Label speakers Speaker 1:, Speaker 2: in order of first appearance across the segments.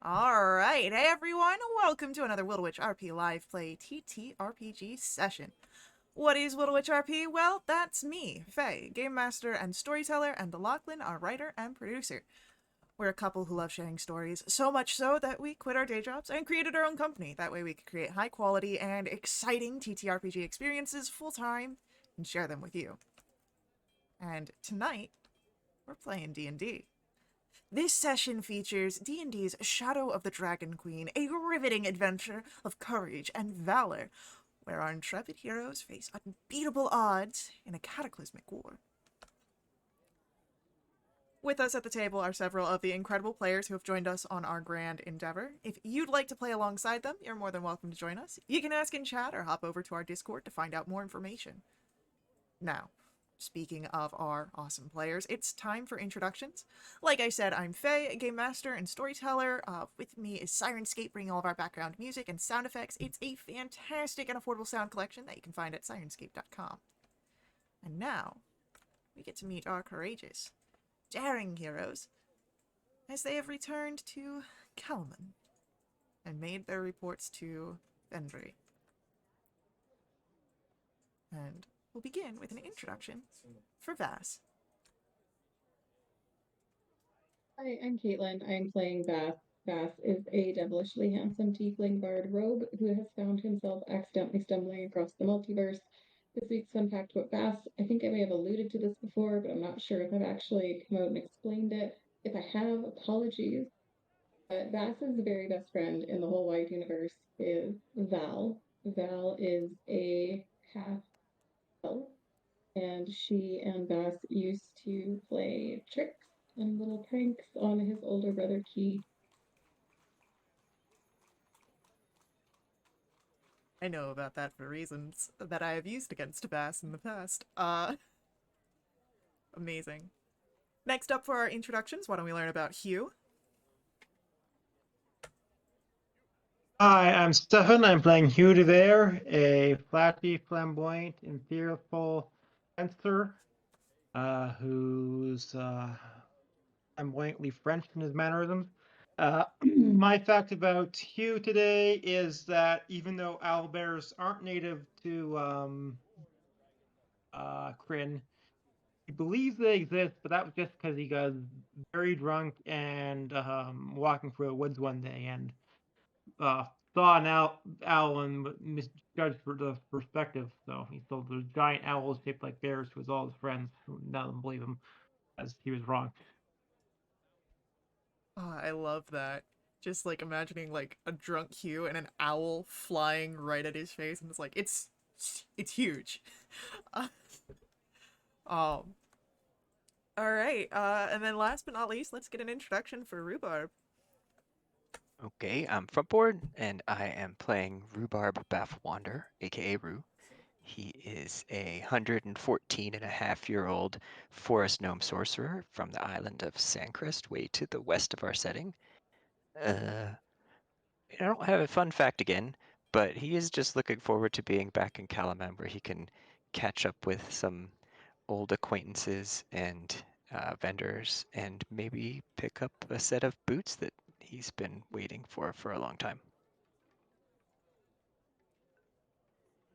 Speaker 1: Alright, hey everyone, welcome to another WRP Live Play TTRPG session. What is WRP? Well, that's me, Faye, Game Master and Storyteller, and Lachlan, our writer and producer. We're a couple who love sharing stories, so much so that we quit our day jobs and created our own company. That way we could create high quality and exciting TTRPG experiences full-time and share them with you. And tonight, we're playing D&D. This session features D&D's Shadow of the Dragon Queen, a riveting adventure of courage and valor, where our intrepid heroes face unbeatable odds in a cataclysmic war. With us at the table are several of the incredible players who have joined us on our grand endeavor. If you'd like to play alongside them, you're more than welcome to join us. You can ask in chat or hop over to our Discord to find out more information. Now, speaking of our awesome players, it's time for introductions. Like I said, I'm Faye, Game Master and Storyteller. With me is Sirenscape, bringing all of our background music and sound effects. It's a fantastic and affordable sound collection that you can find at sirenscape.com. And now, we get to meet our courageous, daring heroes as they have returned to Kalman and made their reports to Vendry. And we'll begin with an introduction for Vass.
Speaker 2: Hi, I'm Caitlin. I'm playing Bass. Bass is a devilishly handsome tiefling bard rogue who has found himself accidentally stumbling across the multiverse. This week's fun fact about Bass, I think I may have alluded to this before, but I'm not sure if I've actually come out and explained it. If I have, apologies. But Bass's very best friend in the whole wide universe is Val. Val is a half elf, and she and Bass used to play tricks and little pranks on his older brother Key.
Speaker 1: I know about that for reasons that I have used against Bass in the past. Amazing. Next up for our introductions, why don't we learn about Hugh?
Speaker 3: Hi, I'm Stefan. I'm playing Hugh there, a flashy, flamboyant, imperial fencer who's flamboyantly French in his mannerisms. My fact about Hugh today is that even though owlbears aren't native to Kryn, he believes they exist, but that was just because he got very drunk and walking through the woods one day and uh, saw an owl and misjudged for the perspective. So he sold the giant owls shaped like bears to all his friends, who none of them believe him, as he was wrong.
Speaker 1: Oh, I love that. Just like imagining like a drunk Hugh and an owl flying right at his face, and it's huge. Uh, um. All right. And then last but not least, let's get an introduction for Rhubarb.
Speaker 4: Okay, I'm Frontboard, and I am playing Rhubarb Bathwander, aka Rue. He is a 114-and-a-half-year-old forest gnome sorcerer from the island of Sandcrest, way to the west of our setting. I don't have a fun fact again, but he is just looking forward to being back in Kalaman, where he can catch up with some old acquaintances and vendors, and maybe pick up a set of boots that he's been waiting for a long time.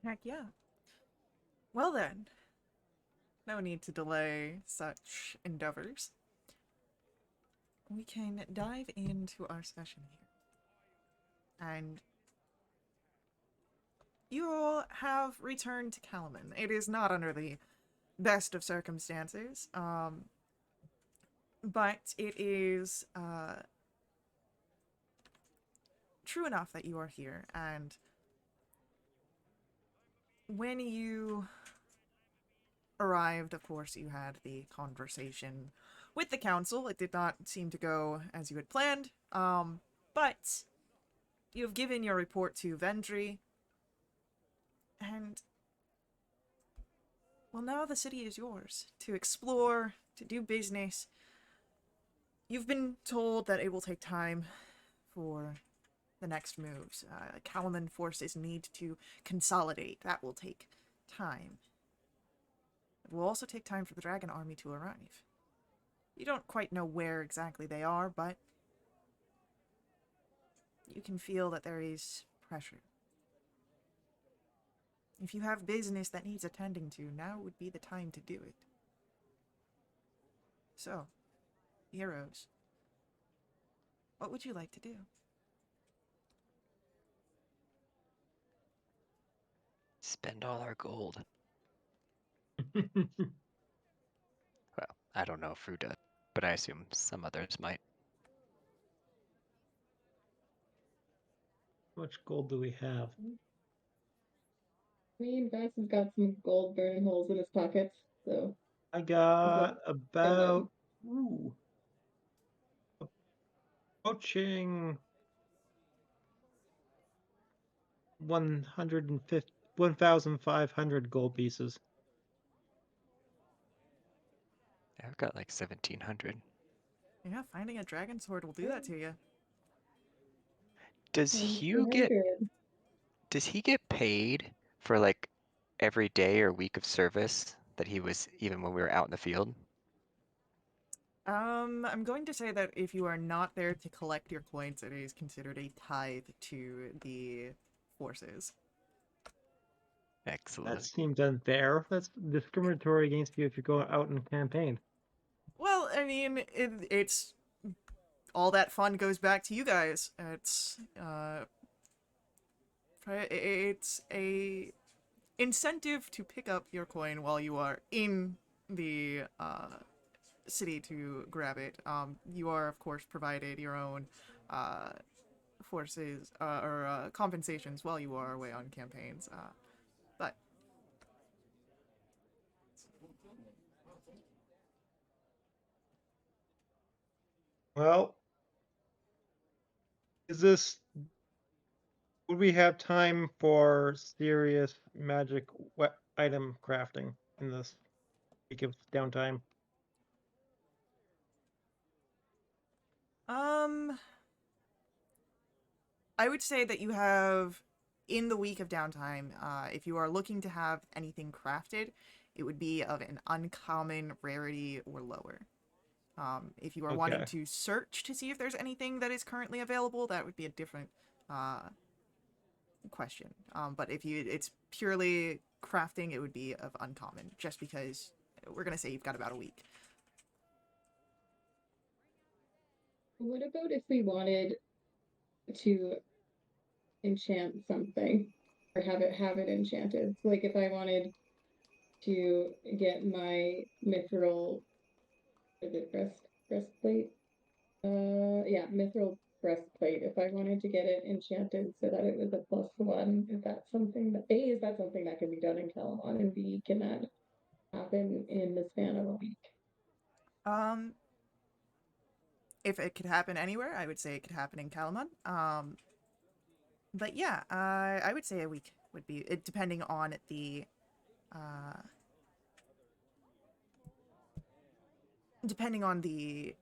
Speaker 1: Heck yeah. Well then, no need to delay such endeavors. We can dive into our session here. And you all have returned to Kalaman. It is not under the best of circumstances, but it is true enough that you are here. And when you arrived, of course, you had the conversation with the council. It did not seem to go as you had planned, but you have given your report to Vendry, and well, now the city is yours to explore, to do business. You've been told that it will take time for the next moves. Kalaman forces need to consolidate. That will take time. It will also take time for the dragon army to arrive. You don't quite know where exactly they are, but you can feel that there is pressure. If you have business that needs attending to, now would be the time to do it. So, heroes, what would you like to do?
Speaker 4: Spend all our gold. Well, I don't know if Rue does, but I assume some others might.
Speaker 3: How much gold do we have?
Speaker 2: Me and Vass have got some gold burning holes in his pockets, so
Speaker 3: I
Speaker 2: he's
Speaker 3: got
Speaker 2: like,
Speaker 3: about approaching 150, 1,500 gold pieces.
Speaker 4: I've got like 1,700.
Speaker 1: Yeah, finding a dragon sword will do that to you.
Speaker 4: Does Hugh get
Speaker 2: 1,400.
Speaker 4: does he get paid for like every day or week of service that he was even when we were out in the field?
Speaker 1: I'm going to say that if you are not there to collect your coins, it is considered a tithe to the forces.
Speaker 3: That
Speaker 4: Excellent.
Speaker 3: seems unfair. That's discriminatory against you if you're going out in campaign.
Speaker 1: Well, I mean, it's all that fun goes back to you guys. It's a incentive to pick up your coin while you are in the city to grab it. You are of course provided your own forces or compensations while you are away on campaigns. But
Speaker 3: Well, would we have time for serious magic item crafting in this week of downtime?
Speaker 1: um, I would say that you have in the week of downtime. If you are looking to have anything crafted, it would be of an uncommon rarity or lower. If you are wanting
Speaker 3: Okay.
Speaker 1: to search to see if there's anything that is currently available, that would be a different question. But if it's purely crafting, it would be of uncommon, just because we're gonna say you've got about a week.
Speaker 2: What about if we wanted to enchant something or have it enchanted? So like if I wanted to get my mithril, is it breastplate? Yeah, mithril breastplate. If I wanted to get it enchanted so that it was a +1, is that something that is that something that can be done in Calamon, and B, can that happen in the span of a week?
Speaker 1: Um, if it could happen anywhere, I would say it could happen in Calamon. But yeah, I would say a week would be it, depending on the uh,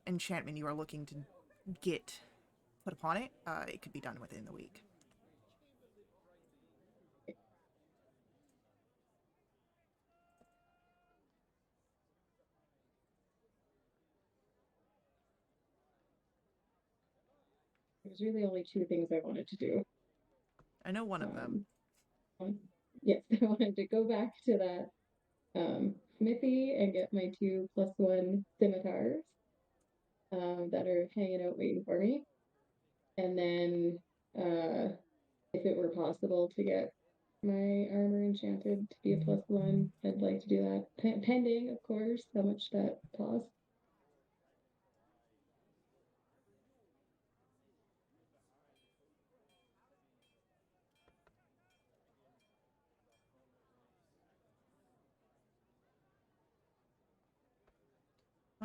Speaker 1: enchantment you are looking to get put upon it. It could be done within the week.
Speaker 2: There's really only two things I wanted to do.
Speaker 1: I know one of them.
Speaker 2: Yes, I wanted to go back to that smithy and get my 2+1 scimitars that are hanging out waiting for me. And then, if it were possible to get my armor enchanted to be a +1, I'd like to do that. Pending, of course, how much that costs.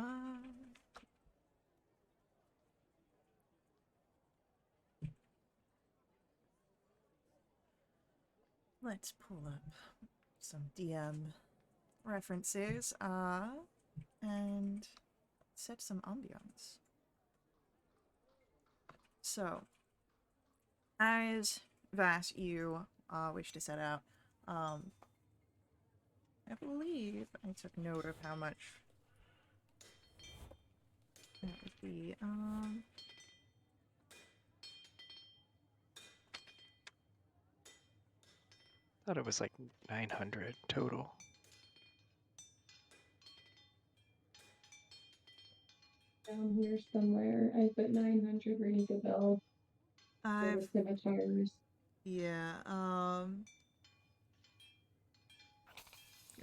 Speaker 1: Uh, let's pull up some DM references and set some ambiance. So, as Vass, you wish to set out, I believe I took note of how much that would be.
Speaker 4: thought it was like 900 total.
Speaker 2: Down here somewhere, I put 900 rings of bells for
Speaker 1: I've
Speaker 2: the scimitars.
Speaker 1: yeah, I've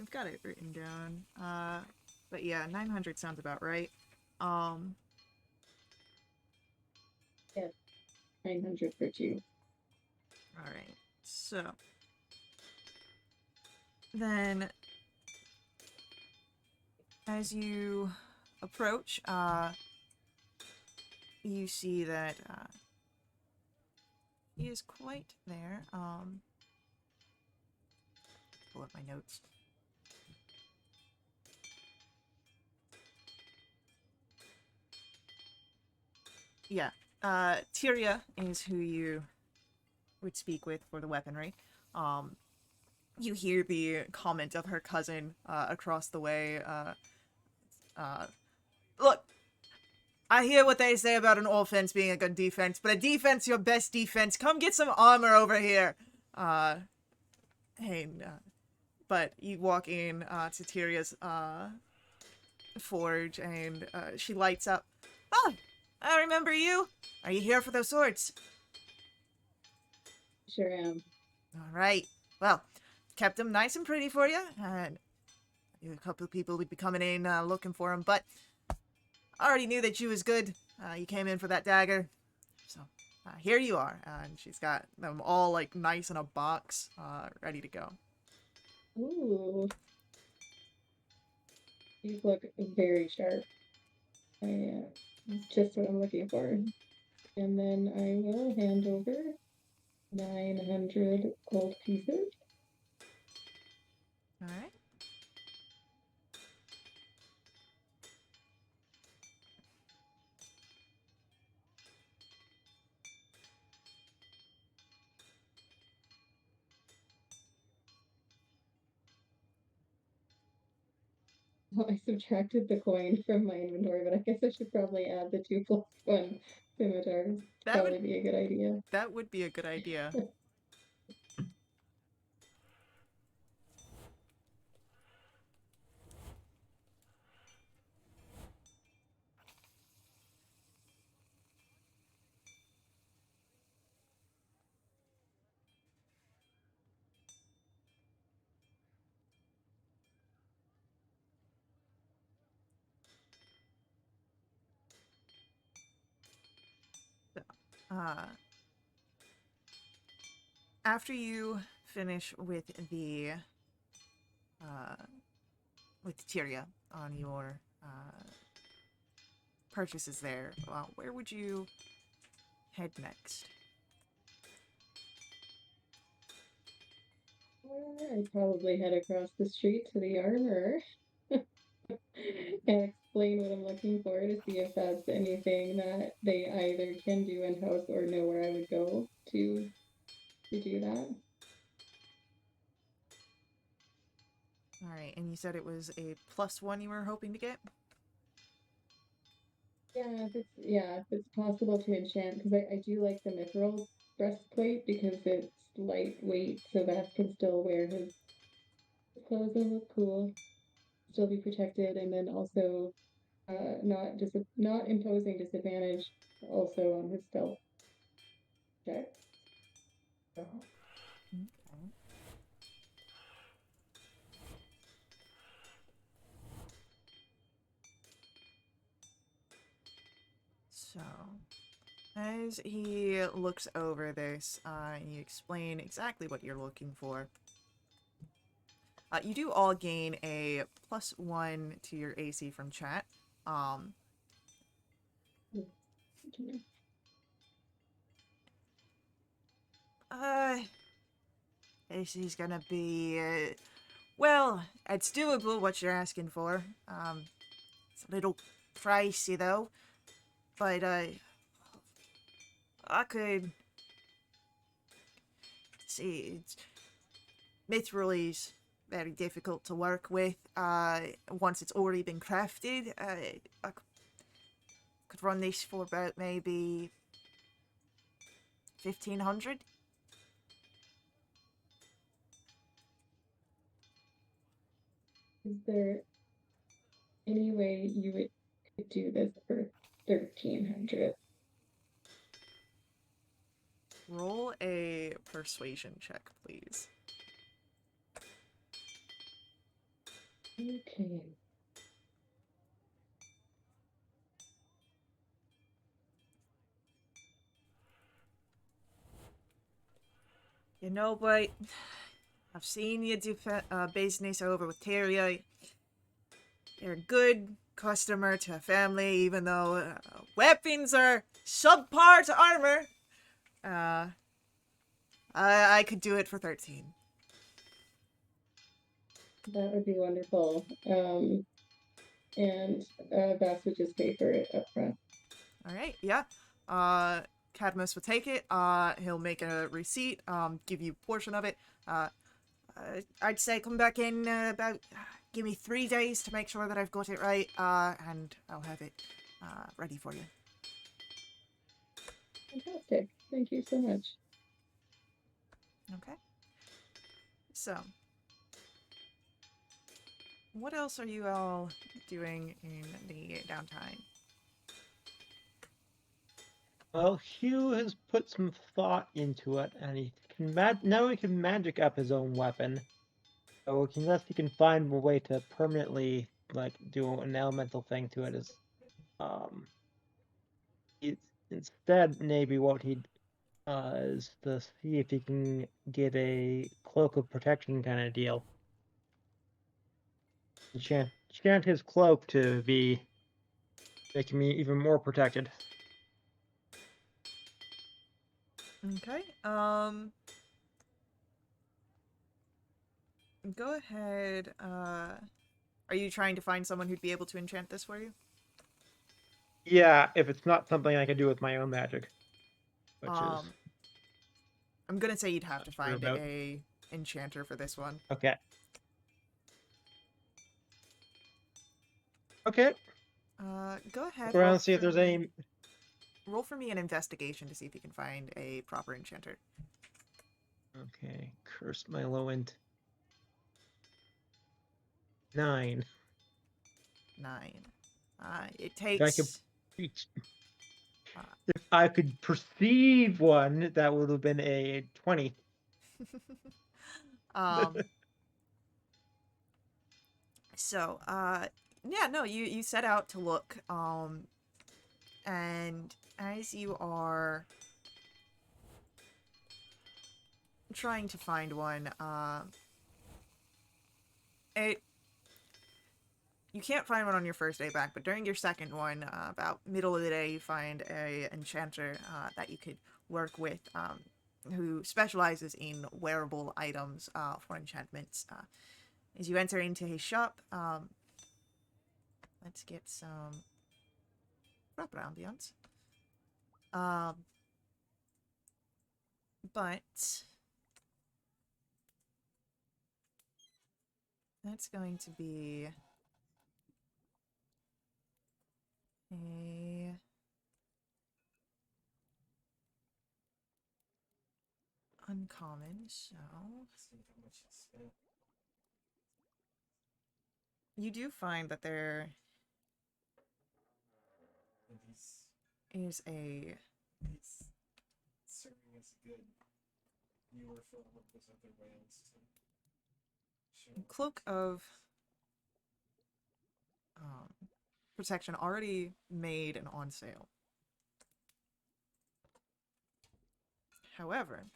Speaker 1: got it written down. But yeah, 900 sounds about right.
Speaker 2: Yes, 900 for 2.
Speaker 1: All right. So then, as you approach, you see that he is quite there. Pull up my notes. Yeah. Tyria is who you would speak with for the weaponry. You hear the comment of her cousin across the way. Look, I hear what they say about an offense being a good defense, but a defense your best defense. Come get some armor over here. But you walk in to Tyria's forge, and she lights up. Oh, I remember you. Are you here for those swords?
Speaker 2: Sure am.
Speaker 1: All right. Well, kept them nice and pretty for you, and a couple of people would be coming in looking for them, but I already knew that you was good. You came in for that dagger, so here you are. And she's got them all like nice in a box, ready to go.
Speaker 2: Ooh. These look very sharp. That's just what I'm looking for. And then I will hand over 900 gold pieces.
Speaker 1: All right.
Speaker 2: Well, I subtracted the coin from my inventory, but I guess I should probably add the 2+1 scimitars.
Speaker 1: That
Speaker 2: Probably be a good idea.
Speaker 1: That would be a good idea. Uh, After you finish with the with Tyria on your purchases there, where would you head next?
Speaker 2: I'd probably head across the street to the armor and explain what I'm looking for to see if that's anything that they either can do in-house or know where I would go to do that.
Speaker 1: All right, and you said it was a +1 you were hoping to get?
Speaker 2: Yeah, if it's possible to enchant, because I do like the mithril breastplate because it's lightweight, so Bath can still wear his clothes and look cool, still be protected, and then also not imposing disadvantage also on his stealth check. So,
Speaker 1: Okay. So, as he looks over this, you explain exactly what you're looking for. You do all gain a +1 to your AC from chat. Uh, this is gonna be, well, it's doable what you're asking for. It's a little pricey though, but, I could see, mithril is very difficult to work with, once it's already been crafted. I could run this for about maybe 1,500.
Speaker 2: Is there any way you could do this for 1,300?
Speaker 1: Roll a persuasion check, please.
Speaker 2: Okay.
Speaker 1: You know, but I've seen you do business over with Tyria. You're a good customer to a family, even though weapons are subpar to armor. I could do it for 13.
Speaker 2: That would be wonderful. And Bass would just pay for it up front.
Speaker 1: All right, yeah. Cadmus will take it. He'll make a receipt. Give you a portion of it. I'd say come back in about. Give me 3 days to make sure that I've got it right. And I'll have it ready for you.
Speaker 2: Fantastic. Thank you so much.
Speaker 1: Okay. So, what else are you all doing in the downtime?
Speaker 3: Well, Hugh has put some thought into it, and he can now he can magic up his own weapon. So unless he can find a way to permanently do an elemental thing to it, instead maybe what he is to see if he can get a cloak of protection kind of deal. Enchant his cloak to be making me even more protected.
Speaker 1: Okay. Go ahead. Are you trying to find someone who'd be able to enchant this for you?
Speaker 3: Yeah, if it's not something I can do with my own magic, which is
Speaker 1: I'm gonna say you'd have to find
Speaker 3: about.
Speaker 1: a enchanter for this one.
Speaker 3: Okay. Okay.
Speaker 1: Go ahead.
Speaker 3: Go around and see if there's any.
Speaker 1: Roll for me an investigation to see if you can find a proper enchanter.
Speaker 3: Okay, curse my low end. 9.
Speaker 1: 9. It takes.
Speaker 3: If I could perceive one, that would have been a 20.
Speaker 1: So, yeah, no, you set out to look, and as you are trying to find one, you can't find one on your first day back, but during your second one, about middle of the day, you find a enchanter that you could work with, who specializes in wearable items for enchantments. As you enter into his shop, let's get some proper ambience. But that's going to be a uncommon, so you do find that there is a cloak of protection already made and on sale. However,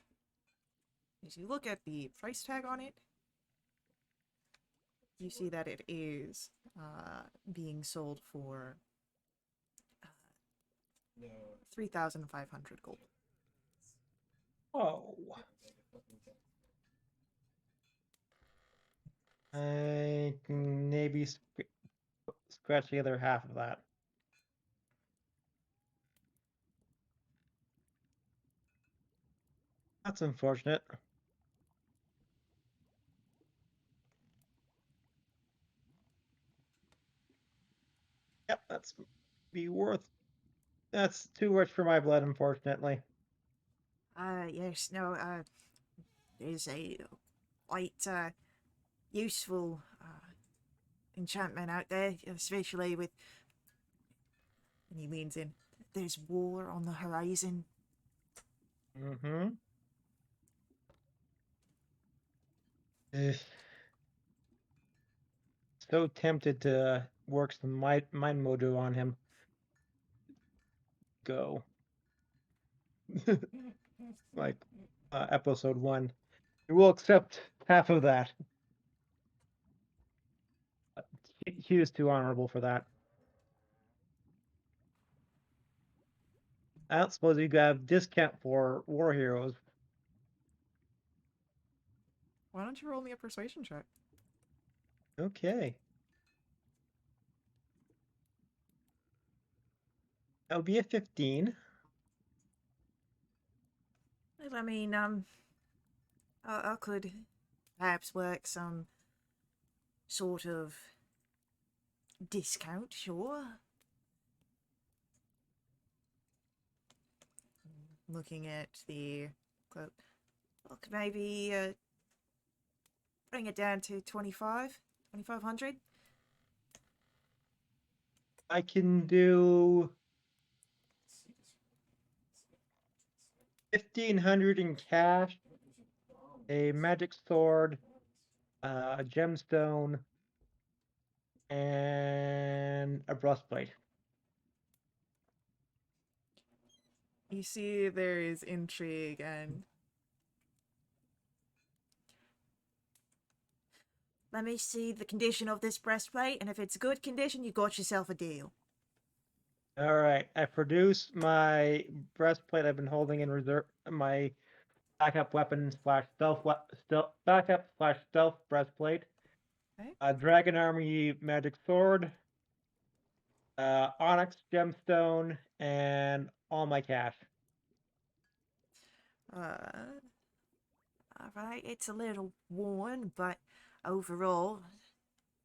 Speaker 1: as you look at the price tag on it, you see that it is being sold for 3,500 gold.
Speaker 3: Oh. I can maybe scratch the other half of that. That's unfortunate. Yep, that's too much for my blood, unfortunately.
Speaker 1: Yes, no, there's a quite useful enchantment out there, especially with. And he leans in. There's war on the horizon.
Speaker 3: Mm-hmm. Ugh. So tempted to work some mind mojo on him. Go. Like episode 1. We will accept half of that. He is too honorable for that. I don't suppose you have discount for war heroes.
Speaker 1: Why don't you roll me a persuasion check?
Speaker 3: Okay. That'll be a 15.
Speaker 1: Well, I mean, I could perhaps work some sort of discount, sure. Looking at the quote, look, maybe bring it down to 2,500.
Speaker 3: I can do 1,500 in cash, a magic sword, a gemstone, and a breastplate.
Speaker 1: You see there is intrigue and let me see the condition of this breastplate, and if it's good condition, you got yourself a deal.
Speaker 3: All right, I produce my breastplate I've been holding in reserve, my backup weapon slash stealth backup slash stealth breastplate,
Speaker 1: Okay.
Speaker 3: a dragon army magic sword, onyx gemstone, and all my cash.
Speaker 1: Alright, it's a little worn, but overall,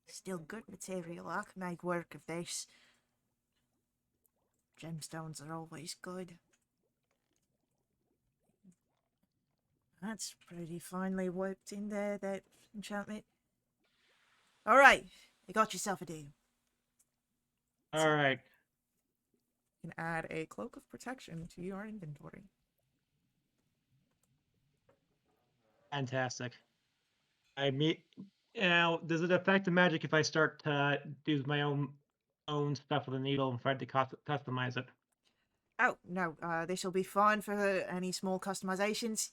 Speaker 1: still good material. I can make work of this. Gemstones are always good. That's pretty finely worked in there, that enchantment. Alright, you got yourself a deal.
Speaker 3: All right.
Speaker 1: You can add a cloak of protection to your inventory.
Speaker 3: Fantastic. I meet now. Does it affect the magic if I start to do my own stuff with a needle and try to customize it?
Speaker 1: Oh, no, this will be fine for any small customizations.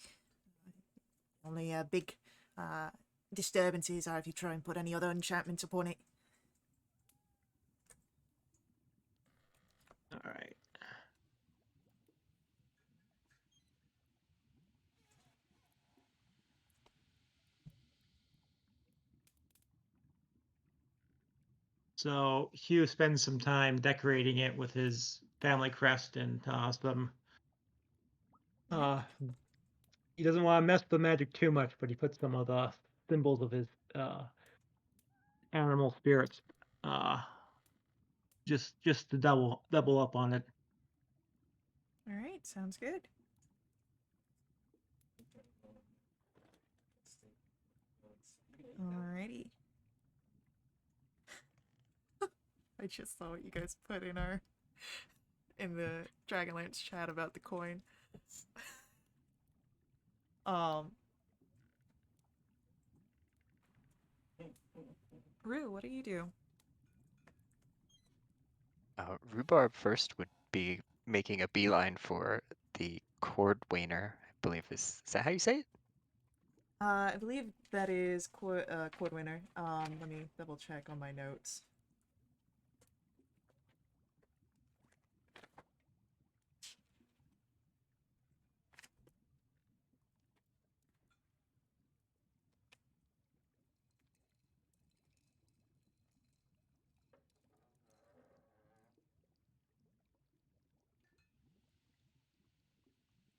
Speaker 1: Only big disturbances are if you try and put any other enchantments upon it.
Speaker 3: All right. So Hugh spends some time decorating it with his family crest and some. He doesn't want to mess with the magic too much, but he puts some of the symbols of his animal spirits, just to double up on it.
Speaker 1: Alright, sounds good. Alrighty. I just saw what you guys put in the Dragonlance chat about the coin. Rue, what do you do?
Speaker 4: Rhubarb first would be making a beeline for the Cordwainer, I believe is that how you say it?
Speaker 1: I believe that is Cordwinner. Let me double check on my notes.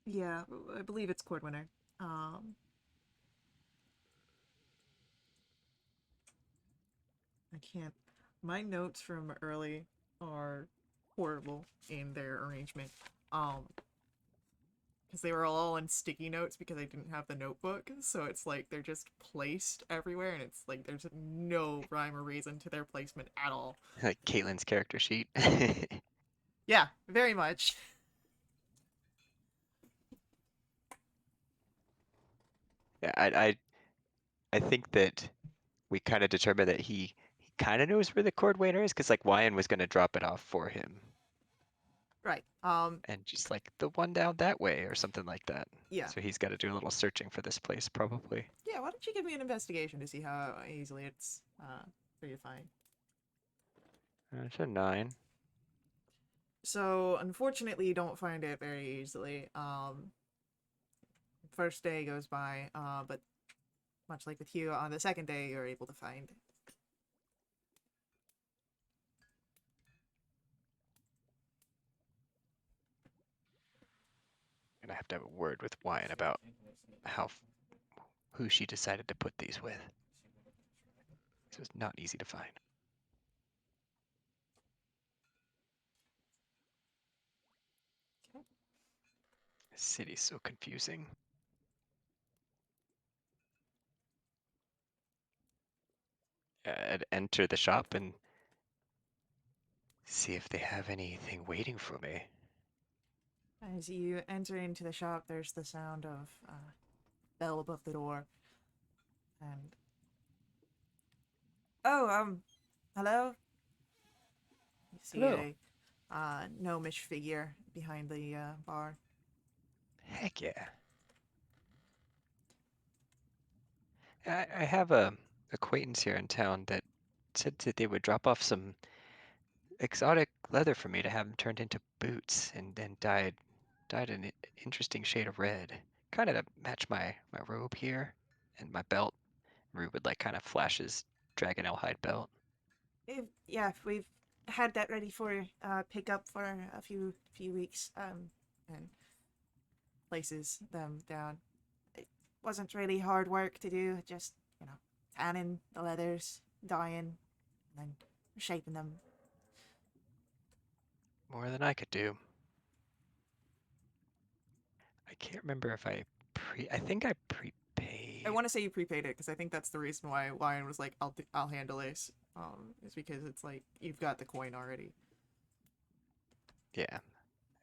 Speaker 1: Yeah, I believe it's Cordwinner. I can't. My notes from early are horrible in their arrangement. because they were all on sticky notes because I didn't have the notebook. So it's like they're just placed everywhere, and it's like there's no rhyme or reason to their placement at all.
Speaker 4: Like Caitlin's character sheet.
Speaker 1: Yeah, very much.
Speaker 4: Yeah, I think that we kind of determined that he kind of knows where the cordwainer is because like Wyan was gonna drop it off for him
Speaker 1: Right.
Speaker 4: and just like the one down that way or something like that.
Speaker 1: Yeah.
Speaker 4: So he's got to do a little searching for this place probably.
Speaker 1: Yeah, why don't you give me an investigation to see how easily it's for you to find.
Speaker 4: It's a 9.
Speaker 1: So unfortunately you don't find it very easily. First day goes by, but much like with you, on the second day you're able to find it.
Speaker 4: Gonna have to have a word with Wyan about who she decided to put these with. This was not easy to find. The city's so confusing. I'd enter the shop and see if they have anything waiting for me.
Speaker 1: As you enter into the shop, there's the sound of bell above the door. And oh, hello. You see
Speaker 4: Hello.
Speaker 1: a gnomish figure behind the bar.
Speaker 4: Heck yeah. I have a acquaintance here in town that said that they would drop off some exotic leather for me to have them turned into boots and dyed an interesting shade of red. Kind of to match my robe here and my belt. Rue would like kind of flash his dragon hide belt.
Speaker 1: Yeah, we've had that ready for pickup for a few weeks. And places them down. It wasn't really hard work to do. Just tanning the leathers, dyeing, and then shaping them.
Speaker 4: More than I could do. I can't remember if I think I prepaid.
Speaker 1: I want to say you prepaid it because I think that's the reason why Lion was like, I'll handle this. Is because it's like you've got the coin already.
Speaker 4: Yeah.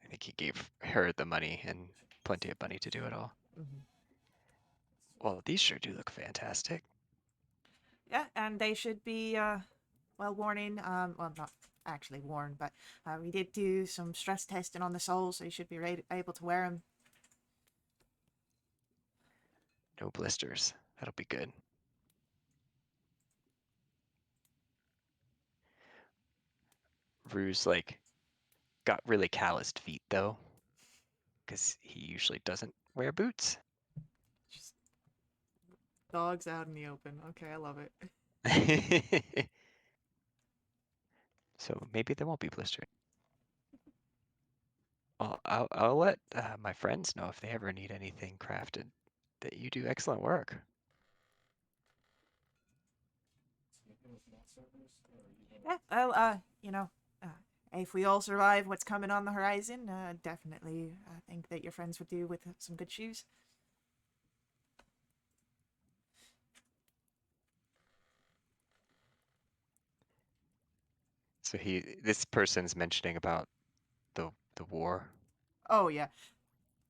Speaker 4: I think he gave her the money and plenty of money to do it all.
Speaker 1: Mm-hmm.
Speaker 4: Well, these sure do look fantastic.
Speaker 1: Yeah, and they should be well worn in. Well, not actually worn, but we did do some stress testing on the soles, so you should be able to wear them.
Speaker 4: No blisters. That'll be good. Rue's like got really calloused feet though, because he usually doesn't wear boots.
Speaker 1: Just dogs out in the open. Okay, I love it.
Speaker 4: So maybe there won't be blistering. Well, I'll let my friends know if they ever need anything crafted. That you do excellent work.
Speaker 1: Yeah, well, if we all survive what's coming on the horizon, definitely I think that your friends would do with some good shoes.
Speaker 4: So this person's mentioning about the war.
Speaker 1: Oh, yeah.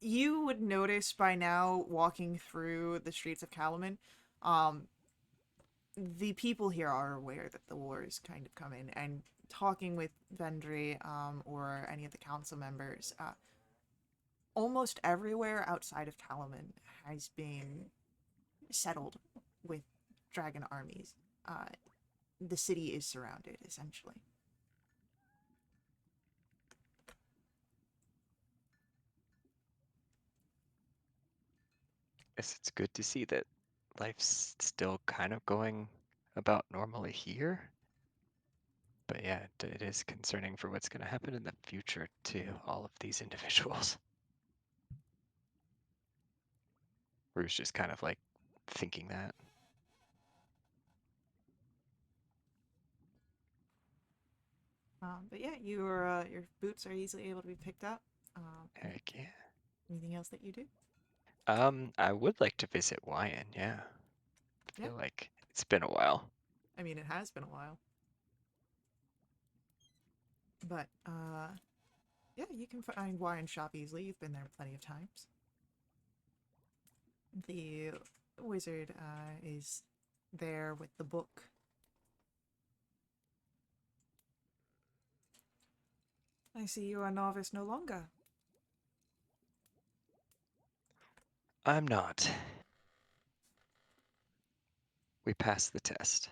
Speaker 1: You would notice by now, walking through the streets of Kalaman, um, the people here are aware that the war is kind of coming, and talking with Vendry, or any of the council members, almost everywhere outside of Kalaman has been settled with dragon armies. The city is surrounded, essentially.
Speaker 4: Guess it's good to see that life's still kind of going about normally here. But yeah, it is concerning for what's going to happen in the future to all of these individuals. Rue's just kind of like thinking that.
Speaker 1: But yeah, your boots are easily able to be picked up.
Speaker 4: Heck yeah.
Speaker 1: Anything else that you do?
Speaker 4: I would like to visit Wyan, yeah. I
Speaker 1: Yeah.
Speaker 4: feel like it's been a while.
Speaker 1: I mean, it has been a while. But, yeah, you can find Wine Shop easily. You've been there plenty of times. The wizard, is there with the book. I see you are a novice no longer.
Speaker 4: I'm not. We passed the test.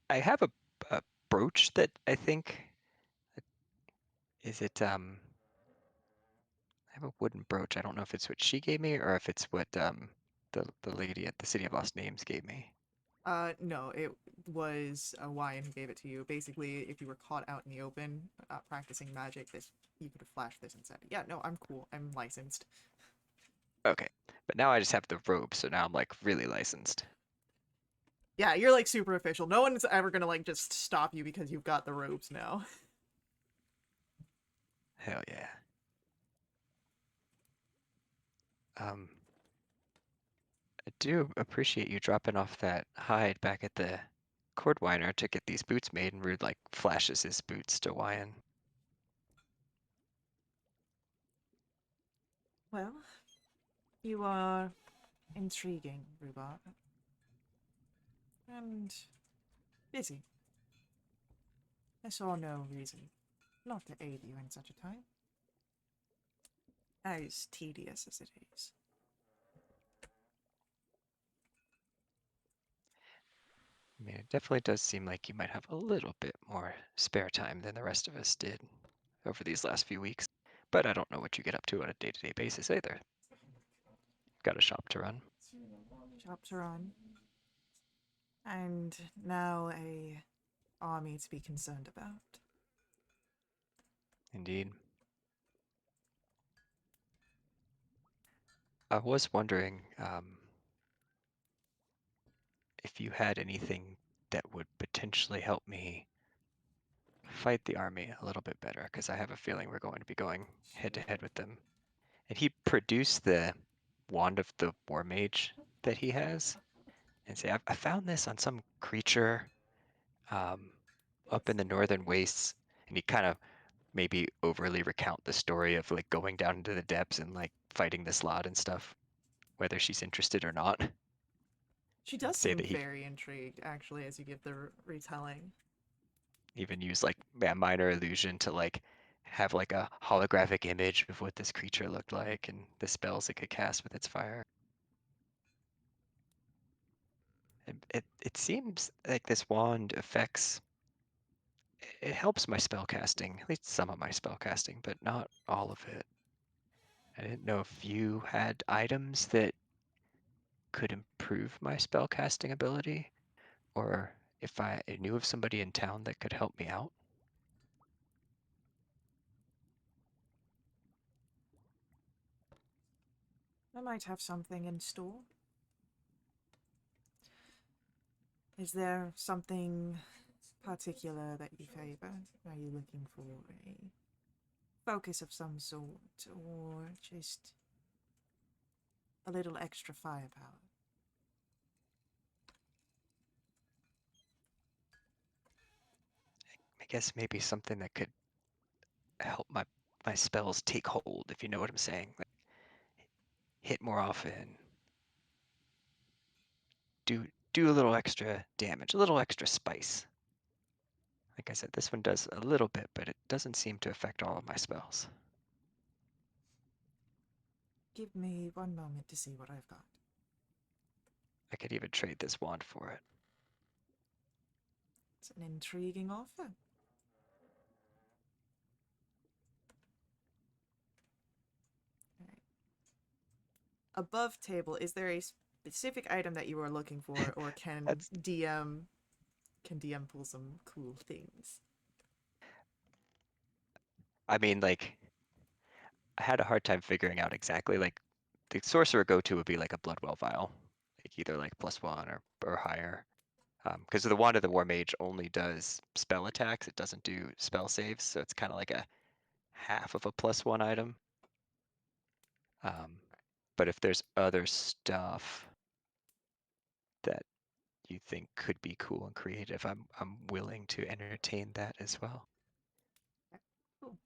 Speaker 4: I have a brooch that I think is it I have a wooden brooch. I don't know if it's what she gave me or if it's what the lady at the City of Lost Names gave me.
Speaker 1: No, it was a Wyan who gave it to you. Basically, if you were caught out in the open, practicing magic, this you could have flashed this and said, "Yeah, no, I'm cool. I'm licensed."
Speaker 4: Okay. But now I just have the robe, so now I'm like really licensed.
Speaker 1: Yeah, you're like super official. No one's ever gonna like just stop you because you've got the robes now.
Speaker 4: Hell yeah. I do appreciate you dropping off that hide back at the cordwainer to get these boots made, and Rude like flashes his boots to Wyan.
Speaker 1: Well, you are intriguing, Rhubarb. And busy. I saw no reason not to aid you in such a time. As tedious as it is.
Speaker 4: I mean, it definitely does seem like you might have a little bit more spare time than the rest of us did over these last few weeks. But I don't know what you get up to on a day-to-day basis either. Got a shop to run.
Speaker 1: Shops are on. And now a army to be concerned about.
Speaker 4: Indeed. I was wondering if you had anything that would potentially help me fight the army a little bit better, because I have a feeling we're going to be going head to head with them. And he produced the wand of the war mage that he has, and say, I found this on some creature up in the northern wastes, and he kind of maybe overly recount the story of like going down into the depths and like fighting this lot and stuff, whether she's interested or not.
Speaker 1: She does
Speaker 4: Say
Speaker 1: seem
Speaker 4: that he
Speaker 1: very intrigued, actually, as you give the retelling.
Speaker 4: even used like a minor illusion to like have like a holographic image of what this creature looked like and the spells it could cast with its fire. It seems like this wand affects, it helps my spell casting, at least some of my spell casting, but not all of it. I didn't know if you had items that could improve my spell casting ability, or if I knew of somebody in town that could help me out.
Speaker 1: I might have something in store. Is there something particular that you favor? Are you looking for a focus of some sort, or just a little extra firepower?
Speaker 4: I guess maybe something that could help my spells take hold, if you know what I'm saying. Like hit more often, do a little extra damage, a little extra spice. Like I said, this one does a little bit, but it doesn't seem to affect all of my spells.
Speaker 1: Give me one moment to see what I've got.
Speaker 4: I could even trade this wand for it.
Speaker 1: It's an intriguing offer. Alright. Above table, is there a specific item that you are looking for, or
Speaker 4: That's,
Speaker 1: can DM pull some cool things?
Speaker 4: I mean, like, I had a hard time figuring out exactly, like, the sorcerer go-to would be like a Bloodwell vial, like either like +1 or higher. Because the wand of the war mage only does spell attacks, it doesn't do spell saves, so it's kind of like a half of a +1 item. But if there's other stuff that you think could be cool and creative, I'm willing to entertain that as well.
Speaker 1: Cool.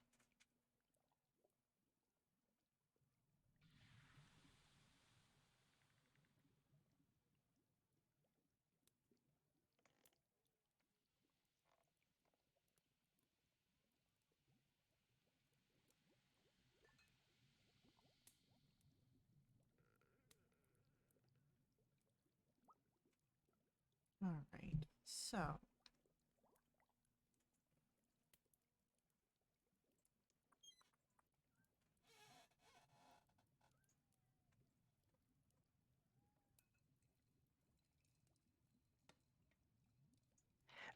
Speaker 1: All right. So,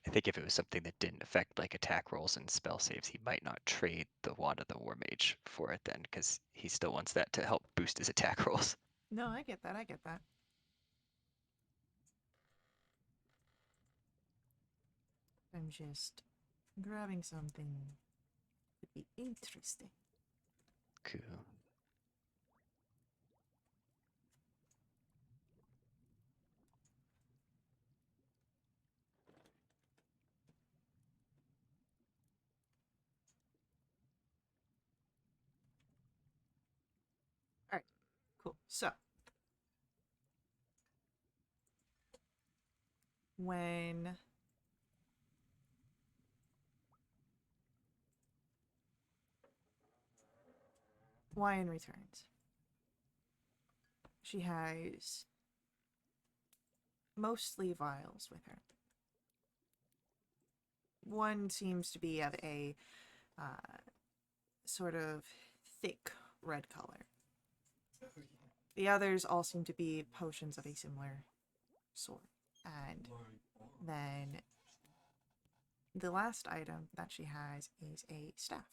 Speaker 4: I think if it was something that didn't affect like attack rolls and spell saves, he might not trade the Wand of the War Mage for it then, because he still wants that to help boost his attack rolls.
Speaker 1: no, I get that. I get that. I'm just grabbing something to be interesting.
Speaker 4: Cool.
Speaker 1: All right. Cool. So, when Wyan returns, she has mostly vials with her. One seems to be of a sort of thick red color. The others all seem to be potions of a similar sort. And then the last item that she has is a staff.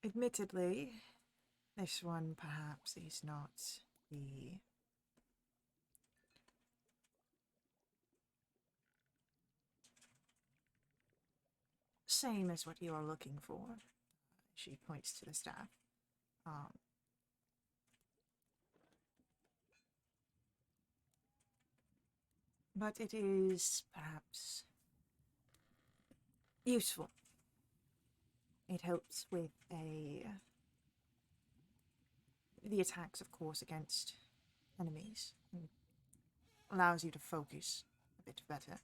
Speaker 1: Admittedly, this one perhaps is not the same as what you are looking for. She points to the staff. But it is perhaps useful. It helps with the attacks, of course, against enemies. And allows you to focus a bit better.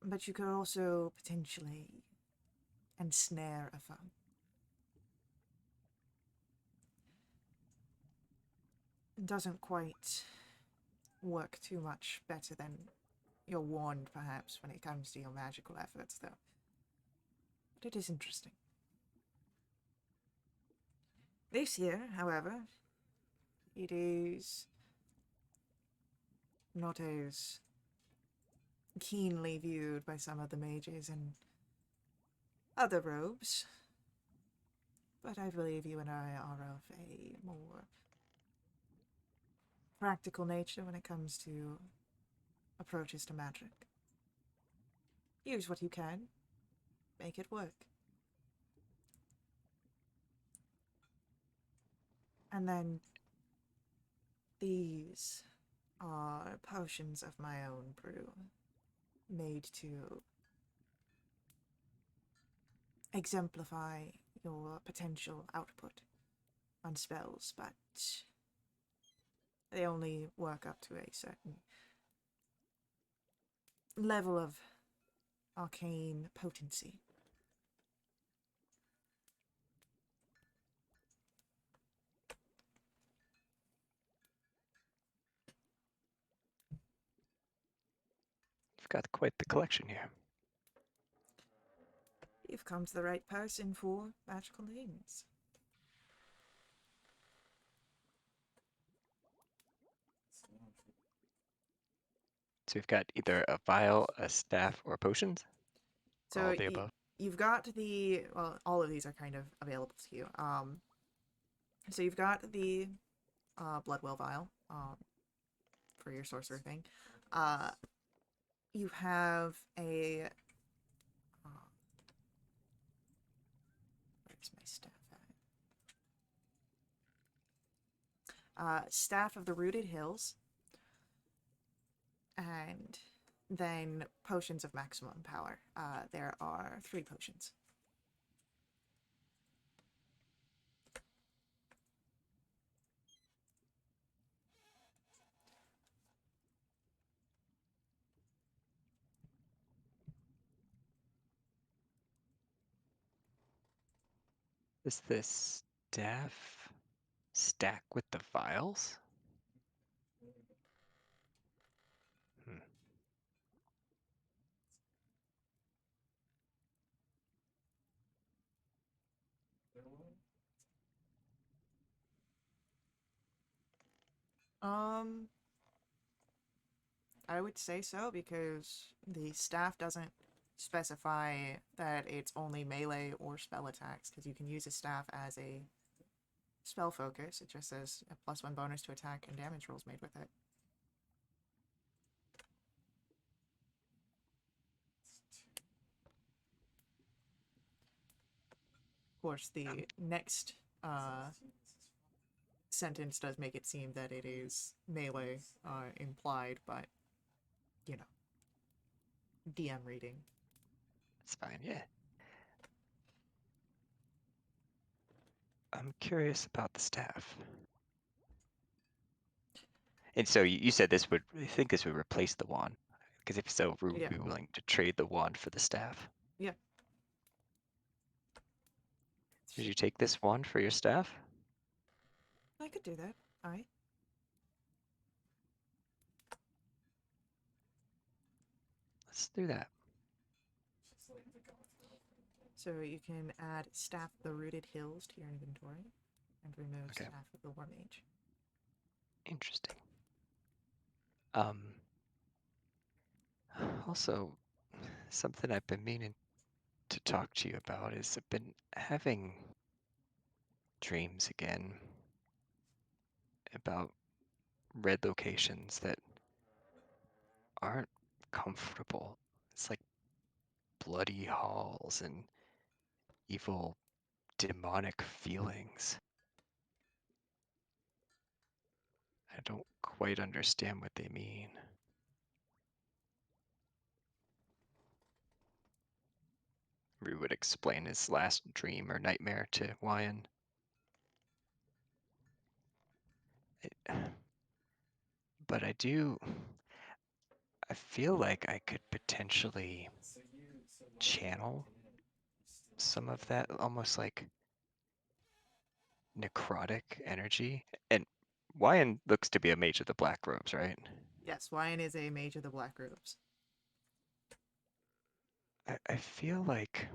Speaker 1: But you could also potentially ensnare a foe. It doesn't quite work too much better than your wand, perhaps, when it comes to your magical efforts, though. But it is interesting. This here, however, it is not as keenly viewed by some of the mages in other robes. But I believe you and I are of a more practical nature when it comes to approaches to magic. Use what you can. Make it work. And then these are potions of my own brew, made to exemplify your potential output on spells, but they only work up to a certain level of arcane potency.
Speaker 4: You've got quite the collection here.
Speaker 1: You've come to the right person for magical things.
Speaker 4: So we've got either a vial, a staff, or potions? Or
Speaker 1: So
Speaker 4: all the above?
Speaker 1: you've got well, all of these are kind of available to you. So you've got the Bloodwell vial for your sorcerer thing. You have a where's my staff at? Staff of the Rooted Hills, and then potions of maximum power. There are 3 potions.
Speaker 4: Does this staff stack with the vials? Hmm.
Speaker 1: I would say so, because the staff doesn't specify that it's only melee or spell attacks, because you can use a staff as a spell focus. It just says a +1 bonus to attack and damage rolls made with it. Of course, the next sentence does make it seem that it is melee implied, but, you know, DM reading.
Speaker 4: That's fine, yeah. I'm curious about the staff. And so you said this would, I think this would replace the wand. Because if so, we would
Speaker 1: Yeah.
Speaker 4: be willing to trade the wand for the staff.
Speaker 1: Yeah.
Speaker 4: Did you take this wand for your staff?
Speaker 1: I could do that. Alright.
Speaker 4: Let's do that.
Speaker 1: So you can add Staff of the Rooted Hills to your inventory and remove
Speaker 4: Okay.
Speaker 1: Staff of the War Mage.
Speaker 4: Interesting. Also, something I've been meaning to talk to you about is I've been having dreams again about red locations that aren't comfortable. It's like bloody halls and evil demonic feelings. I don't quite understand what they mean. Rue would explain his last dream or nightmare to Wyan. But I feel like I could potentially channel some of that almost like necrotic energy. And Wyan looks to be a mage of the black robes, right?
Speaker 1: Yes, Wyan is a Mage of the Black Robes.
Speaker 4: I feel like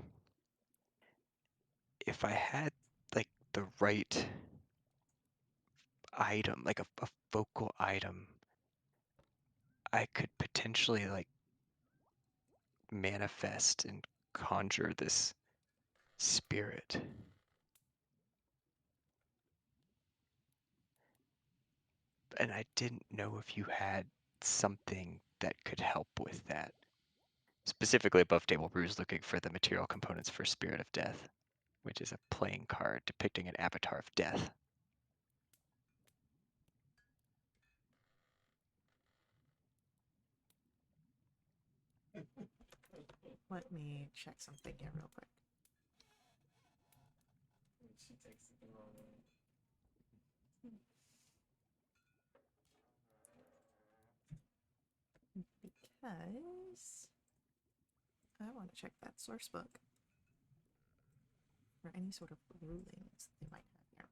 Speaker 4: if I had like the right item, like a focal item, I could potentially like manifest and conjure this spirit. And I didn't know if you had something that could help with that. Specifically above table, Rue's looking for the material components for Spirit of Death, which is a playing card depicting an avatar of death.
Speaker 1: Let me check something here real quick. Because I want to check that source book for any sort of rulings they might have here.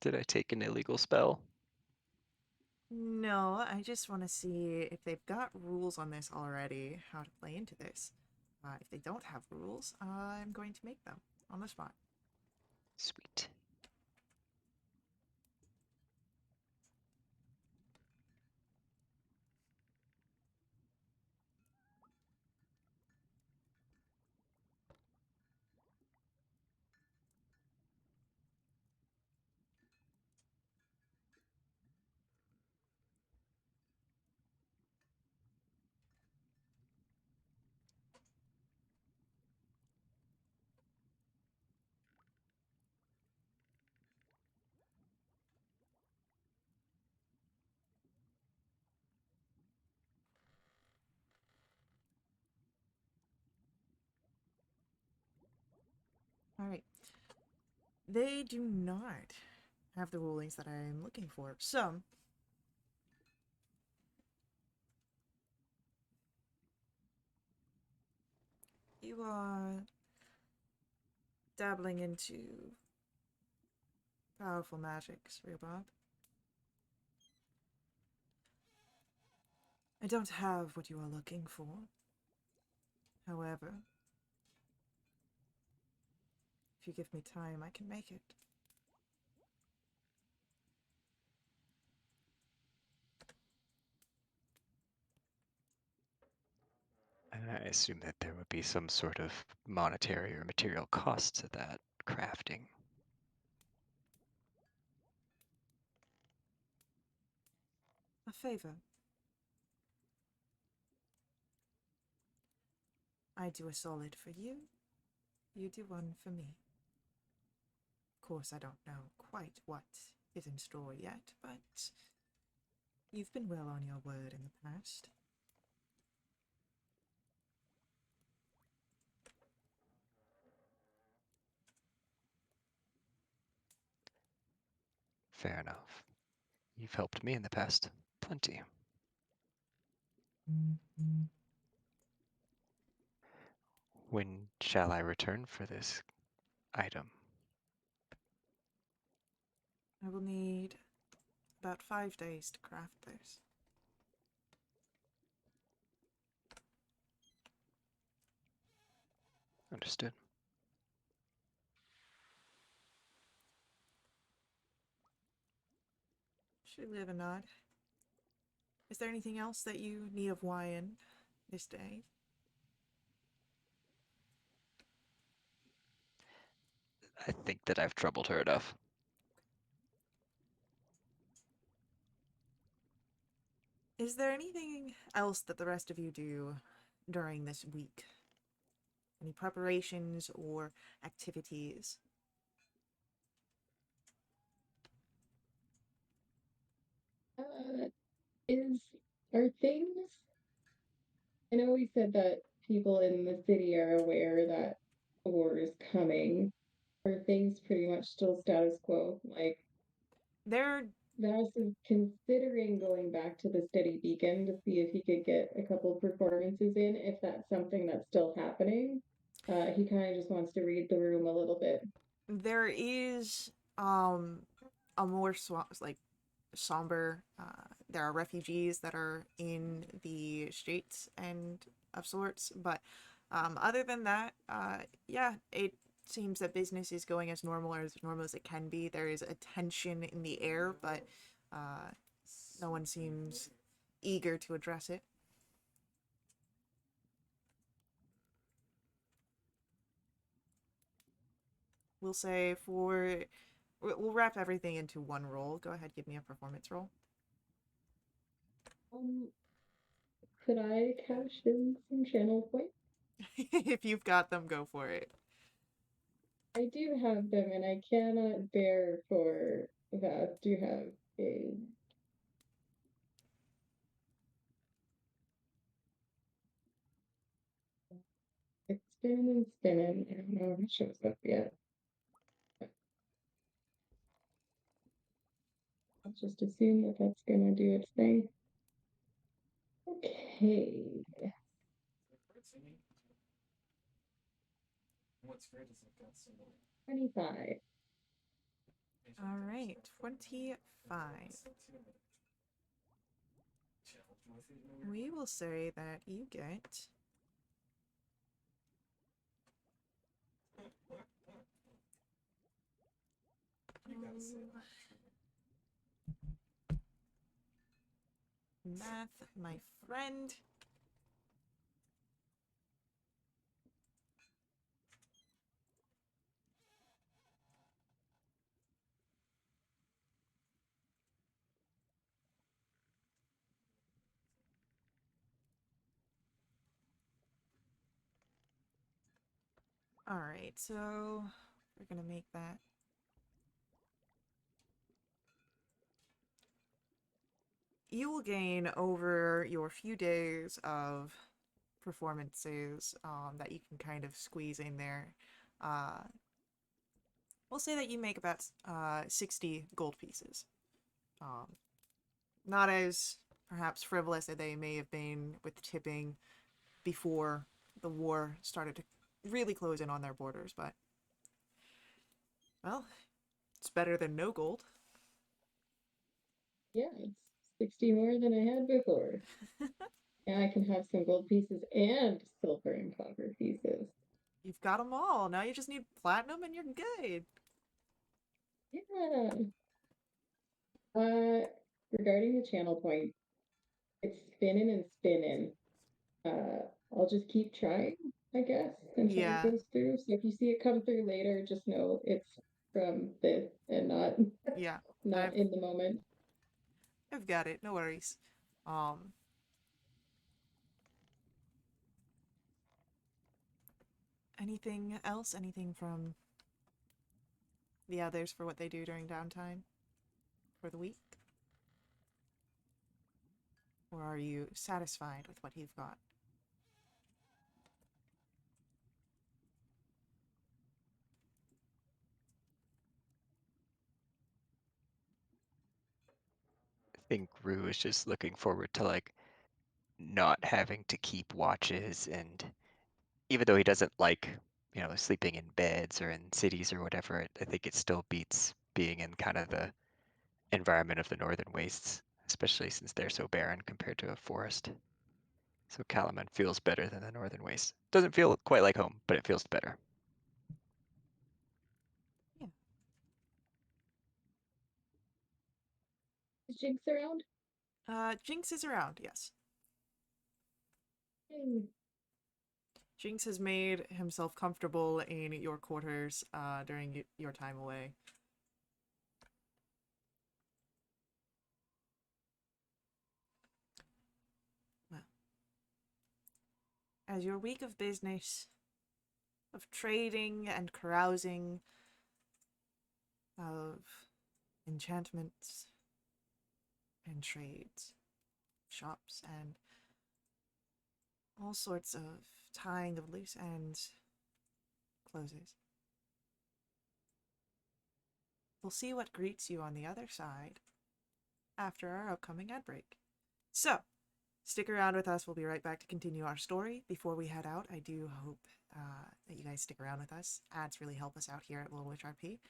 Speaker 4: Did I take an illegal spell?
Speaker 1: No, I just want to see if they've got rules on this already, how to play into this. If they don't have rules, I'm going to make them on the spot.
Speaker 4: Sweet.
Speaker 1: They do not have the rulings that I am looking for. So, you are dabbling into powerful magics, Bob. I don't have what you are looking for. However, if you give me time, I can make it.
Speaker 4: And I assume that there would be some sort of monetary or material cost to that crafting.
Speaker 1: A favor. I do a solid for you. You do one for me. Of course, I don't know quite what is in store yet, but you've been well on your word in the past.
Speaker 4: Fair enough. You've helped me in the past. Plenty. When shall I return for this item?
Speaker 1: I will need about 5 days to craft this.
Speaker 4: Understood.
Speaker 1: Should live and nod. Is there anything else that you need of Wyan this day?
Speaker 4: I think that I've troubled her enough.
Speaker 1: Is there anything else that the rest of you do during this week? Any preparations or activities?
Speaker 2: Uh, is are things? I know we said that people in the city are aware that a war is coming. Are things pretty much still status quo? Like
Speaker 1: They're
Speaker 2: Vass is considering going back to the Steady Beacon to see if he could get a couple performances in, if that's something that's still happening. He kind of just wants to read the room a little bit.
Speaker 1: there is a more somber. There are refugees that are in the streets and of sorts, but other than that, yeah, it seems that business is going as normal as it can be. There is a tension in the air, but no one seems eager to address it. We'll say we'll wrap everything into one roll. Go ahead, give me a performance roll.
Speaker 2: Um, could I cash in some channel points?
Speaker 1: If you've got them, go for it.
Speaker 2: I do have them, and I cannot bear for Vass to have a. It's spinning and spinning. I don't know if it shows up yet. I'll just assume that that's gonna do its thing. Okay. 25.
Speaker 1: All right, 25. We will say that you get math, my friend. All right, so we're gonna make that. You will gain over your few days of performances that you can kind of squeeze in there. Uh, we'll say that you make about 60 gold pieces. Not as perhaps frivolous as they may have been with tipping before the war started to really close in on their borders, but well, it's better than no gold.
Speaker 2: Yeah, it's 60 more than I had before. Now I can have some gold pieces and silver and copper pieces.
Speaker 1: You've got them all. Now you just need platinum and you're good.
Speaker 2: Yeah. Regarding the channel point, it's spinning and spinning. I'll just keep trying, I guess, until it
Speaker 1: Yeah,
Speaker 2: goes through. So if you see it come through later, just know it's from this and not
Speaker 1: yeah.
Speaker 2: not
Speaker 1: I've
Speaker 2: in the moment.
Speaker 1: I've got it. No worries. Um Anything else? Anything from the others for what they do during downtime for the week? Or are you satisfied with what you've got?
Speaker 4: I think Rue is just looking forward to like not having to keep watches, and even though he doesn't like, sleeping in beds or in cities or whatever, I think it still beats being in kind of the environment of the northern wastes, especially since they're so barren compared to a forest. So Kalaman feels better than the northern wastes. Doesn't feel quite like home, but it feels better.
Speaker 1: Yeah.
Speaker 2: Is Jinx around?
Speaker 1: Jinx is around, yes.
Speaker 2: Hmm.
Speaker 1: Jinx has made himself comfortable in your quarters during your time away. Well, as your week of business, of trading and carousing, of enchantments and trades, shops, and all sorts of tying of loose ends closes. We'll see what greets you on the other side after our upcoming ad break. So, stick around with us. We'll be right back to continue our story. Before we head out, I do hope that you guys stick around with us. Ads really help us out here at Little Witch RP.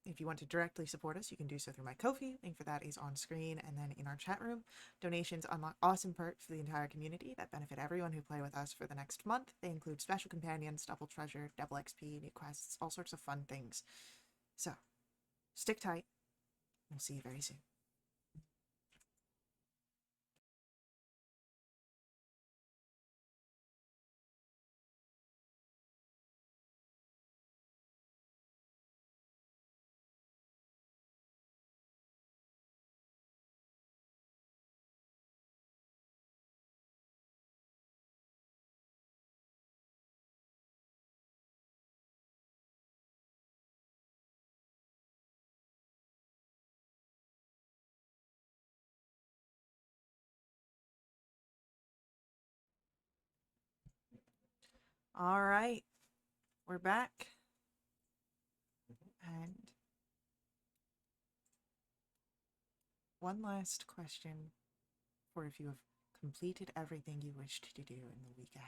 Speaker 1: If you want to directly support us, you can do so through my Ko-fi. Link for that is on screen and then in our chat room. Donations unlock awesome perks for the entire community that benefit everyone who play with us for the next month. They include special companions, double treasure, double XP, new quests, all sorts of fun things. So, stick tight. We'll see you very soon. All right, we're back. And one last question for if you have completed everything you wished to do in the week ahead.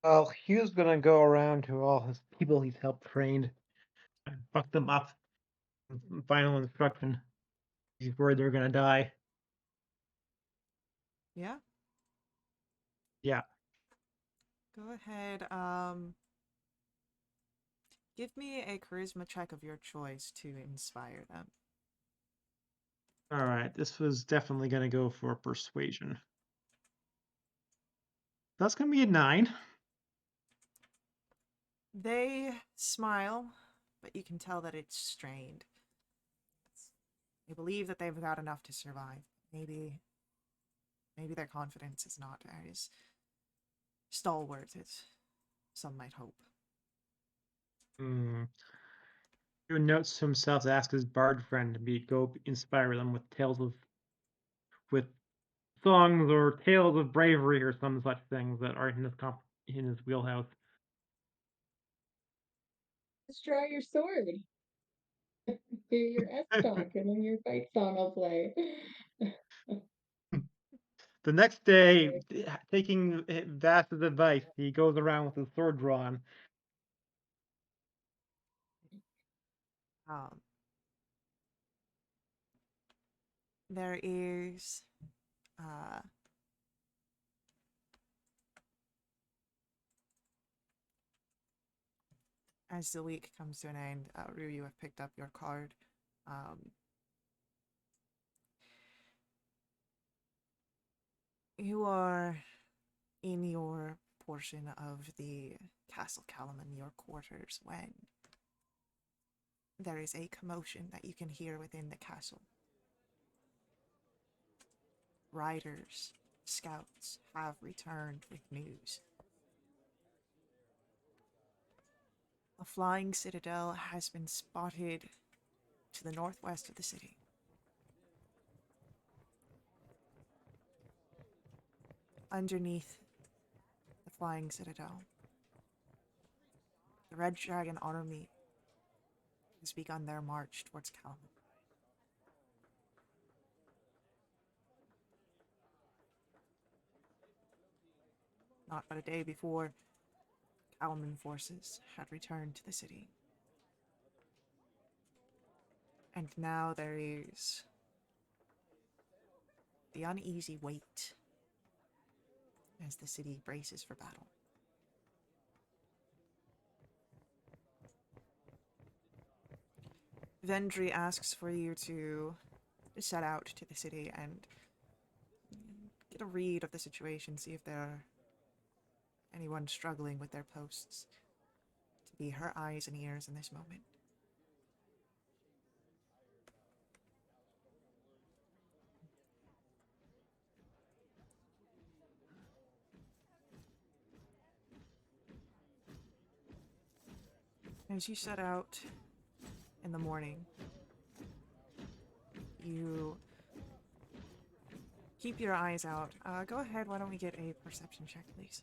Speaker 3: Well, Hugh's gonna go around to all his people he's helped train and fuck them up. Final instruction. He's worried they're gonna die.
Speaker 1: Yeah?
Speaker 3: Yeah.
Speaker 1: Go ahead. Give me a charisma check of your choice to inspire them.
Speaker 3: All right. This was definitely gonna go for persuasion. That's gonna be a 9.
Speaker 1: They smile, but you can tell that it's strained. They believe that they've got enough to survive. Maybe their confidence is not as stalwart as some might hope.
Speaker 3: He notes to himself to ask his bard friend to go inspire them with tales of with songs or tales of bravery or some such things that are in his wheelhouse.
Speaker 2: Just draw your sword. Do your S talk, and then your fight song will play.
Speaker 3: The next day, taking Vass's advice, he goes around with his sword drawn.
Speaker 1: Um, there is as the week comes to an end, Rue, you have picked up your card. You are in your portion of the Castle Calaman, your quarters, when there is a commotion that you can hear within the castle. Riders, scouts have returned with news. A flying citadel has been spotted to the northwest of the city. Underneath the flying citadel, the Red Dragon army has begun their march towards Calaman. Not but a day before, Calaman forces had returned to the city. And now there is the uneasy wait as the city braces for battle. Vendry asks for you to set out to the city and get a read of the situation, see if there are anyone struggling with their posts, to be her eyes and ears in this moment. As you set out in the morning, you keep your eyes out. Go ahead, why don't we get a perception check, please?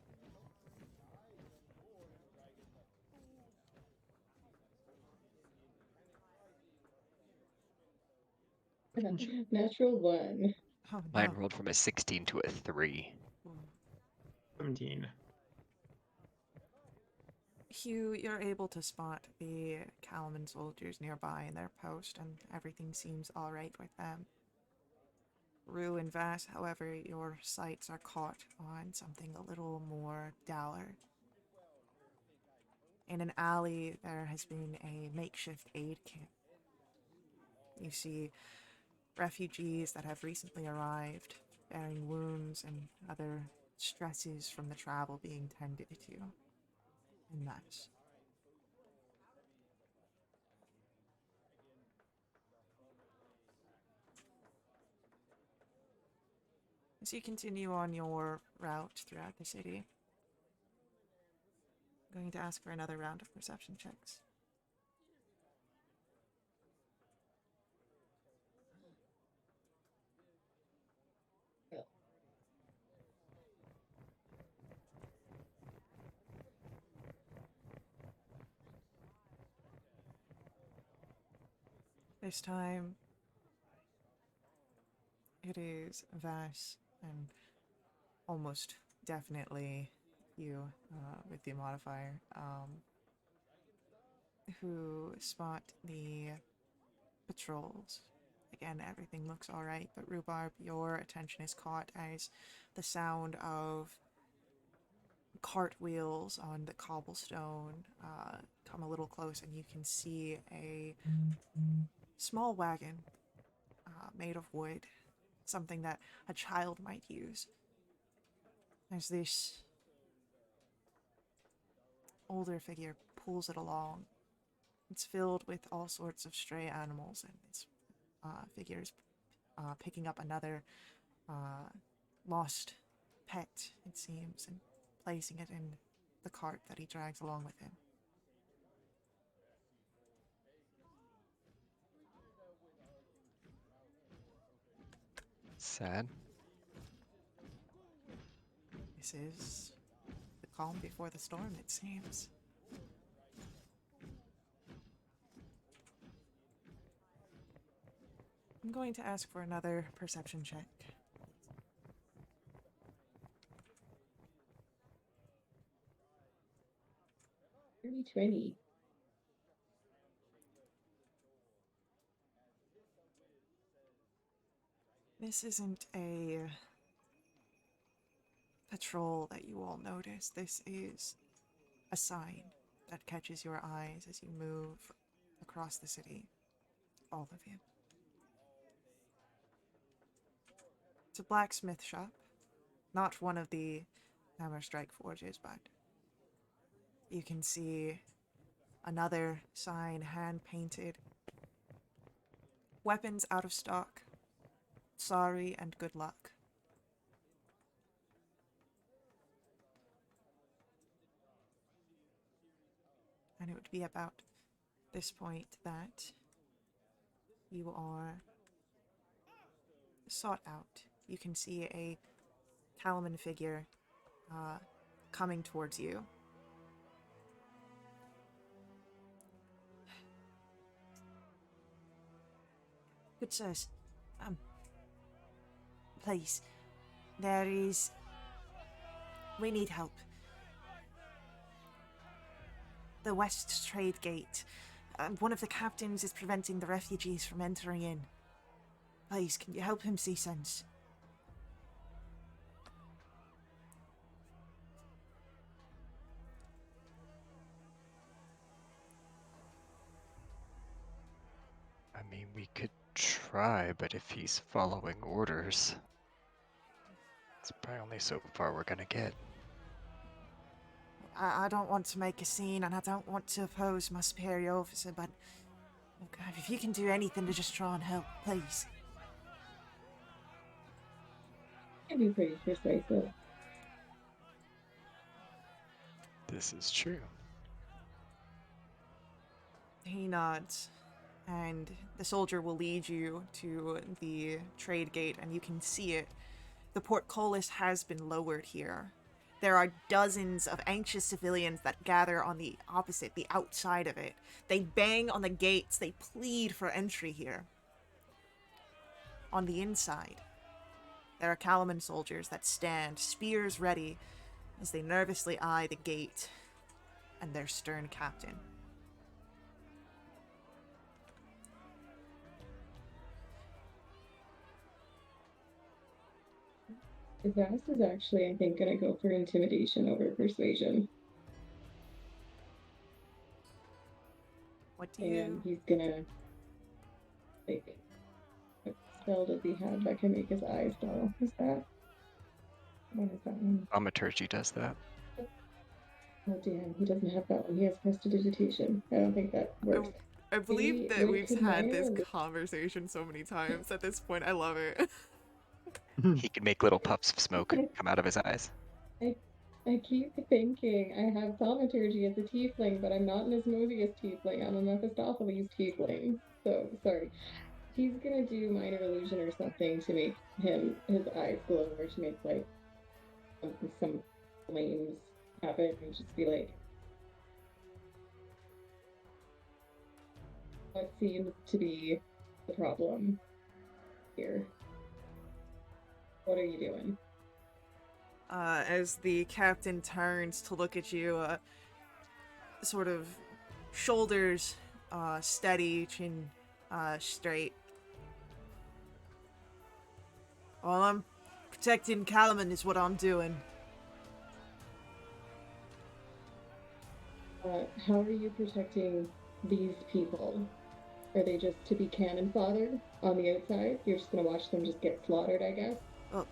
Speaker 2: Natural 1.
Speaker 1: Oh,
Speaker 4: Mine
Speaker 1: no.
Speaker 4: rolled from a 16 to a 3.
Speaker 3: 17.
Speaker 1: Hugh, you're able to spot the Calaman soldiers nearby in their post, and everything seems alright with them. Rue and Vass, however, your sights are caught on something a little more dour. In an alley, there has been a makeshift aid camp. You see refugees that have recently arrived, bearing wounds and other stresses from the travel being tended to. And that's as you continue on your route throughout the city, I'm going to ask for another round of perception checks. This time, it is Vass and almost definitely you with the modifier, who spot the patrols. Again, everything looks alright, but Rhubarb, your attention is caught as the sound of cartwheels on the cobblestone come a little close, and you can see a small wagon made of wood, something that a child might use. As this older figure pulls it along, it's filled with all sorts of stray animals, and this figure is picking up another lost pet, it seems, and placing it in the cart that he drags along with him.
Speaker 4: Sad.
Speaker 1: This is the calm before the storm, it seems. I'm going to ask for another perception check.
Speaker 2: 2020.
Speaker 1: This isn't a patrol that you all notice. This is a sign that catches your eyes as you move across the city. All of you. It's a blacksmith shop. Not one of the Hammer Strike forges, but you can see another sign hand-painted. Weapons out of stock. Sorry and good luck. And it would be about this point that you are sought out. You can see a Calaman figure coming towards you. Good sirs, please, we need help. The West Trade Gate. One of the captains is preventing the refugees from entering in. Please, can you help him see sense?
Speaker 4: I mean, we could try, but if he's following orders, it's probably only so far we're gonna get.
Speaker 1: I don't want to make a scene, and I don't want to oppose my superior officer, but look, if you can do anything to just try and help, please.
Speaker 2: Can be pretty persuasive.
Speaker 4: This is true.
Speaker 1: He nods, and the soldier will lead you to the trade gate, and you can see it. The portcullis has been lowered here. There are dozens of anxious civilians that gather on the opposite, the outside of it. They bang on the gates, they plead for entry here. On the inside, there are Calaman soldiers that stand, spears ready, as they nervously eye the gate and their stern captain.
Speaker 2: Vass is actually, I think, gonna go for intimidation over persuasion.
Speaker 1: What do you...
Speaker 2: And he's gonna, like, what spell does he have that can make his eyes dull? Is that? What is that one?
Speaker 4: Thaumaturgy does that.
Speaker 2: Oh damn, he doesn't have that one. He has prestidigitation. I don't think that works.
Speaker 1: I believe
Speaker 2: Maybe-
Speaker 1: that
Speaker 2: wait,
Speaker 1: we've
Speaker 2: could
Speaker 1: had
Speaker 2: minor
Speaker 1: this
Speaker 2: illusion-
Speaker 1: conversation so many times at this point. I love it.
Speaker 4: He can make little puffs of smoke come out of his eyes.
Speaker 2: I keep thinking I have thaumaturgy as a tiefling, but I'm not an Asmodeus tiefling. I'm a Mephistopheles tiefling. So, sorry. He's gonna do minor illusion or something to make his eyes glow, or to make, like, some flames happen, and just be like, what seems to be the problem here? What are you doing?
Speaker 1: As the captain turns to look at you, sort of shoulders steady, chin straight. Well, I'm protecting Calaman is what I'm doing.
Speaker 2: How are you protecting these people? Are they just to be cannon fodder on the outside? You're just gonna watch them just get slaughtered, I guess?
Speaker 1: Well,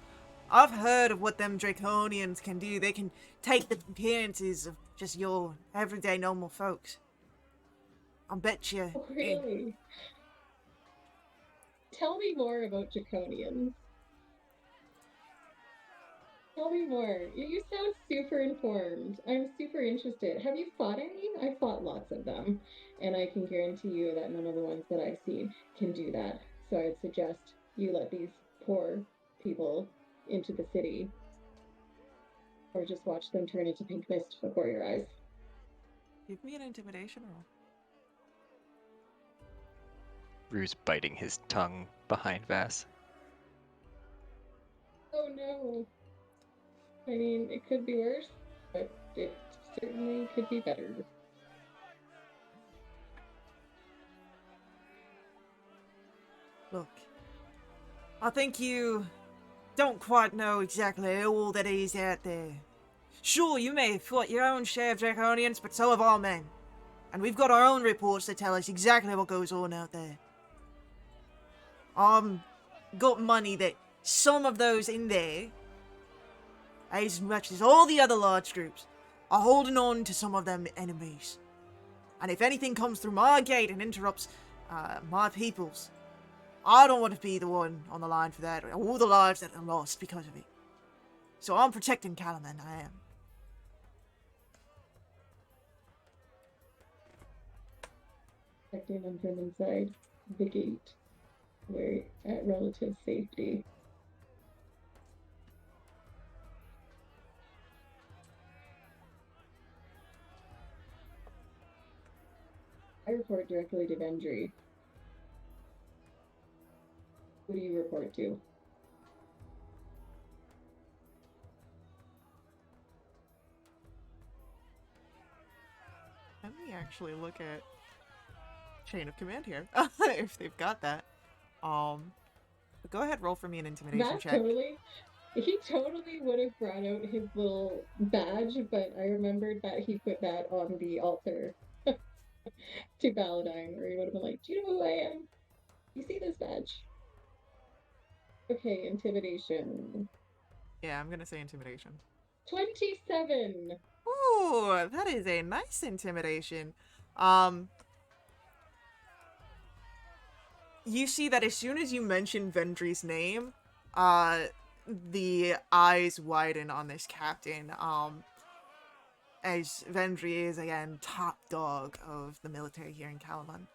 Speaker 1: I've heard of what them Draconians can do. They can take the appearances of just your everyday normal folks. I bet you.
Speaker 2: Oh, really? Tell me more about Draconians. Tell me more. You sound super informed. I'm super interested. Have you fought any? I fought lots of them. And I can guarantee you that none of the ones that I've seen can do that. So I'd suggest you let these poor people into the city. or just watch them turn into pink mist before your eyes.
Speaker 1: Give me an intimidation roll.
Speaker 4: Rue's biting his tongue behind Vass.
Speaker 2: Oh no. I mean, it could be worse, but it certainly could be better.
Speaker 1: Look, I think you don't quite know exactly all that is out there. Sure, you may have fought your own share of Draconians, but so have our men. And we've got our own reports that tell us exactly what goes on out there. Got money that some of those in there, as much as all the other large groups, are holding on to some of them enemies. And if anything comes through my gate and interrupts my people's, I don't want to be the one on the line for that, or all the lives that are lost because of it. So I'm protecting Calaman, I am.
Speaker 2: Protecting them from inside the gate. We're at relative safety. I report directly to Vendry. Who do you report to?
Speaker 1: Let me actually look at chain of command here, if they've got that. But go ahead, roll for me an intimidation
Speaker 2: That
Speaker 1: check.
Speaker 2: he totally would have brought out his little badge, but I remembered that he put that on the altar to Baladine, where he would have been like, do you know who I am? You see this badge? Okay, intimidation.
Speaker 1: Yeah, I'm gonna say intimidation.
Speaker 2: 27!
Speaker 1: Ooh, that is a nice intimidation. You see that as soon as you mention Vendry's name, the eyes widen on this captain, as Vendry is, again, top dog of the military here in Calaman.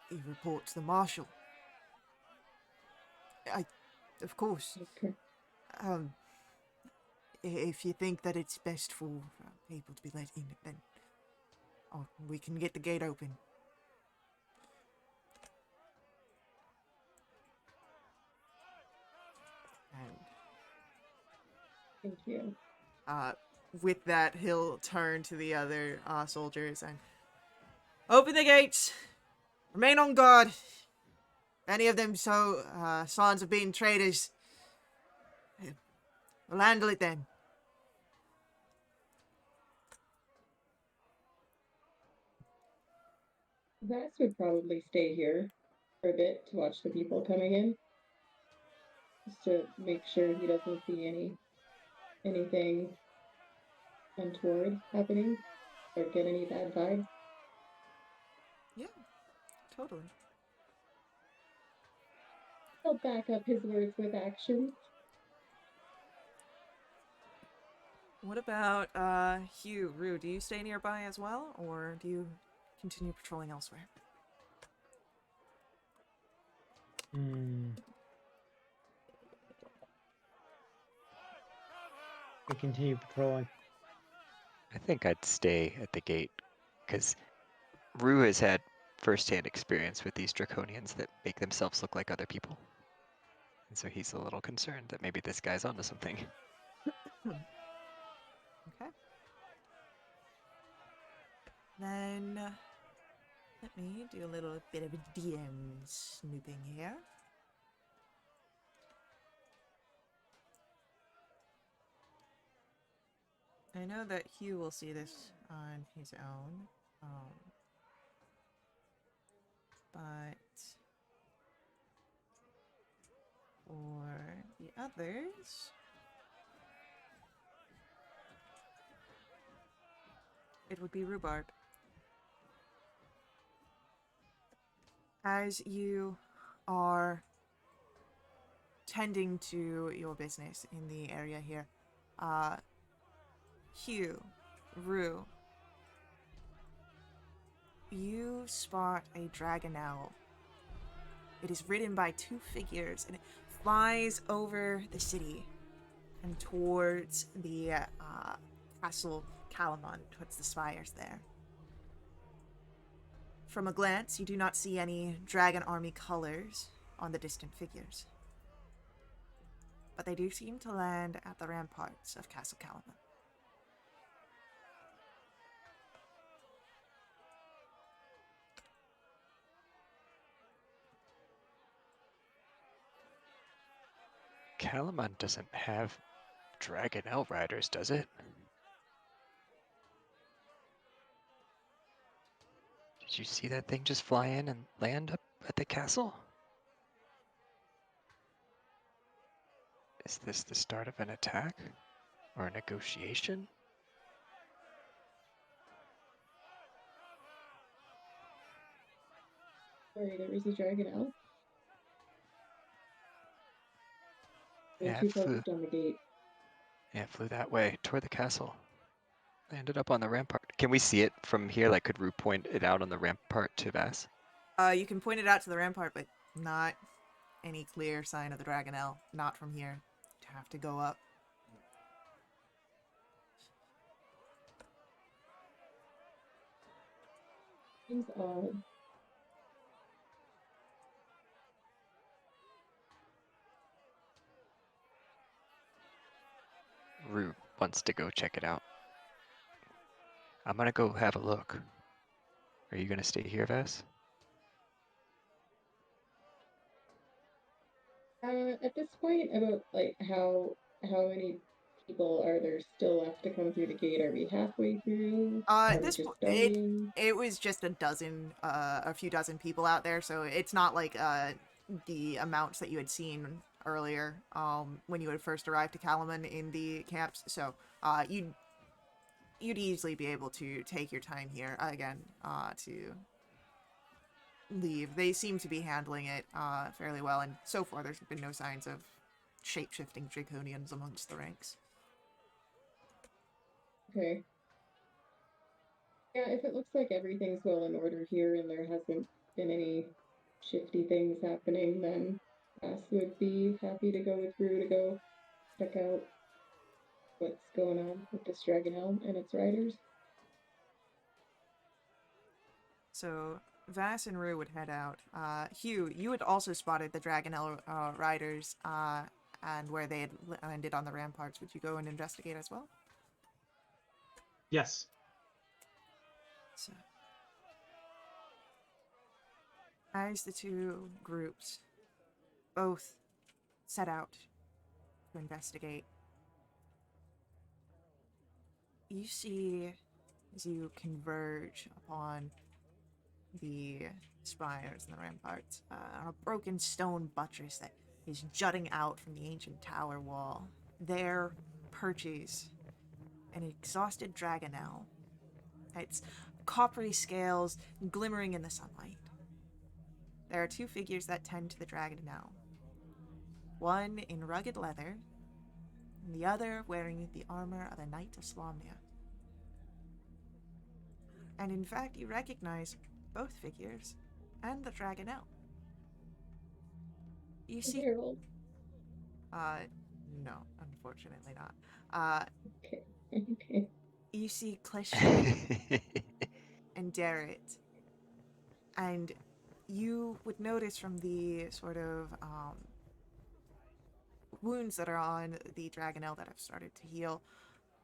Speaker 1: He reports the marshal. Of course,
Speaker 2: Okay.
Speaker 1: if you think that it's best for people to be let in, then we can get the gate open. And
Speaker 2: Thank you.
Speaker 1: with that, he'll turn to the other soldiers and open the gates. Remain on guard. Any of them signs of being traitors, we'll handle it then.
Speaker 2: Vass would probably stay here for a bit to watch the people coming in. Just to make sure he doesn't see anything untoward happening or get any bad vibes.
Speaker 1: Yeah, totally.
Speaker 2: He'll back up his words with actions.
Speaker 1: What about Hugh, Rue? Do you stay nearby as well, or do you continue patrolling elsewhere?
Speaker 3: We continue patrolling.
Speaker 4: I think I'd stay at the gate, because Rue has had first-hand experience with these Draconians that make themselves look like other people. And so he's a little concerned that maybe this guy's onto something.
Speaker 1: Okay. Then let me do a little bit of a DM snooping here. I know that Hugh will see this on his own, but for the others, it would be rhubarb. As you are tending to your business in the area here, Hugh, Rue, you spot a dragon owl. It is ridden by two figures, and it flies over the city and towards the Castle Calamon, towards the spires there. From a glance, you do not see any dragon army colors on the distant figures, but they do seem to land at the ramparts of Castle Calamon.
Speaker 4: Calamon doesn't have Dragonel riders, does it? Did you see that thing just fly in and land up at the castle? Is this the start of an attack? Or a negotiation?
Speaker 2: Sorry, there was a Dragonelle. Way
Speaker 4: Yeah,
Speaker 2: too
Speaker 4: it flew.
Speaker 2: focused on the gate.
Speaker 4: Yeah, it flew that way, toward the castle. Landed up on the rampart. Can we see it from here? Like, could Rue point it out on the rampart to Vass?
Speaker 1: You can point it out to the rampart, but not any clear sign of the Dragonelle. Not from here. You'd have to go up.
Speaker 2: Seems odd.
Speaker 4: Rue wants to go check it out. I'm gonna go have a look. Are you gonna stay here, Vass?
Speaker 2: At this point, about like how many people are there still left to come through the gate? Are we halfway through? Are
Speaker 1: At
Speaker 2: we
Speaker 1: this
Speaker 2: just
Speaker 1: point,
Speaker 2: starting?
Speaker 1: it was just a few dozen people out there, so it's not like the amounts that you had seen earlier when you had first arrived to Calamon in the camps. So you'd easily be able to take your time here again to leave. They seem to be handling it fairly well, and so far there's been no signs of shape-shifting Draconians amongst the ranks.
Speaker 2: Okay. Yeah, if it looks like everything's well in order here and there hasn't been any shifty things happening, then Cass would be happy to go with Rue to go check out what's going on with this Dragonelle and its riders.
Speaker 1: So Vass and Rue would head out. Hugh, you had also spotted the Dragonelle riders and where they had landed on the ramparts. Would you go and investigate as well?
Speaker 3: Yes.
Speaker 1: So, as the two groups both set out to investigate, you see, as you converge upon the spires and the ramparts, on a broken stone buttress that is jutting out from the ancient tower wall, there perches an exhausted Dragonelle, its coppery scales glimmering in the sunlight. There are two figures that tend to the Dragonelle, one in rugged leather, and the other wearing the armor of a knight of Slomnia. And in fact, you recognize both figures and the Dragonelle. You see...
Speaker 2: Harold.
Speaker 1: No, unfortunately not.
Speaker 2: Okay. Okay.
Speaker 1: You see Clishton and Darrett, and you would notice from the sort of wounds that are on the Dragonelle that have started to heal,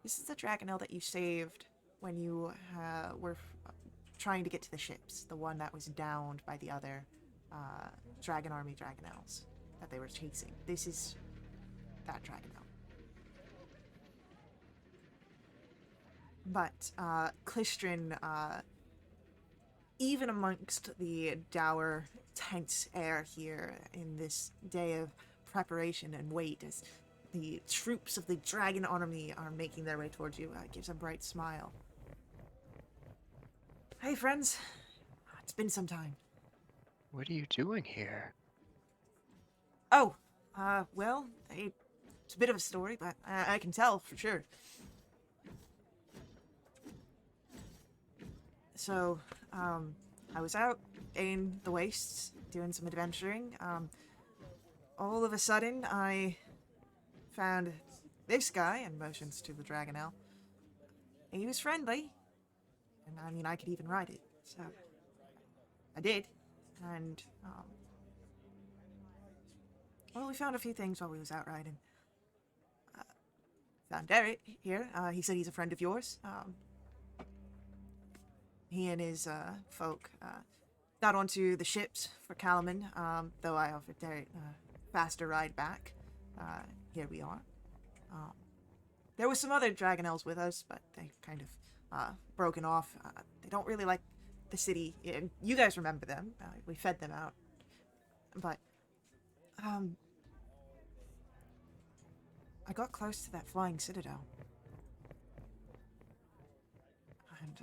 Speaker 1: this is the Dragonelle that you saved when you were trying to get to the ships, the one that was downed by the other Dragon Army Dragonelles that they were chasing. This is that Dragonelle. But Clistrin, even amongst the dour, tense air here in this day of preparation and wait as the troops of the Dragon Army are making their way towards you, gives a bright smile. Hey friends, it's been some time.
Speaker 4: What are you doing here?
Speaker 1: Oh, well, it's a bit of a story, but I can tell for sure. So, I was out in the wastes doing some adventuring. all of a sudden, I found this guy and motions to the Dragonel. He was friendly, and I mean, I could even ride it, so I did. And, well, we found a few things while we was out riding. Found Derek here. He said he's a friend of yours. He and his folk got onto the ships for Kalaman, though I offered Derek a faster ride back. Here we are. There was some other Dragonels with us, but they've kind of broken off. They don't really like the city. You guys remember them. We fed them out. But, I got close to that flying citadel. And,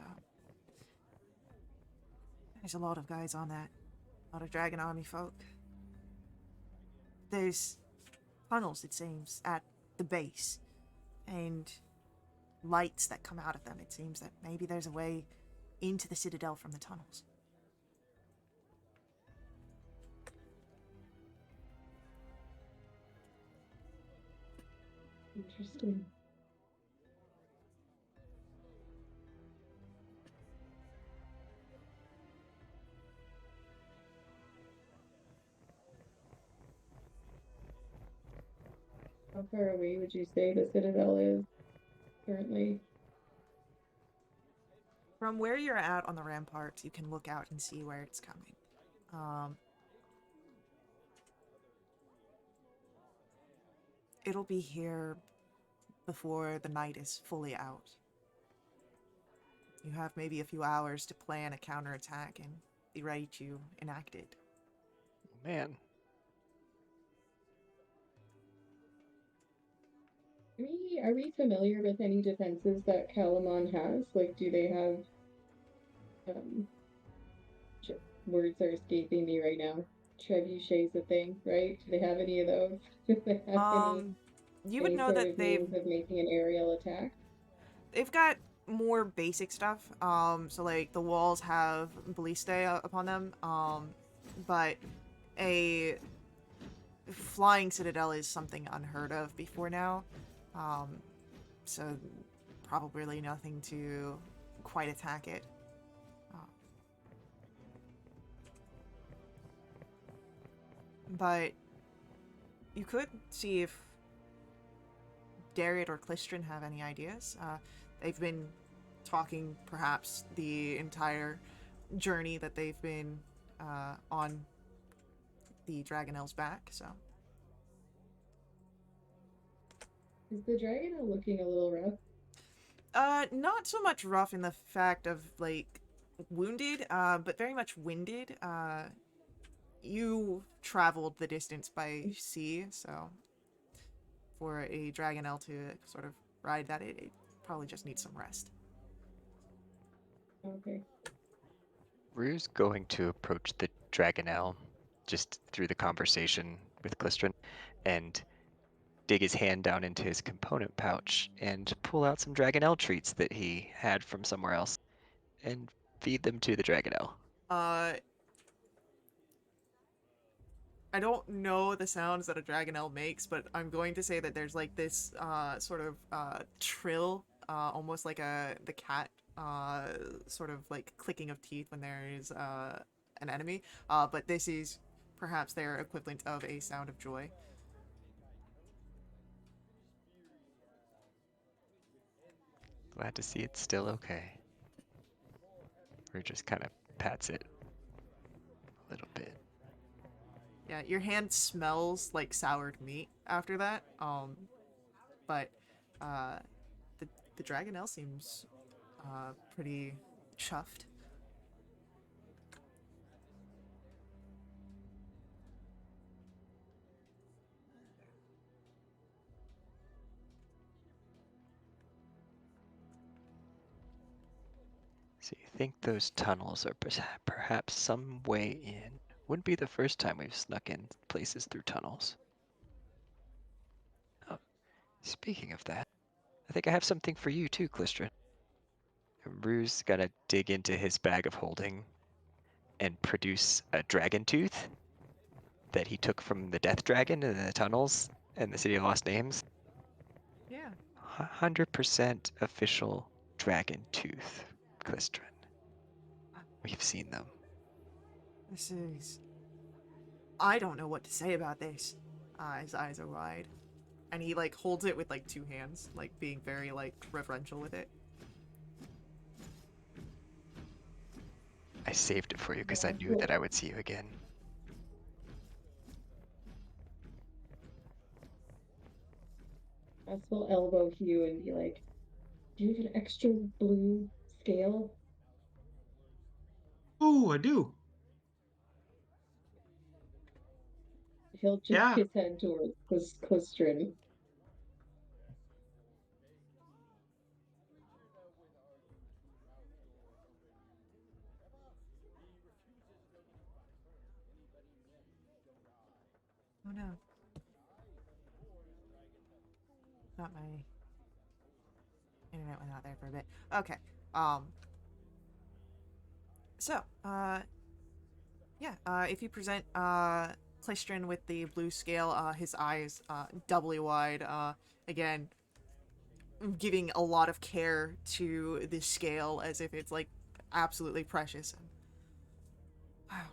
Speaker 1: there's a lot of guys on that. A lot of Dragon Army folk. There's tunnels, it seems, at the base. And lights that come out of them. It seems that maybe there's a way into the citadel from the tunnels.
Speaker 2: Interesting. How far away would you say the citadel is currently?
Speaker 1: From where you're at on the ramparts, you can look out and see where it's coming. It'll be here before the night is fully out. You have maybe a few hours to plan a counterattack and be ready to enact it.
Speaker 4: Man,
Speaker 2: Are we familiar with any defenses that Kalamon has? Like, do they have, words are escaping me right now. Trebuchet's a thing, right? Do they have any of those? Do they have
Speaker 1: You would
Speaker 2: any
Speaker 1: know
Speaker 2: sort
Speaker 1: that
Speaker 2: of means of making an aerial attack?
Speaker 1: they've got more basic stuff. So like the walls have ballista upon them. But a flying citadel is something unheard of before now. So probably nothing to quite attack it. But you could see if Dariet or Clistrin have any ideas. They've been talking perhaps the entire journey that they've been on the Dragonel's back, so.
Speaker 2: Is the Dragonel looking a little rough?
Speaker 1: Not so much rough in the fact of, like, wounded, but very much winded. You traveled the distance by sea, so for a Dragonel to sort of ride that, it probably just needs some rest.
Speaker 2: Okay.
Speaker 4: Rue's going to approach the Dragonel just through the conversation with Glistrin and dig his hand down into his component pouch and pull out some Dragonel treats that he had from somewhere else and feed them to the Dragonel.
Speaker 1: I don't know the sounds that a Dragonel makes, but I'm going to say that there's like this sort of trill, almost like the cat sort of like clicking of teeth when there is an enemy. But this is perhaps their equivalent of a sound of joy.
Speaker 4: Glad to see it's still okay. Rue just kind of pats it a little bit.
Speaker 1: Yeah, your hand smells like soured meat after that. But the Dragonel seems pretty chuffed.
Speaker 4: So you think those tunnels are perhaps some way in? Wouldn't be the first time we've snuck in places through tunnels. Oh, speaking of that, I think I have something for you too, Clistrin. Rue's gonna dig into his bag of holding and produce a dragon tooth that he took from the Death Dragon in the tunnels and the City of Lost Names.
Speaker 1: Yeah.
Speaker 4: 100% official dragon tooth, Clistrin. We've seen them.
Speaker 1: This is... I don't know what to say about this. His eyes are wide. And he, like, holds it with, like, 2 hands, like, being very, like, reverential with it.
Speaker 4: I saved it for you because I
Speaker 2: Yeah,
Speaker 4: knew
Speaker 2: cool.
Speaker 4: that I would see you again.
Speaker 2: Gus will elbow Hugh and be like, "Do you have an extra blue scale?"
Speaker 3: Ooh, I do.
Speaker 2: He'll jerk
Speaker 3: Yeah.
Speaker 2: his head towards Clistrin.
Speaker 1: Oh no. Not my internet went out there for a bit. Okay. So, yeah, if you present, Clistrin with the blue scale, his eyes, doubly wide, again, giving a lot of care to the scale as if it's, like, absolutely precious. Wow.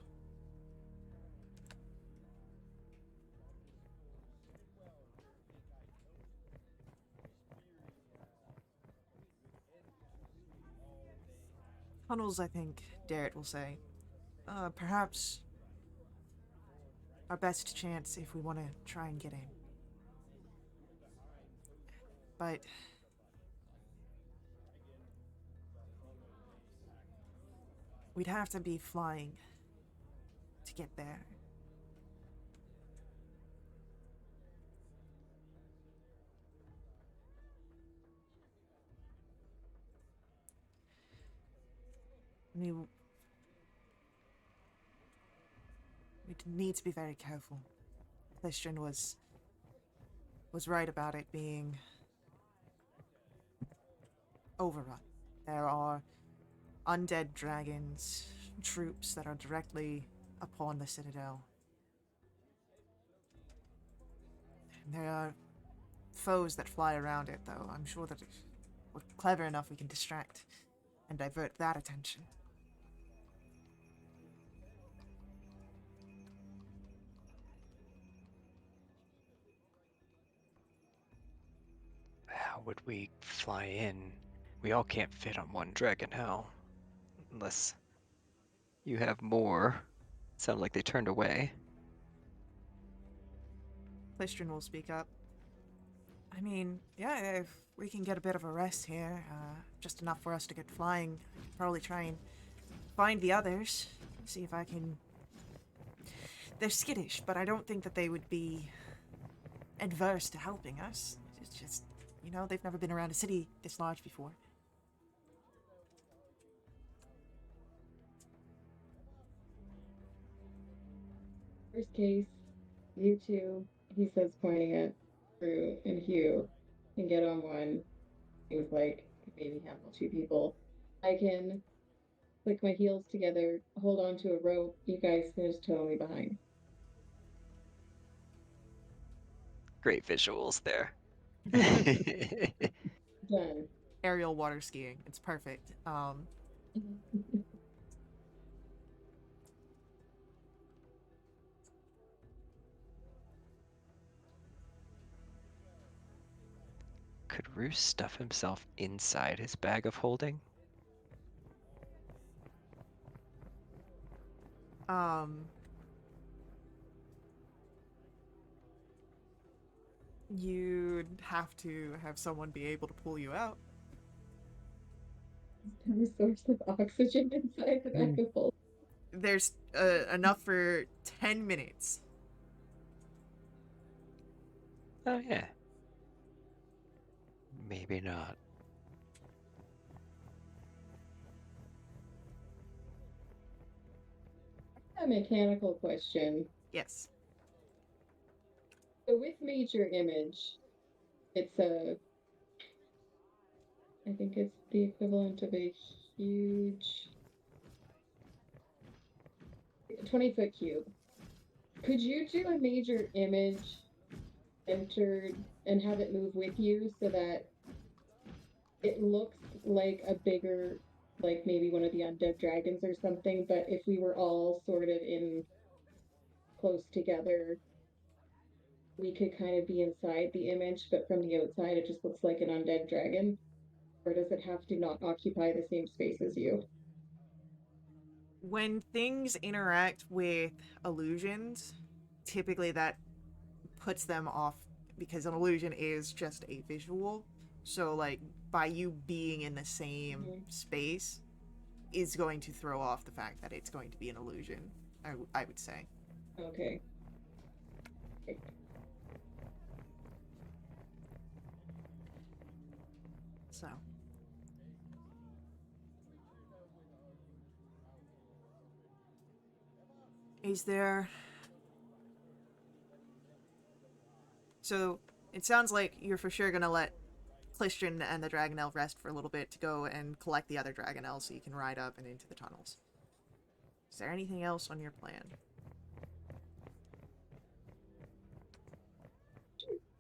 Speaker 1: Tunnels, I think, Darrett will say. Perhaps our best chance if we want to try and get in. But we'd have to be flying to get there. We need to be very careful. Clistrin was right about it being overrun. There are undead dragons, troops that are directly upon the Citadel. And there are foes that fly around it, though. I'm sure that if we're clever enough, we can distract and divert that attention.
Speaker 4: How would we fly in? We all can't fit on one dragon now. Unless you have more. Sound like they turned away.
Speaker 1: Clistrin will speak up. I mean, yeah, if we can get a bit of a rest here, just enough for us to get flying, I could probably try and find the others, see if I can... They're skittish, but I don't think that they would be adverse to helping us. It's just, you know, they've never been around a city this large before.
Speaker 2: Worst case, you two, he says, pointing at Drew and Hugh, can get on one. He was like, maybe handle 2 people. I can click my heels together, hold on to a rope. You guys can just tow me behind.
Speaker 4: Great visuals there.
Speaker 2: Done.
Speaker 1: Aerial water skiing. It's perfect.
Speaker 4: Could Roos stuff himself inside his bag of holding?
Speaker 1: You'd have to have someone be able to pull you out.
Speaker 2: Have a source of oxygen inside the bag of holding.
Speaker 1: There's enough for 10 minutes.
Speaker 4: Oh yeah. Maybe not.
Speaker 2: A mechanical question.
Speaker 1: Yes.
Speaker 2: So with major image, it's I think it's the equivalent of a huge 20-foot cube. Could you do a major image entered and have it move with you so that it looks like a bigger, like maybe one of the undead dragons or something, but if we were all sort of in close together, we could kind of be inside the image, but from the outside it just looks like an undead dragon? Or does it have to not occupy the same space as you?
Speaker 1: When things interact with illusions, typically that puts them off because an illusion is just a visual. So, like, by you being in the same space is going to throw off the fact that it's going to be an illusion, I would say.
Speaker 2: Okay.
Speaker 1: So. Is there... So, it sounds like you're for sure gonna let Clistian and the Dragonel rest for a little bit to go and collect the other Dragonel so you can ride up and into the tunnels. Is there anything else on your plan?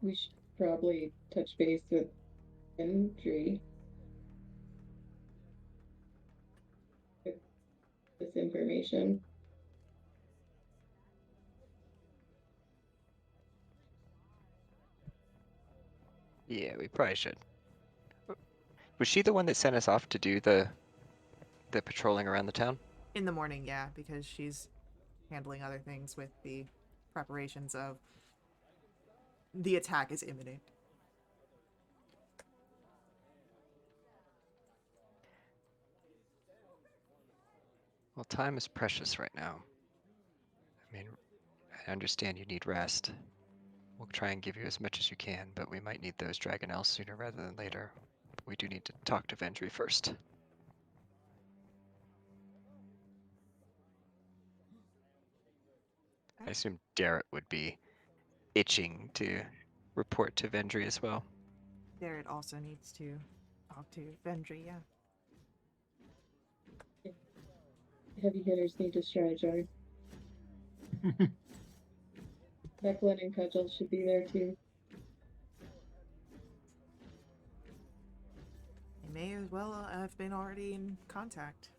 Speaker 2: We should probably touch base with Gendry with this information.
Speaker 4: Yeah, we probably should. Was she the one that sent us off to do the patrolling around the town?
Speaker 1: In the morning, yeah, because she's handling other things with the preparations of the attack is imminent.
Speaker 4: Well, time is precious right now. I mean, I understand you need rest. We'll try and give you as much as you can, but we might need those Dragonels sooner rather than later. We do need to talk to Vendry first. I assume Darrett would be itching to report to Vendry as well.
Speaker 1: Barrett also needs to talk to Vendry, yeah.
Speaker 2: Heavy hitters need to strategize. Declan and Cudgel should be there too.
Speaker 1: They may as well have been already in contact.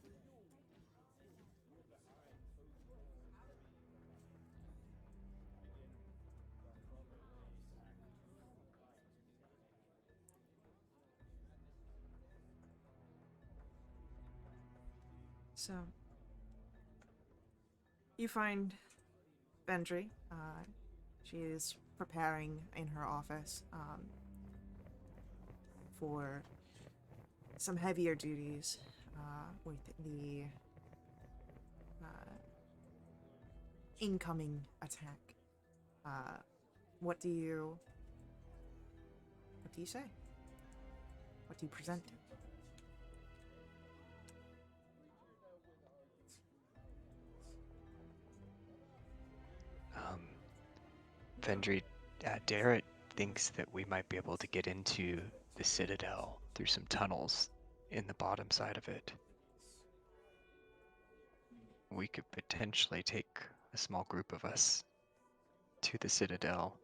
Speaker 1: So, you find Vendry. She is preparing in her office for some heavier duties with the incoming attack. What do you say? What do you present?
Speaker 4: Vendry, Darrett thinks that we might be able to get into the Citadel through some tunnels in the bottom side of it. We could potentially take a small group of us to the Citadel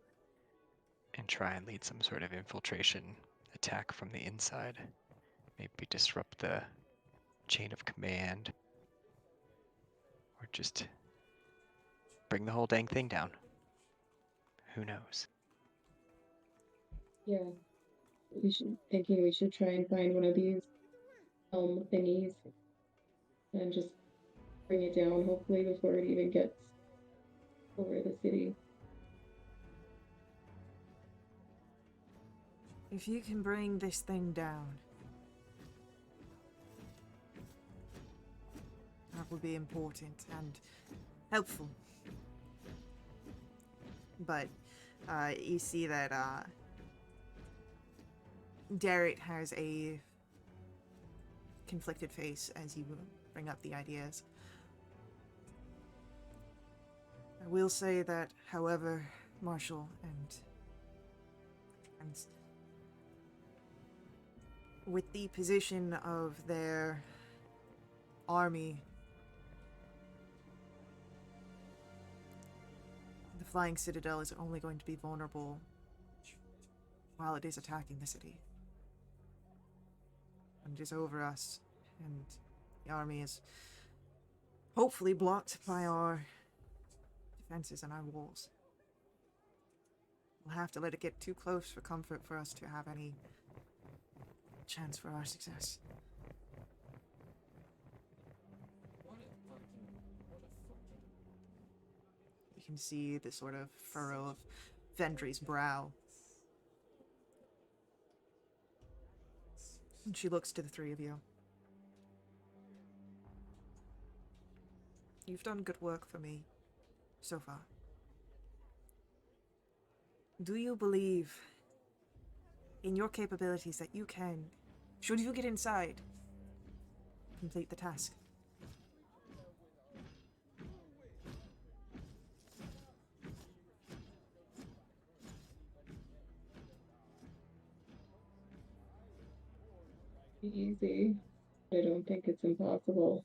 Speaker 4: and try and lead some sort of infiltration attack from the inside. Maybe disrupt the chain of command. Or just bring the whole dang thing down. Who knows?
Speaker 2: Yeah. We should try and find one of these helm thingies and just bring it down, hopefully, before it even gets over the city.
Speaker 1: If you can bring this thing down, that would be important and helpful. But you see that Darrett has a conflicted face as you bring up the ideas. I will say that, however, Marshall and with the position of their army, Flying Citadel is only going to be vulnerable while it is attacking the city. And it is over us, and the army is hopefully blocked by our defenses and our walls. We'll have to let it get too close for comfort for us to have any chance for our success. You can see the sort of furrow of Vendry's brow. And she looks to the three of you. You've done good work for me so far. Do you believe in your capabilities that you can, should you get inside, complete the task?
Speaker 2: Easy. I don't think it's impossible.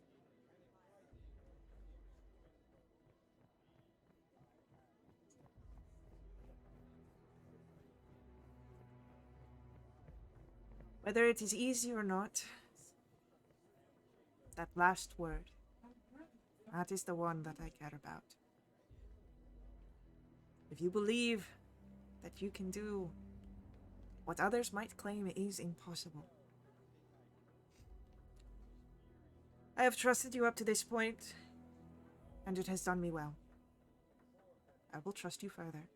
Speaker 1: Whether it is easy or not, that last word, that is the one that I care about. If you believe that you can do what others might claim is impossible, I have trusted you up to this point, and it has done me well. I will trust you further.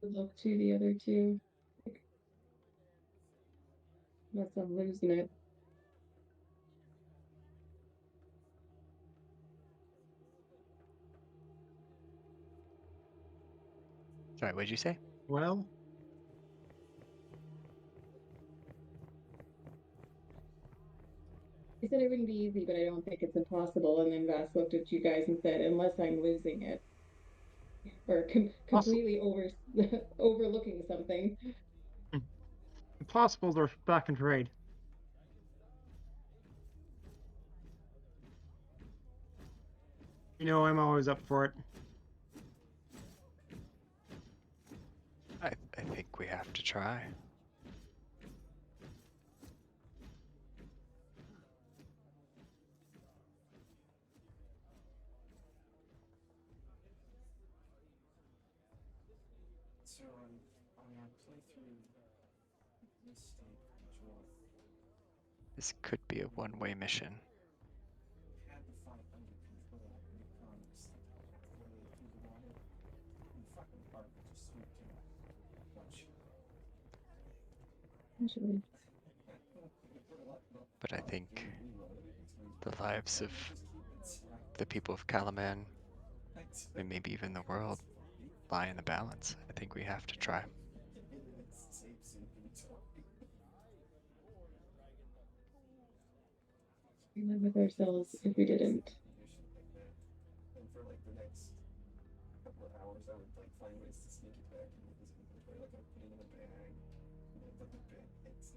Speaker 2: Good luck to the other two. Unless I'm losing it.
Speaker 4: Sorry, what did you say?
Speaker 3: Well,
Speaker 2: I said it wouldn't be easy, but I don't think it's impossible. And then Vass looked at you guys and said, unless I'm losing it. Or completely overlooking something.
Speaker 3: impossibles are stock and trade. You know, I'm always up for it.
Speaker 4: I think we have to try.
Speaker 5: So on our playthrough, this state control
Speaker 4: This could be a one-way mission.
Speaker 5: had the fight under control. We promised way through the water, and fucking Park just swooped in. Watch.
Speaker 2: Actually,
Speaker 4: But I think the lives of the people of Kalaman, and maybe even the world, lie in the balance. I think we have to try.
Speaker 2: we live with ourselves if we didn't.
Speaker 5: And for like the next couple of hours, I would like find ways to sneak it back into his inventory. Like I would put it in a bag, and then put the bag. It's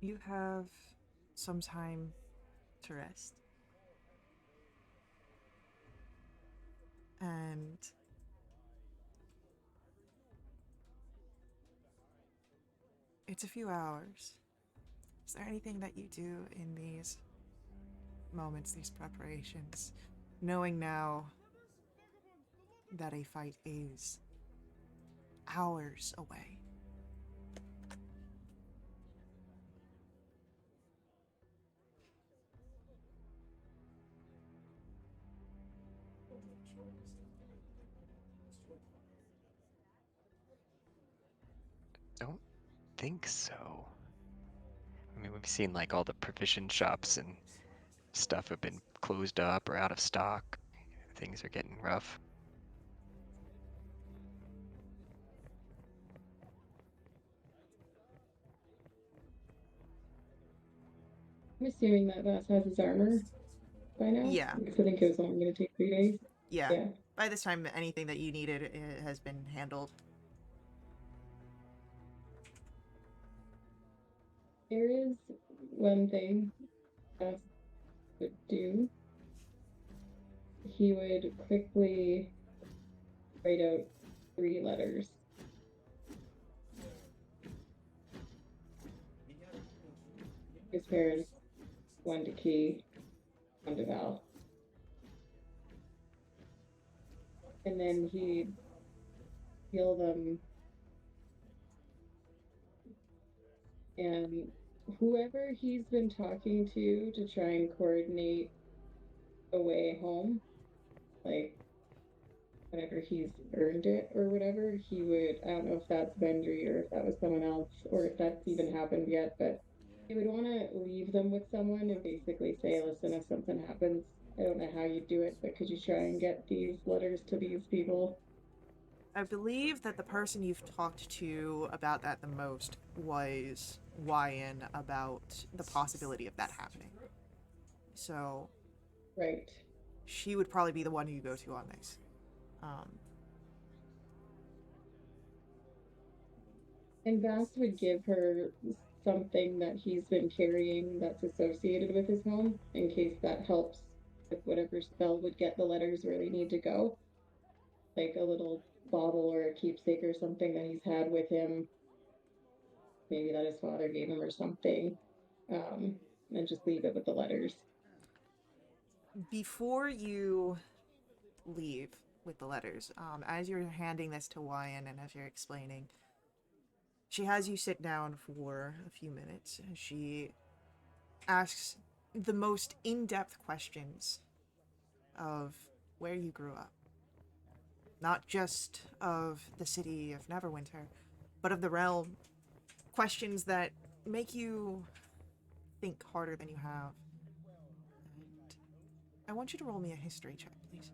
Speaker 1: You have some time to rest. And it's a few hours. Is there anything that you do in these moments, these preparations, knowing now that a fight is hours away?
Speaker 4: Don't think so. I mean, we've seen like all the provision shops and stuff have been closed up or out of stock. Things are getting rough.
Speaker 2: I'm assuming that Vass has his armor by now.
Speaker 1: Yeah.
Speaker 2: Because I think it was only going to take 3 days.
Speaker 1: Yeah.
Speaker 2: Yeah.
Speaker 1: By this time, anything that you needed has been handled.
Speaker 2: There is one thing Vass would do. He would quickly write out 3 letters. His parents, one to Key, one to Val. And then he'd heal them. And whoever he's been talking to try and coordinate a way home, like whenever he's earned it or whatever, he would, I don't know if that's Vendry or if that was someone else or if that's even happened yet, but he would want to leave them with someone and basically say, listen, if something happens, I don't know how you do it, but could you try and get these letters to these people?
Speaker 1: I believe that the person you've talked to about that the most was Wyan about the possibility of that happening. So
Speaker 2: Right.
Speaker 1: she would probably be the one you go to on this.
Speaker 2: And Vass would give her something that he's been carrying that's associated with his home in case that helps with whatever spell would get the letters where they need to go. Like a little bauble or a keepsake or something that he's had with him. Maybe that his father gave him or something. And just leave it with the letters.
Speaker 1: Before you leave with the letters, as you're handing this to Wyan and as you're explaining, she has you sit down for a few minutes. She asks the most in-depth questions of where you grew up. Not just of the city of Neverwinter, but of the realm. Questions that make you think harder than you have. And I want you to roll me a history check, please,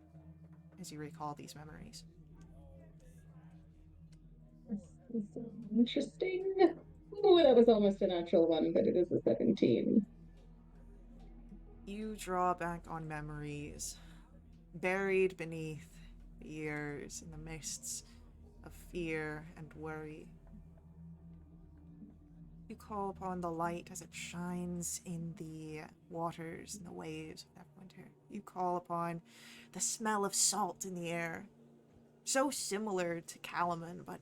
Speaker 1: as you recall these memories.
Speaker 2: Interesting. Oh, that was almost a natural one, but it is a 17.
Speaker 1: You draw back on memories buried beneath the years in the mists of fear and worry. You call upon the light as it shines in the waters and the waves of Neverwinter. You call upon the smell of salt in the air. So similar to Kalaman, but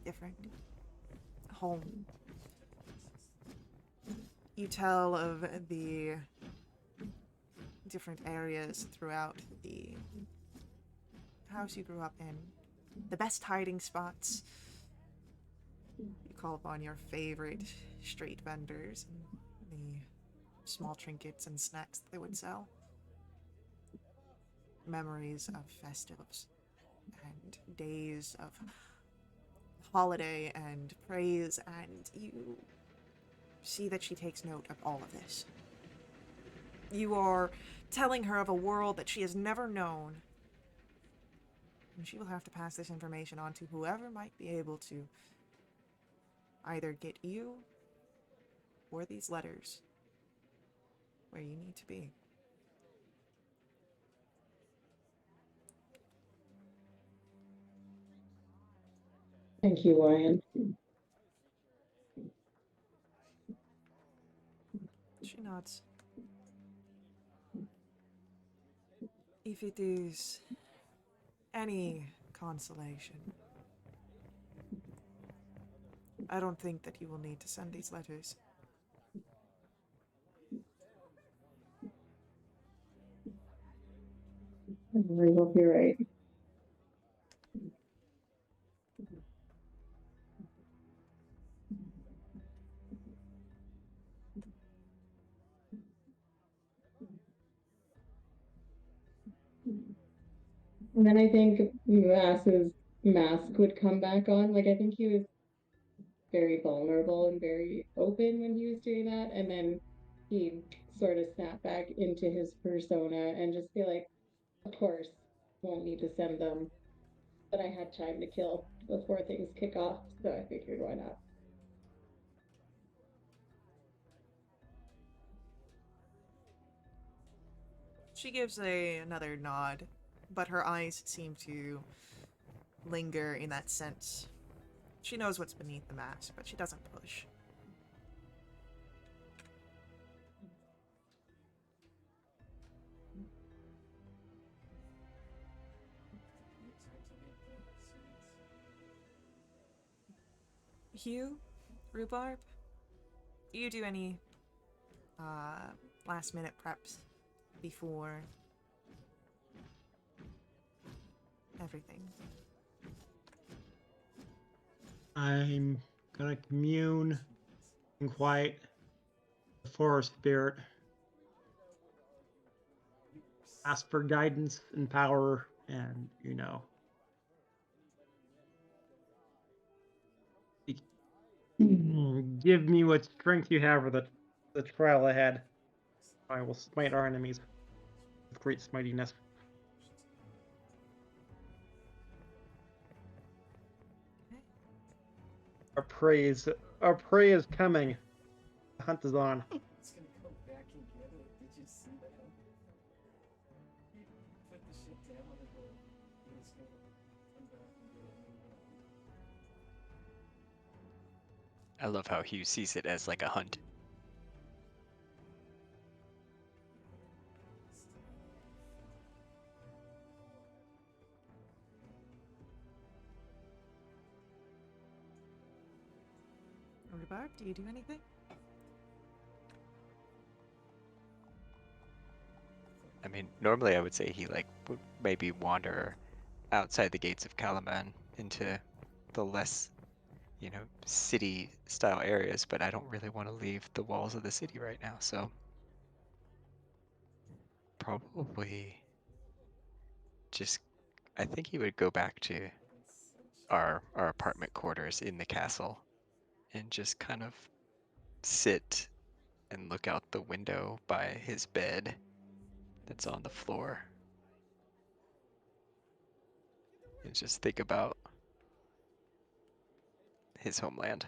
Speaker 1: different. Home. You tell of the different areas throughout the house you grew up in. The best hiding spots. You call upon your favorite street vendors and the small trinkets and snacks that they would sell. Memories of festivals and days of holiday and praise, and you see that she takes note of all of this. You are telling her of a world that she has never known, and she will have to pass this information on to whoever might be able to either get you or these letters where you need to be.
Speaker 2: Thank you, Wyan.
Speaker 1: She nods. If it is any consolation, I don't think that you will need to send these letters.
Speaker 2: I hope you're right. And then I think Vass's mask would come back on. Like, I think he was very vulnerable and very open when he was doing that. And then he'd sort of snap back into his persona and just be like, of course, won't need to send them. But I had time to kill before things kick off, so I figured why not.
Speaker 1: She gives another nod, but her eyes seem to linger in that sense. She knows what's beneath the mask, but she doesn't push. Hugh, Rhubarb, do you do any last minute preps before everything?
Speaker 3: I'm gonna commune in quiet the forest spirit. Ask for guidance and power, and give me what strength you have for the trial ahead. I will smite our enemies with great smitiness.
Speaker 1: Okay.
Speaker 3: Our prey is coming. The hunt is on.
Speaker 5: It's gonna come back and get it. Did you see that? He put the shit down and he was gonna come back and get it.
Speaker 4: I love how Hugh sees it as like a hunt.
Speaker 1: Rhubarb, do you do anything?
Speaker 4: I mean, normally I would say he like would maybe wander outside the gates of Calaman into the less, city style areas, but I don't really want to leave the walls of the city right now, so probably just I think he would go back to our apartment quarters in the castle and just kind of sit and look out the window by his bed that's on the floor and just think about his homeland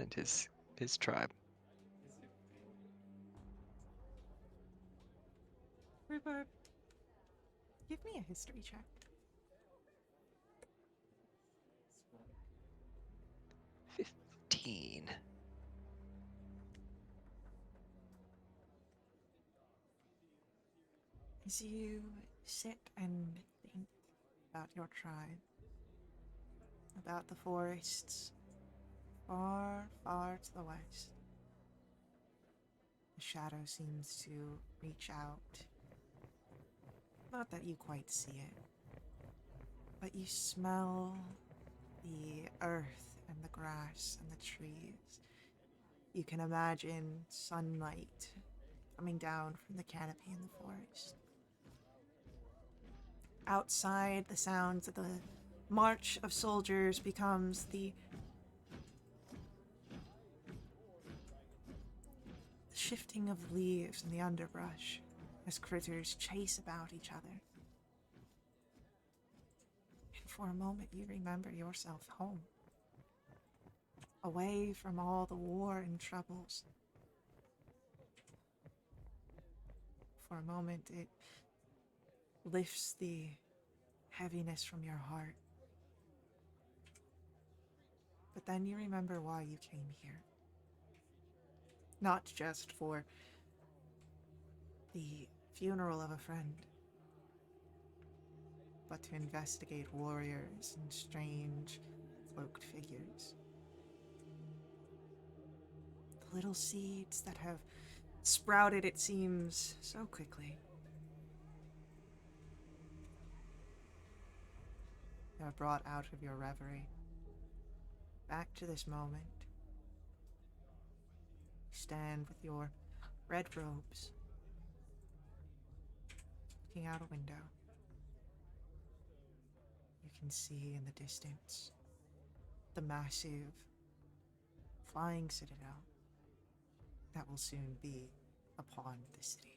Speaker 4: and his tribe.
Speaker 1: Rhubarb, give me a history check.
Speaker 4: 15.
Speaker 1: As you sit and think about your tribe, about the forests far, far to the west, the shadow seems to reach out. Not that you quite see it, but you smell the earth and the grass and the trees. You can imagine sunlight coming down from the canopy in the forest. Outside, the sounds of the march of soldiers becomes the shifting of leaves in the underbrush as critters chase about each other. And for a moment, you remember yourself home, away from all the war and troubles. For a moment, it lifts the heaviness from your heart. But then you remember why you came here. Not just for the funeral of a friend, but to investigate warriors and strange, cloaked figures. The little seeds that have sprouted, it seems, so quickly. You are brought out of your reverie, back to this moment. You stand with your red robes, looking out a window. You can see in the distance the massive flying citadel. that will soon be upon the city.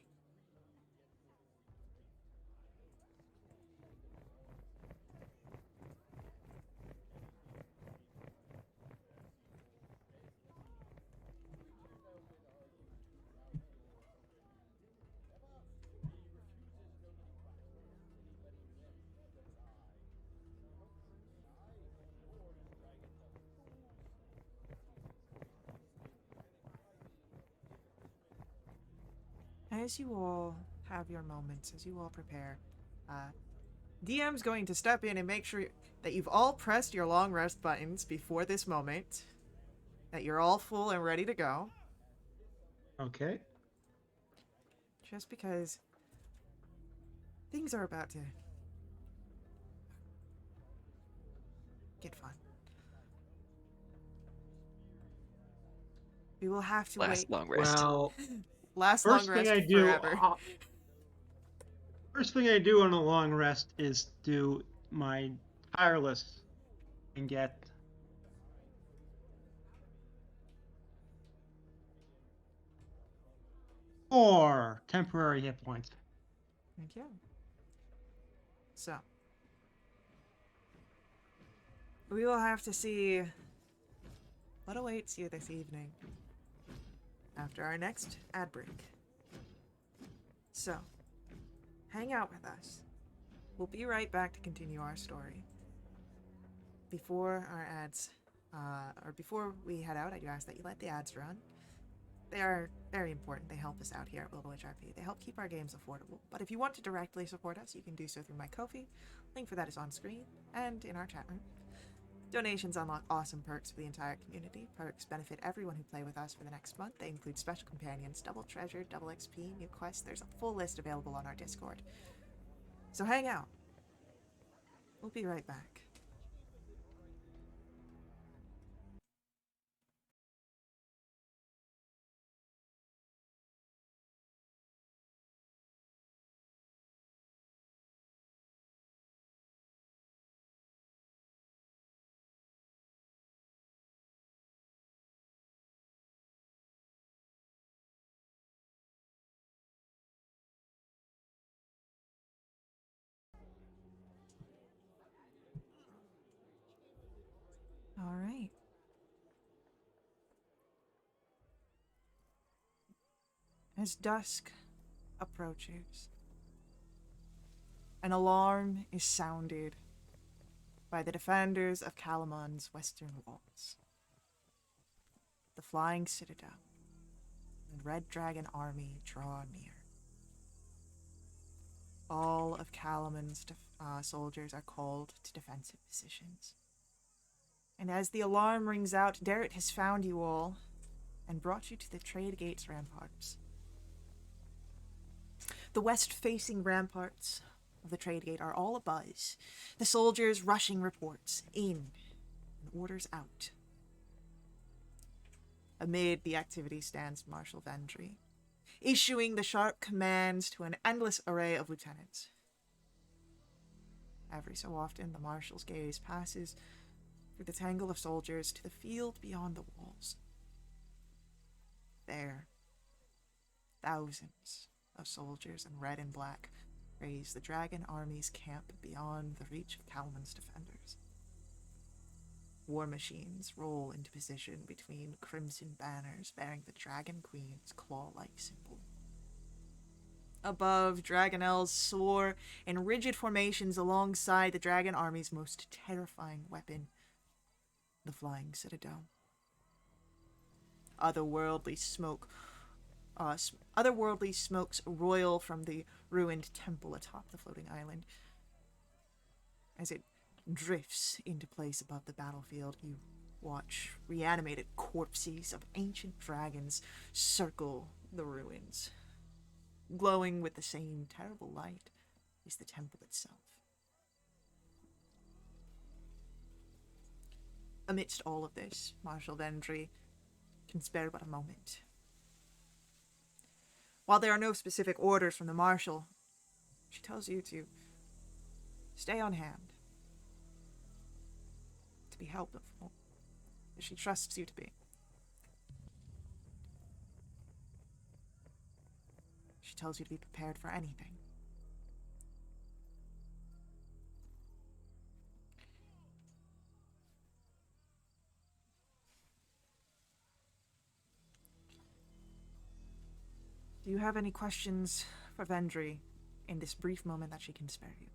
Speaker 1: As you all have your moments, as you all prepare, DM's going to step in and make sure that you've all pressed your long rest buttons before this moment, that you're all full and ready to go.
Speaker 3: Okay.
Speaker 1: Just because things are about to get fun. We will have to
Speaker 4: Last
Speaker 1: wait.
Speaker 4: long rest.
Speaker 3: Well,
Speaker 1: Last long
Speaker 3: first
Speaker 1: rest
Speaker 3: thing I do.
Speaker 1: forever.
Speaker 3: First thing I do on a long rest is do my tireless and get four temporary hit points.
Speaker 1: Thank you. So, we will have to see what awaits you this evening after our next ad break. So, hang out with us. We'll be right back to continue our story. Before our ads, or before we head out, I do ask that you let the ads run. They are very important. They help us out here at WRP. They help keep our games affordable. But if you want to directly support us, you can do so through my Ko-fi. Link for that is on screen and in our chat room. Donations unlock awesome perks for the entire community. Perks benefit everyone who play with us for the next month. They include special companions, double treasure, double XP, new quests. There's a full list available on our Discord. So hang out. We'll be right back. All right. As dusk approaches, an alarm is sounded by the defenders of Calamon's western walls. The Flying Citadel and Red Dragon army draw near. All of Calamon's soldiers are called to defensive positions. And as the alarm rings out, Derek has found you all and brought you to the Trade Gates ramparts. The west-facing ramparts of the Trade Gate are all abuzz, the soldiers rushing reports in and orders out. Amid the activity stands Marshal Vendry, issuing the sharp commands to an endless array of lieutenants. Every so often, the Marshal's gaze passes through the tangle of soldiers to the field beyond the walls. There, thousands of soldiers in red and black raise the Dragon Army's camp beyond the reach of Calamon's defenders. War machines roll into position between crimson banners bearing the Dragon Queen's claw-like symbol. Above, Dragonels soar in rigid formations alongside the Dragon Army's most terrifying weapon, the Flying Citadel. Otherworldly smokes roil from the ruined temple atop the floating island. As it drifts into place above the battlefield, you watch reanimated corpses of ancient dragons circle the ruins. Glowing with the same terrible light is the temple itself. Amidst all of this, Marshal Vendry can spare but a moment. While there are no specific orders from the Marshal, she tells you to stay on hand, to be helpful, as she trusts you to be. She tells you to be prepared for anything. Do you have any questions for Vendry in this brief moment that she can spare you?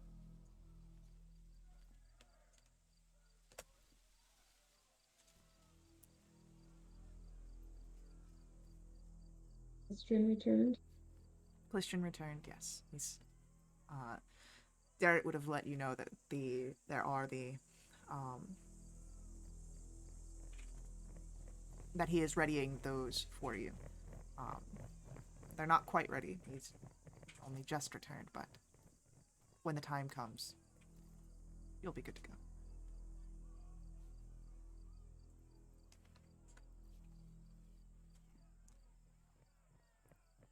Speaker 2: Christian returned.
Speaker 1: Clistian returned, yes. Derek would have let you know that that he is readying those for you. They're not quite ready. He's only just returned, but when the time comes, you'll be good to go.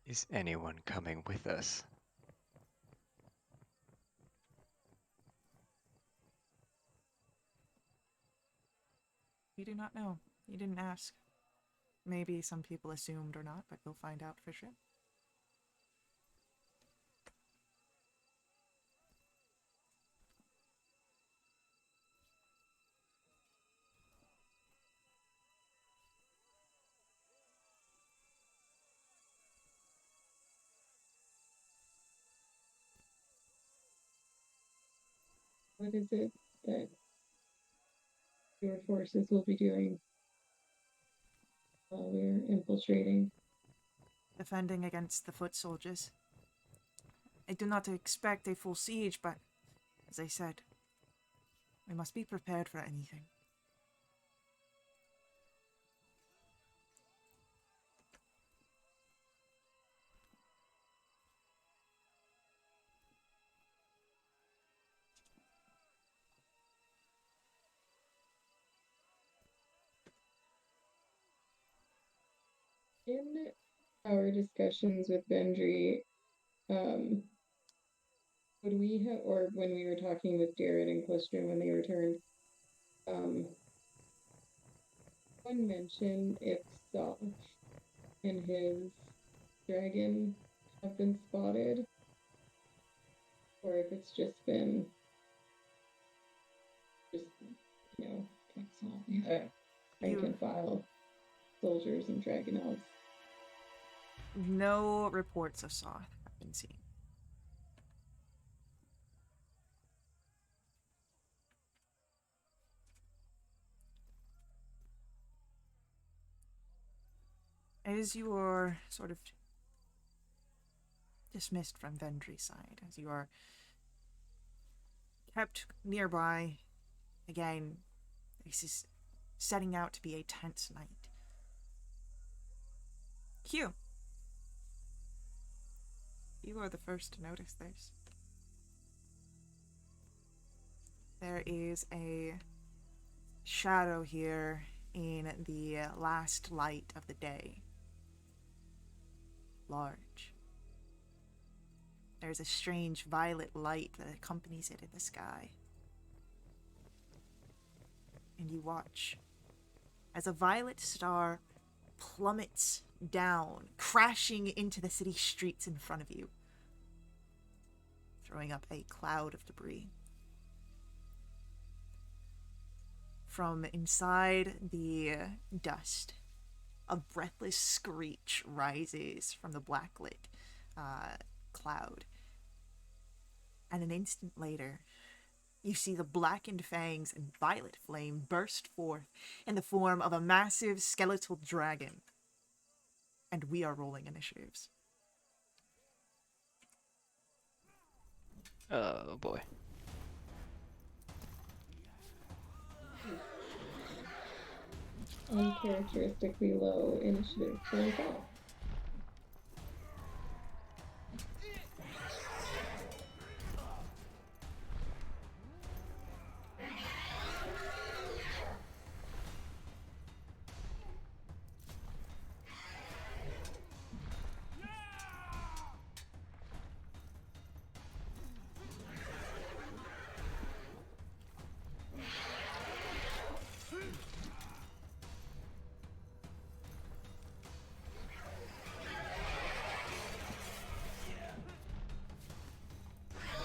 Speaker 4: Is anyone coming with us?
Speaker 1: You do not know. You didn't ask. Maybe some people assumed or not, but you'll find out for sure.
Speaker 2: What is it that your forces will be doing while we're infiltrating?
Speaker 1: Defending against the foot soldiers. I do not expect a full siege, but as I said, we must be prepared for anything.
Speaker 2: In our discussions with Vendry, would we have, or when we were talking with Jared and Clistian when they returned, one mention if Soth and his dragon have been spotted, or if it's just been that's all the other rank and file soldiers and dragonels.
Speaker 1: No reports of Soth have been seen. As you are sort of dismissed from Vendry's side, as you are kept nearby, again, this is setting out to be a tense night. Q. You are the first to notice this. There is a shadow here in the last light of the day. Large. There's a strange violet light that accompanies it in the sky. And you watch as a violet star plummets down, crashing into the city streets in front of you, throwing up a cloud of debris. From inside the dust, a breathless screech rises from the blacklit cloud. And an instant later, you see the blackened fangs and violet flame burst forth in the form of a massive skeletal dragon. And we are rolling initiatives.
Speaker 4: Oh boy.
Speaker 2: Uncharacteristically low initiative for himself.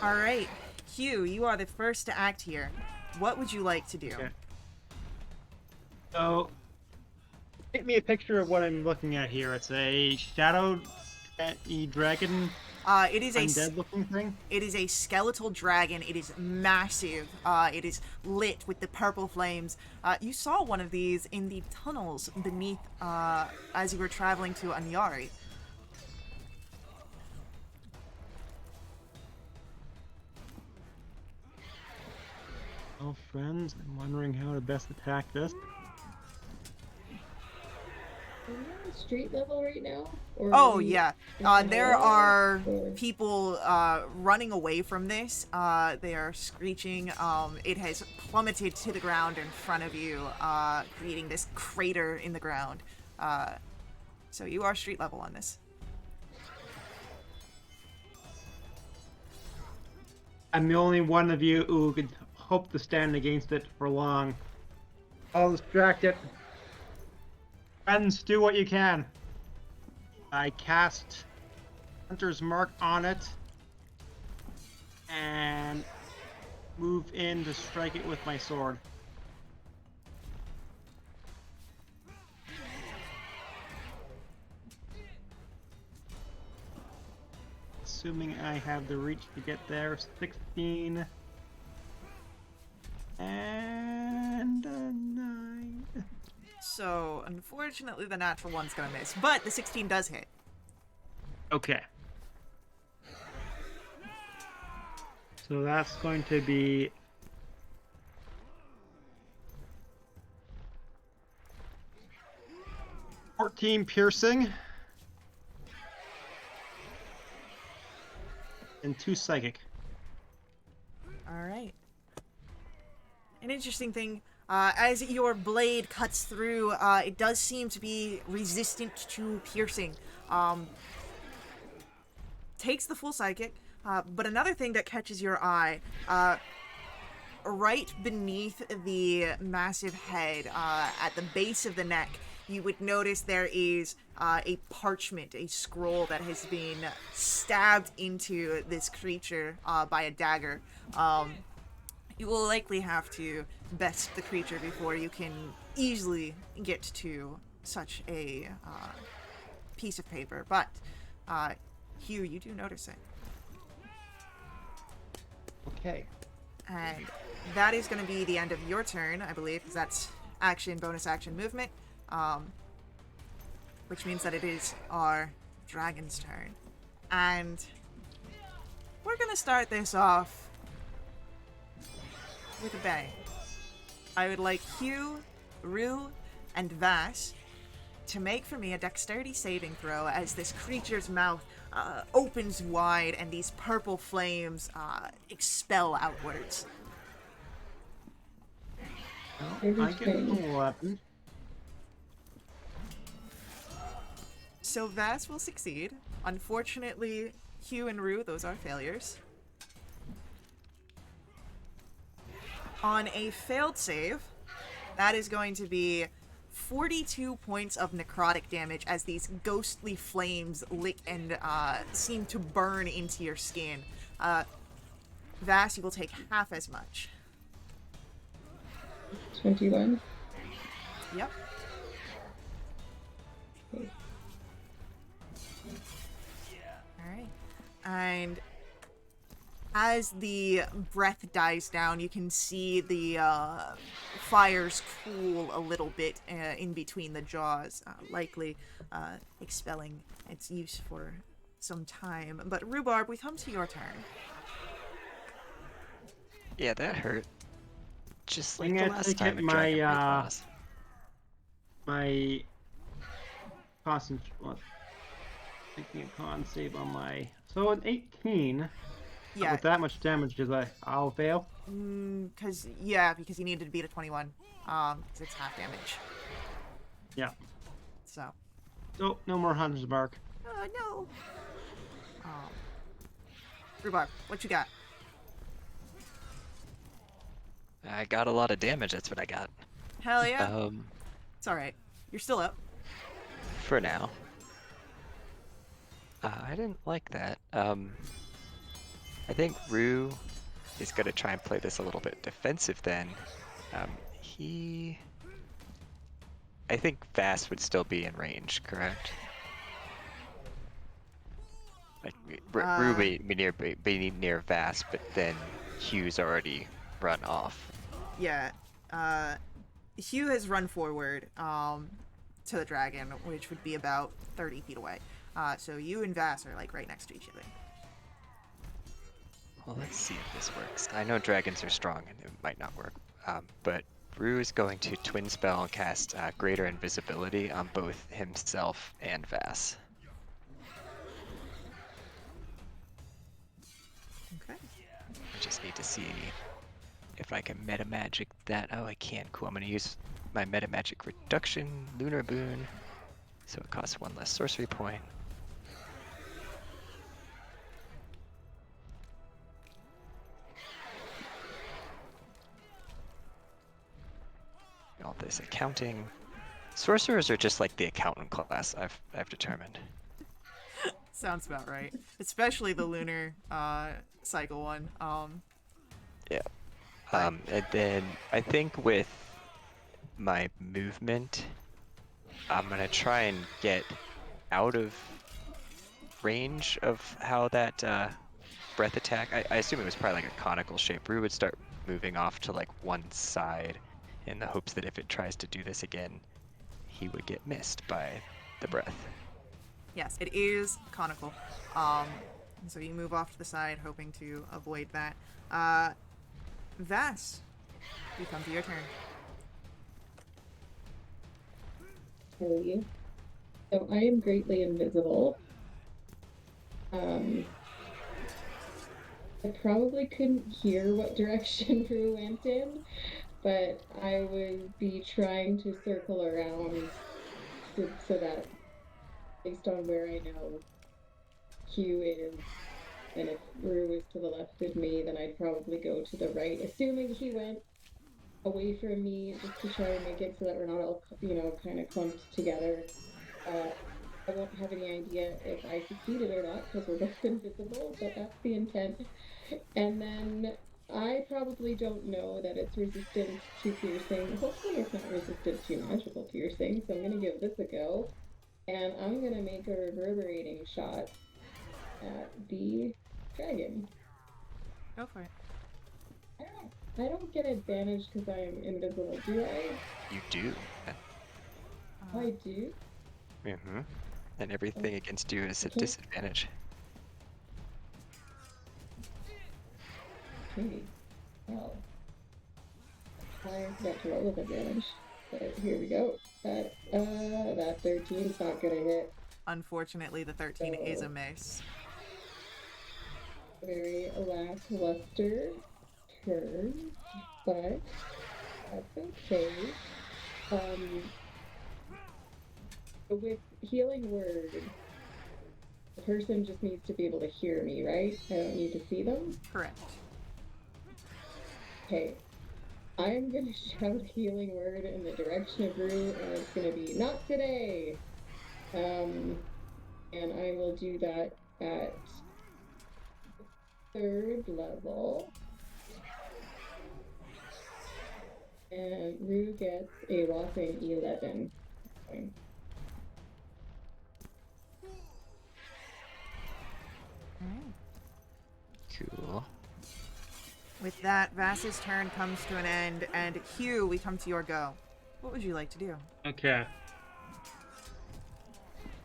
Speaker 1: All right, Hugh, you are the first to act here. What would you like to do?
Speaker 3: Okay. So, get me a picture of what I'm looking at here. It's a shadow dragon
Speaker 1: It is a
Speaker 3: undead looking thing.
Speaker 1: It is a skeletal dragon. It is massive. It is lit with the purple flames. You saw one of these in the tunnels beneath as you were traveling to Anyari.
Speaker 3: Well, friends, I'm wondering how to best attack this.
Speaker 2: Are we on street level right now? Or
Speaker 1: Oh
Speaker 2: are we
Speaker 1: yeah,
Speaker 2: in the
Speaker 1: there
Speaker 2: hallway,
Speaker 1: are
Speaker 2: or-
Speaker 1: people running away from this. They are screeching. It has plummeted to the ground in front of you, creating this crater in the ground. So you are street level on this.
Speaker 3: I'm the only one of you who could hope to stand against it for long. I'll distract it. Friends, do what you can. I cast Hunter's Mark on it and move in to strike it with my sword. Assuming I have the reach to get there, 16 and a 9.
Speaker 1: So unfortunately, the natural one's gonna miss, but the 16 does hit.
Speaker 3: Okay. So that's going to be 14 piercing and 2 psychic.
Speaker 1: All right. An interesting thing, as your blade cuts through, it does seem to be resistant to piercing. Takes the full psychic, but another thing that catches your eye, right beneath the massive head, at the base of the neck, you would notice there is a parchment, a scroll that has been stabbed into this creature by a dagger. You will likely have to best the creature before you can easily get to such a piece of paper. But, Hugh, you do notice it.
Speaker 3: Okay.
Speaker 1: And that is going to be the end of your turn, I believe, because that's action, bonus action, movement. Which means that it is our dragon's turn. And we're going to start this off with a bang. I would like Hugh, Rue, and Vass to make for me a dexterity saving throw as this creature's mouth opens wide and these purple flames expel outwards.
Speaker 3: Well, I get an 11.
Speaker 1: So Vass will succeed. Unfortunately, Hugh and Rue, those are failures. On a failed save, that is going to be 42 points of necrotic damage as these ghostly flames lick and seem to burn into your skin. Vass, you will take half as much.
Speaker 2: 21.
Speaker 1: Yep.
Speaker 2: Okay.
Speaker 1: Alright. And as the breath dies down, you can see the fires cool a little bit in between the jaws, likely expelling its use for some time. But Rhubarb, we come to your turn.
Speaker 4: Yeah, that hurt. Just like
Speaker 3: I'm
Speaker 4: the
Speaker 3: gonna
Speaker 4: last
Speaker 3: take
Speaker 4: time
Speaker 3: it
Speaker 4: a dragon breathed
Speaker 3: my,
Speaker 4: on us.
Speaker 3: My making a con save on my, so an 18.
Speaker 1: Yeah,
Speaker 3: With that much damage, I'll fail.
Speaker 1: because you needed to beat a 21. 'Cause it's half damage.
Speaker 3: Yeah.
Speaker 1: So.
Speaker 3: So no more Hunter's Mark.
Speaker 1: Oh no. Rhubarb, what you got?
Speaker 4: I got a lot of damage, that's what I got.
Speaker 1: Hell yeah. It's all right. You're still up.
Speaker 4: For now. I didn't like that. I think Rue is going to try and play this a little bit defensive then. I think Vass would still be in range, correct? Like Rue be near Vass, but then Hugh's already run off.
Speaker 1: Yeah. Hugh has run forward to the dragon, which would be about 30 feet away. So you and Vass are like right next to each other.
Speaker 4: Well, let's see if this works. I know dragons are strong and it might not work, but Rue is going to twin spell and cast greater invisibility on both himself and Vass.
Speaker 1: Okay.
Speaker 4: I just need to see if I can meta magic that. Oh, I can. Cool. I'm going to use my meta magic reduction lunar boon, so it costs 1 less sorcery point. All this accounting. Sorcerers are just like the accountant class, I've determined.
Speaker 1: Sounds about right. Especially the lunar cycle one.
Speaker 4: Yeah. And then I think with my movement, I'm gonna try and get out of range of how that breath attack. I assume it was probably like a conical shape. Rue would start moving off to like one side in the hopes that if it tries to do this again, he would get missed by the breath.
Speaker 1: Yes, it is conical. So you move off to the side, hoping to avoid that. Vass, you come to your turn.
Speaker 2: Tell you. So I am greatly invisible. I probably couldn't hear what direction Rue went in, but I would be trying to circle around so that based on where I know Q is, and if Rue is to the left of me, then I'd probably go to the right, assuming he went away from me just to try and make it so that we're not all, kind of clumped together. I won't have any idea if I succeeded or not because we're both invisible, but that's the intent. And then I probably don't know that it's resistant to piercing. Hopefully it's not resistant to magical piercing, so I'm going to give this a go. And I'm going to make a reverberating shot at the dragon.
Speaker 1: Go for it.
Speaker 2: I don't get advantage because I am invisible, do I?
Speaker 4: You do.
Speaker 2: I do?
Speaker 4: Mm-hmm. And everything against you is a
Speaker 2: Okay.
Speaker 4: disadvantage.
Speaker 2: Okay. Well, I forgot to roll with advantage. But here we go. That 13's not gonna hit.
Speaker 1: Unfortunately, the 13 is a miss.
Speaker 2: Very lackluster turn, but that's okay. With healing word, the person just needs to be able to hear me, right? I don't need to see them?
Speaker 1: Correct.
Speaker 2: Okay. I'm gonna shout healing word in the direction of Rue, and it's gonna be not today. And I will do that at 3rd level. And Rue gets a whopping 11.
Speaker 4: Cool.
Speaker 1: With that, Vass's turn comes to an end, and Hugh, we come to your go. What would you like to do?
Speaker 3: Okay.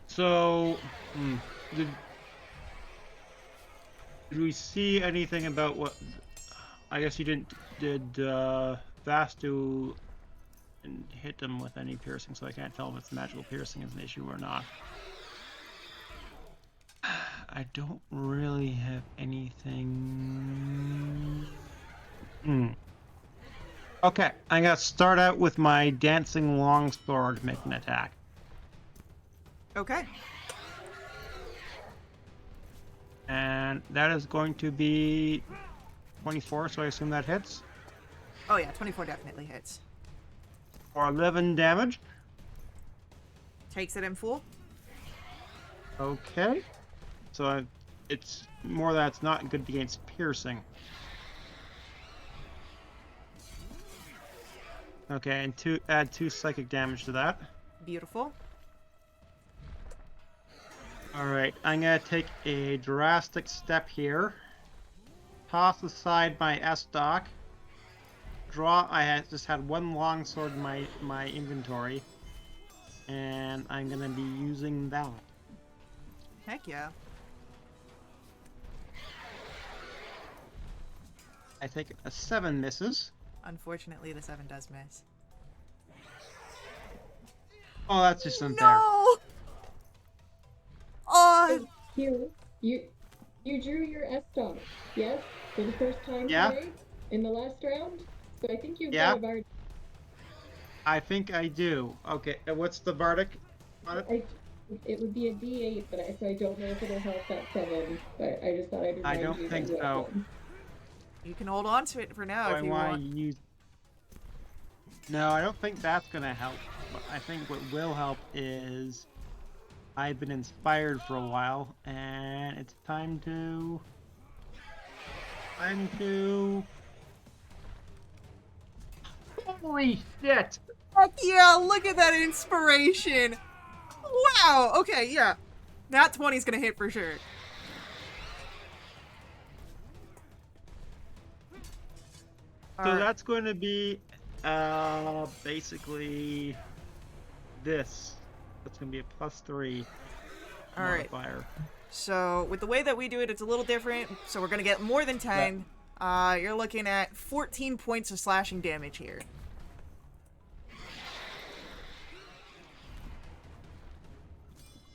Speaker 3: So, did we see anything about what? I guess you didn't. Did Vass do and hit him with any piercing? So I can't tell if magical piercing is an issue or not. I don't really have anything. Okay, I'm gonna start out with my dancing longsword to make an attack.
Speaker 1: Okay.
Speaker 3: And that is going to be 24, so I assume that hits.
Speaker 1: Oh yeah, 24 definitely hits.
Speaker 3: For 11 damage.
Speaker 1: Takes it in full.
Speaker 3: Okay. So it's more that it's not good against piercing. Okay, and add 2 psychic damage to that.
Speaker 1: Beautiful.
Speaker 3: Alright, I'm gonna take a drastic step here. Toss aside my S-Dock. Just had 1 longsword in my inventory. And I'm gonna be using that.
Speaker 1: Heck yeah.
Speaker 3: I take a 7 misses.
Speaker 1: Unfortunately, the 7 does miss.
Speaker 3: Oh, that's just unfair.
Speaker 1: No! Oh!
Speaker 2: Hugh, you drew your S-Dog, yes? For the first time
Speaker 3: Yeah.
Speaker 2: today? In the last round? So I think you've
Speaker 3: Yeah.
Speaker 2: got a bard.
Speaker 3: I think I do. Okay, and what's the Bardic on it?
Speaker 2: It would be a D8, but I don't know if it'll help that 7. But I just thought I'd remind
Speaker 3: I don't
Speaker 2: you
Speaker 3: think
Speaker 2: that you have
Speaker 3: so.
Speaker 2: one.
Speaker 1: You can hold on to it for now
Speaker 3: Do
Speaker 1: if
Speaker 3: I
Speaker 1: you
Speaker 3: want
Speaker 1: want.
Speaker 3: to use... No, I don't think that's gonna help. But I think what will help is I've been inspired for a while, and it's time to... Holy shit!
Speaker 1: Heck yeah, look at that inspiration! Wow, okay, yeah. Nat 20's gonna hit for sure.
Speaker 3: So
Speaker 1: Alright.
Speaker 3: that's going to be, basically this. That's going to be a +3
Speaker 1: Alright.
Speaker 3: modifier.
Speaker 1: So, with the way that we do it, it's a little different. So we're gonna get more than 10. You're looking at 14 points of slashing damage here.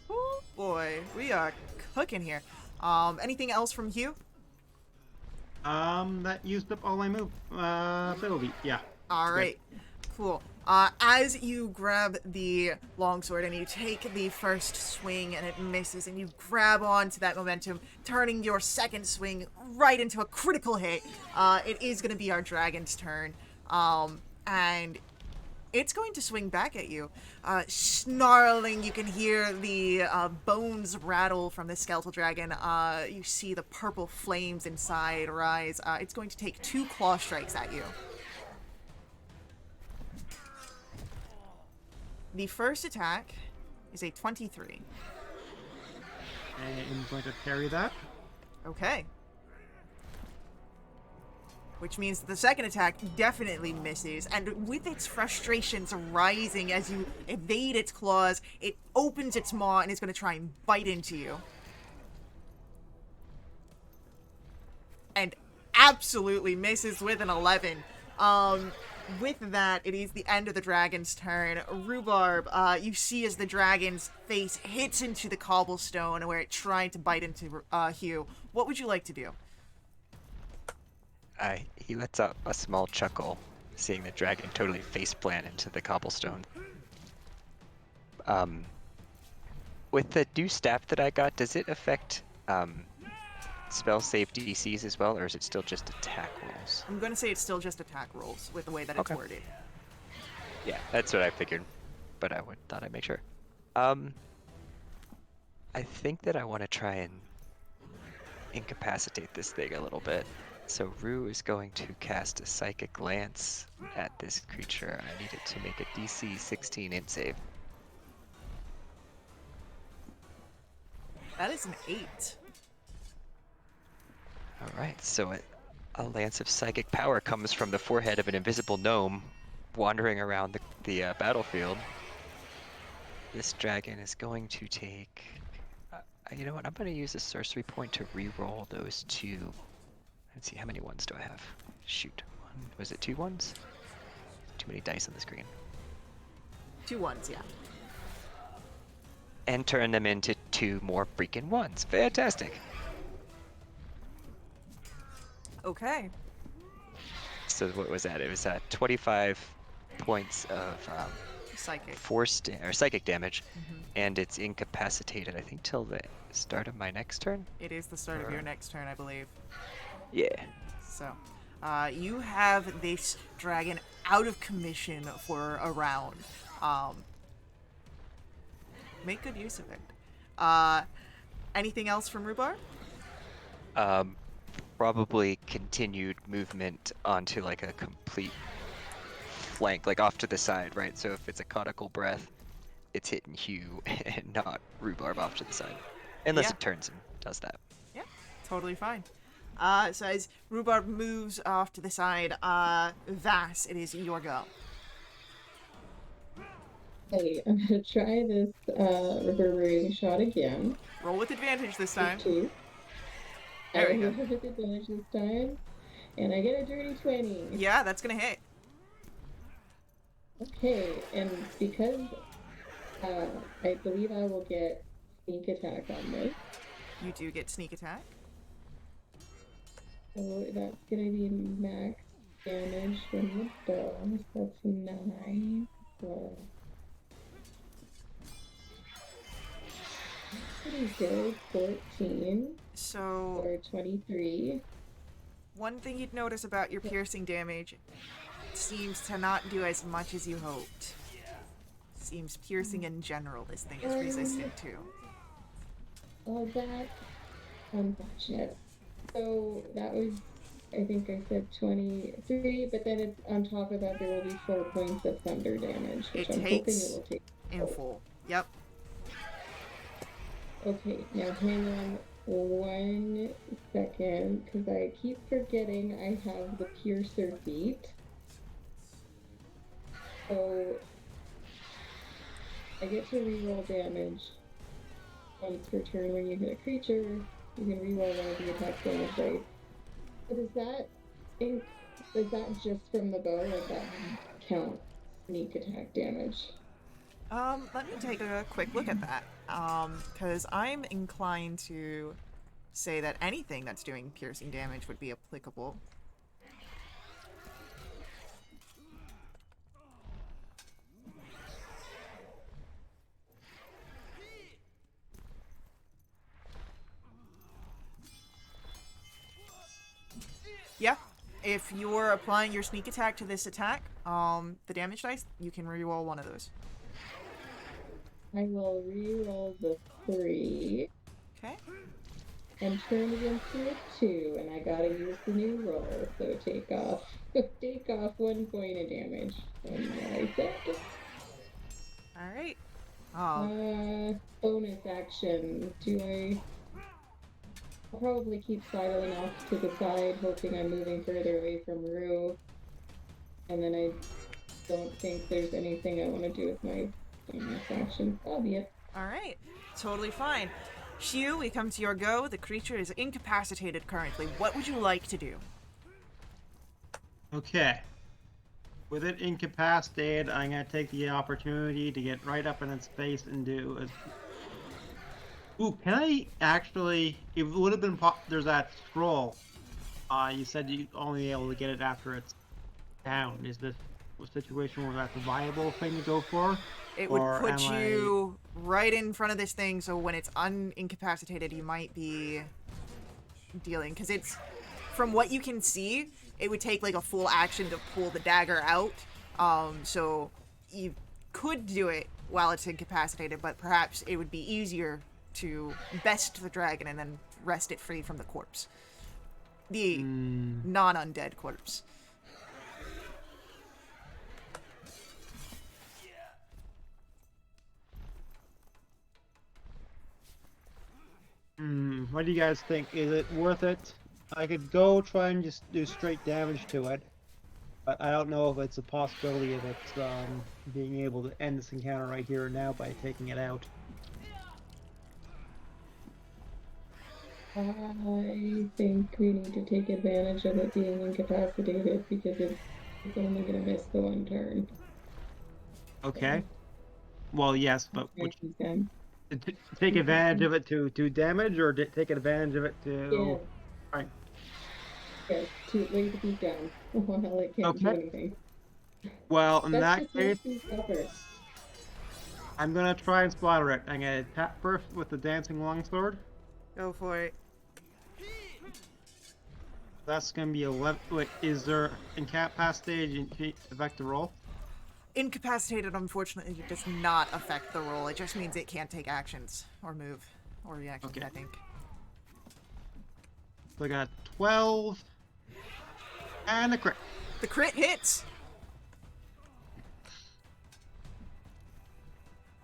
Speaker 1: Oh boy, we are cooking here. Anything else from Hugh?
Speaker 3: That used up all my move, ability, yeah.
Speaker 1: Alright, cool. As you grab the longsword and you take the first swing and it misses and you grab onto that momentum, turning your second swing right into a critical hit, it is going to be our dragon's turn. And it's going to swing back at you. Snarling, you can hear the bones rattle from the skeletal dragon. You see the purple flames inside rise. It's going to take 2 claw strikes at you. The first attack is a 23.
Speaker 3: And I'm going to parry that.
Speaker 1: Okay. Which means the second attack definitely misses, and with its frustrations rising as you evade its claws, it opens its maw and is going to try and bite into you. And absolutely misses with an 11. With that, it is the end of the dragon's turn. Rhubarb, you see as the dragon's face hits into the cobblestone where it tried to bite into Hugh. What would you like to do?
Speaker 4: He lets out a small chuckle, seeing the dragon totally faceplant into the cobblestone. With the new staff that I got, does it affect spell save DCs as well, or is it still just attack rolls?
Speaker 1: I'm going to say it's still just attack rolls with the way that it's worded.
Speaker 4: Yeah, that's what I figured, but thought I'd make sure. I think that I want to try and incapacitate this thing a little bit. So Rue is going to cast a Psychic Lance at this creature. I need it to make a DC 16 int save.
Speaker 1: That is an 8.
Speaker 4: Alright, so a lance of psychic power comes from the forehead of an invisible gnome wandering around the battlefield. This dragon is going to take... you know what, I'm going to use a sorcery point to re-roll those 2. Let's see, how many ones do I have? Shoot. Was it 2 ones? Too many dice on the screen.
Speaker 1: 2 ones, yeah.
Speaker 4: And turn them into 2 more freaking ones. Fantastic!
Speaker 1: Okay.
Speaker 4: So what was that? It was 25 points of
Speaker 1: Psychic.
Speaker 4: psychic damage, and it's incapacitated, I think, till the start of my next turn?
Speaker 1: It is the start of your next turn, I believe.
Speaker 4: Yeah.
Speaker 1: So, you have this dragon out of commission for a round. Make good use of it. Anything else from Rhubarb?
Speaker 4: Probably continued movement onto like a complete flank, like off to the side, right? So if it's a conical breath, it's hitting Hugh and not rhubarb off to the side, unless
Speaker 1: Yeah.
Speaker 4: it turns and does that.
Speaker 1: Yeah, totally fine. So as Rhubarb moves off to the side, Vass, it is your go.
Speaker 2: Hey, I'm gonna try this reverberating shot again.
Speaker 1: Roll with advantage this time.
Speaker 2: Two.
Speaker 1: There we
Speaker 2: I
Speaker 1: go.
Speaker 2: roll with advantage this time, and I get a dirty 20.
Speaker 1: Yeah, that's gonna hit.
Speaker 2: Okay, and because I believe I will get sneak attack on this,
Speaker 1: You do get sneak attack.
Speaker 2: so that's gonna be max damage from the bow. So that's 9. So pretty good. 14
Speaker 1: So
Speaker 2: or 23.
Speaker 1: one thing you'd notice about your piercing damage seems to not do as much as you hoped. Seems piercing in general this thing is resistant to.
Speaker 2: Oh, that's unfortunate. So that was, I think I said 23, but then it's on top of that, there will be 4 points of thunder damage, which
Speaker 1: It
Speaker 2: I'm hoping
Speaker 1: takes
Speaker 2: it will take.
Speaker 1: in full. Yep.
Speaker 2: Okay, now hang on 1 second, because I keep forgetting I have the piercer feat. So I get to reroll damage once per turn when you hit a creature. You can reroll one of the attack damage dice. But is that just from the bow, or does that count sneak attack damage?
Speaker 1: Let me take a quick look at that. Because I'm inclined to say that anything that's doing piercing damage would be applicable. Yeah, if you're applying your sneak attack to this attack, the damage dice, you can reroll one of those.
Speaker 2: I will reroll the 3
Speaker 1: Okay.
Speaker 2: and turn it into a 2, and I gotta use the new roll, so take off 1 point of damage from my set.
Speaker 1: Alright.
Speaker 2: Bonus action. I'll probably keep sidling off to the side, hoping I'm moving further away from Rue. And then I don't think there's anything I want to do with my bonus action. That'll be it.
Speaker 1: Alright. Totally fine. Hugh, we come to your go. The creature is incapacitated currently. What would you like to do?
Speaker 3: Okay. With it incapacitated, I'm gonna take the opportunity to get right up in its face and do a... Ooh, can I actually... It would have been... There's that scroll. You said you'd only be able to get it after it's down. Is this a situation where that's a viable thing to go for?
Speaker 1: It would
Speaker 3: Or
Speaker 1: put
Speaker 3: am
Speaker 1: you right in front of this thing, so when it's unincapacitated, you might be dealing... Because it's... From what you can see, it would take like a full action to pull the dagger out. So you could do it while it's incapacitated, but perhaps it would be easier to best the dragon and then wrest it free from the corpse. The non-undead corpse.
Speaker 3: What do you guys think? Is it worth it? I could go try and just do straight damage to it, but I don't know if it's a possibility of it being able to end this encounter right here and now by taking it out.
Speaker 2: I think we need to take advantage of it being incapacitated because it's only going to miss the 1 turn.
Speaker 3: Okay. Well, yes, but which,
Speaker 2: Then.
Speaker 3: take advantage of it to do damage, or take advantage of it to...
Speaker 2: Yeah.
Speaker 3: Right.
Speaker 2: Yes, to lay the beat down while it can't do
Speaker 3: Okay.
Speaker 2: anything.
Speaker 3: Well, in
Speaker 2: That's
Speaker 3: that
Speaker 2: just
Speaker 3: case,
Speaker 2: effort.
Speaker 3: I'm gonna try and slaughter it. I'm gonna tap first with the dancing longsword.
Speaker 1: Go for it.
Speaker 3: That's gonna be 11. Wait, is there incapacitated affect the roll?
Speaker 1: Incapacitated, unfortunately, does not affect the roll. It just means it can't take actions or move or react,
Speaker 3: Okay.
Speaker 1: I think.
Speaker 3: So I got 12 and a crit.
Speaker 1: The crit hits.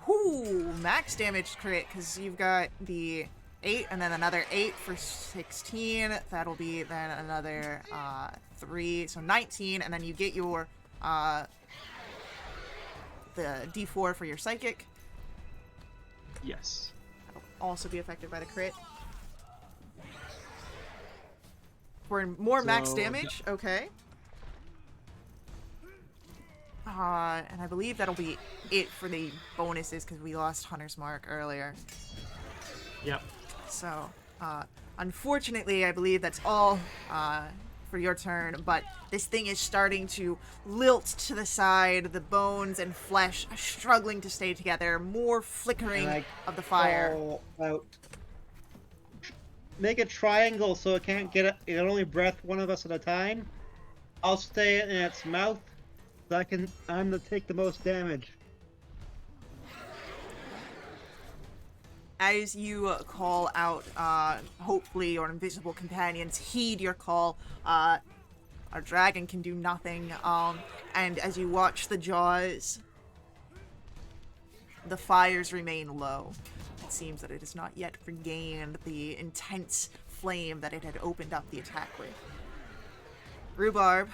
Speaker 1: Whoo, max damage crit, because you've got the 8 and then another 8 for 16. That'll be then another 3, so 19, and then you get your the D4 for your psychic.
Speaker 3: Yes.
Speaker 1: That'll also be affected by the crit. For more max
Speaker 3: So,
Speaker 1: damage, okay. And I believe that'll be it for the bonuses because we lost Hunter's Mark earlier.
Speaker 3: Yep.
Speaker 1: So, unfortunately, I believe that's all for your turn, but this thing is starting to lilt to the side, the bones and flesh are struggling to stay together, more flickering
Speaker 6: And I
Speaker 1: of the fire.
Speaker 6: call out. Make a triangle so it can't get it. It can only breath one of us at a time. I'll stay in its mouth, so I'm to take the most damage.
Speaker 1: As you call out, hopefully your invisible companions heed your call. Our dragon can do nothing, and as you watch the jaws, the fires remain low. It seems that it has not yet regained the intense flame that it had opened up the attack with. Rhubarb,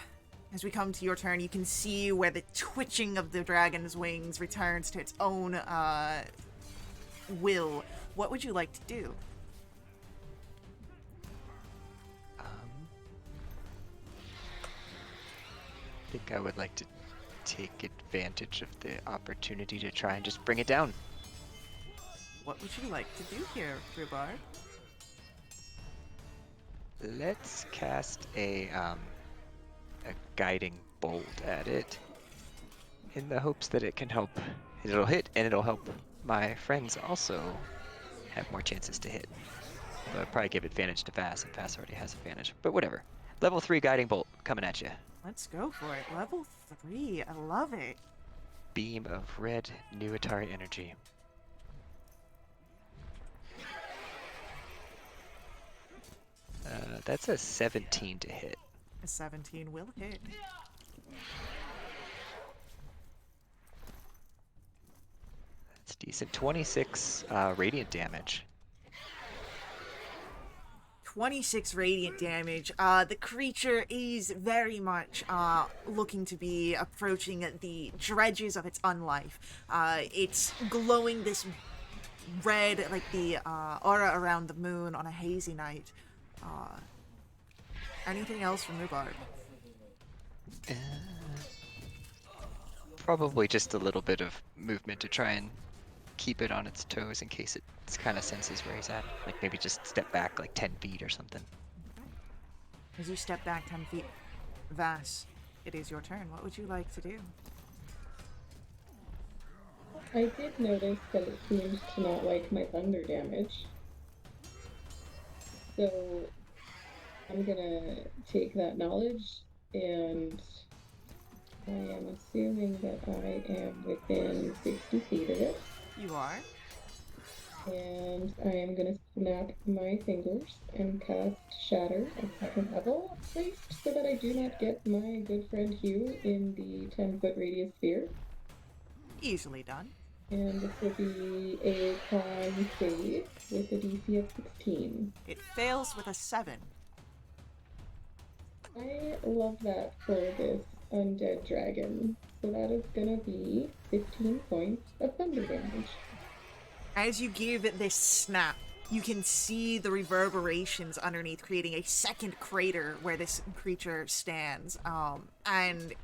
Speaker 1: as we come to your turn, you can see where the twitching of the dragon's wings returns to its own will. What would you like to do?
Speaker 4: I think I would like to take advantage of the opportunity to try and just bring it down.
Speaker 1: What would you like to do here, Rhubarb?
Speaker 4: Let's cast a guiding bolt at it in the hopes that it can help. It'll hit and it'll help my friends also have more chances to hit. But I'd probably give advantage to Vass, and Vass already has advantage. But whatever. Level 3 guiding bolt coming at you.
Speaker 1: Let's go for it. Level 3. I love it.
Speaker 4: Beam of red new Atari energy. That's a 17 to hit.
Speaker 1: A 17 will hit.
Speaker 4: That's decent. 26 radiant damage.
Speaker 1: 26 radiant damage. The creature is very much looking to be approaching the dredges of its unlife. It's glowing this red, like the aura around the moon on a hazy night. Anything else from Rhubarb?
Speaker 4: Probably just a little bit of movement to try and keep it on its toes in case it kind of senses where he's at. Like maybe just step back like 10 feet or something.
Speaker 1: As you step back 10 feet, Vass, it is your turn. What would you like to do?
Speaker 2: I did notice that it seemed to not like my thunder damage. So I'm gonna take that knowledge, and I am assuming that I am within 60 feet of it.
Speaker 1: You are.
Speaker 2: And I am gonna snap my fingers and cast Shatter at second level, placed so that I do not get my good friend Hugh in the 10-foot radius sphere.
Speaker 1: Easily done.
Speaker 2: And this will be a con save with a DC of 16.
Speaker 1: It fails with a 7.
Speaker 2: I love that for this undead dragon. So that is gonna be 15 points of thunder damage.
Speaker 1: As you give it this snap, you can see the reverberations underneath, creating a second crater where this creature stands. And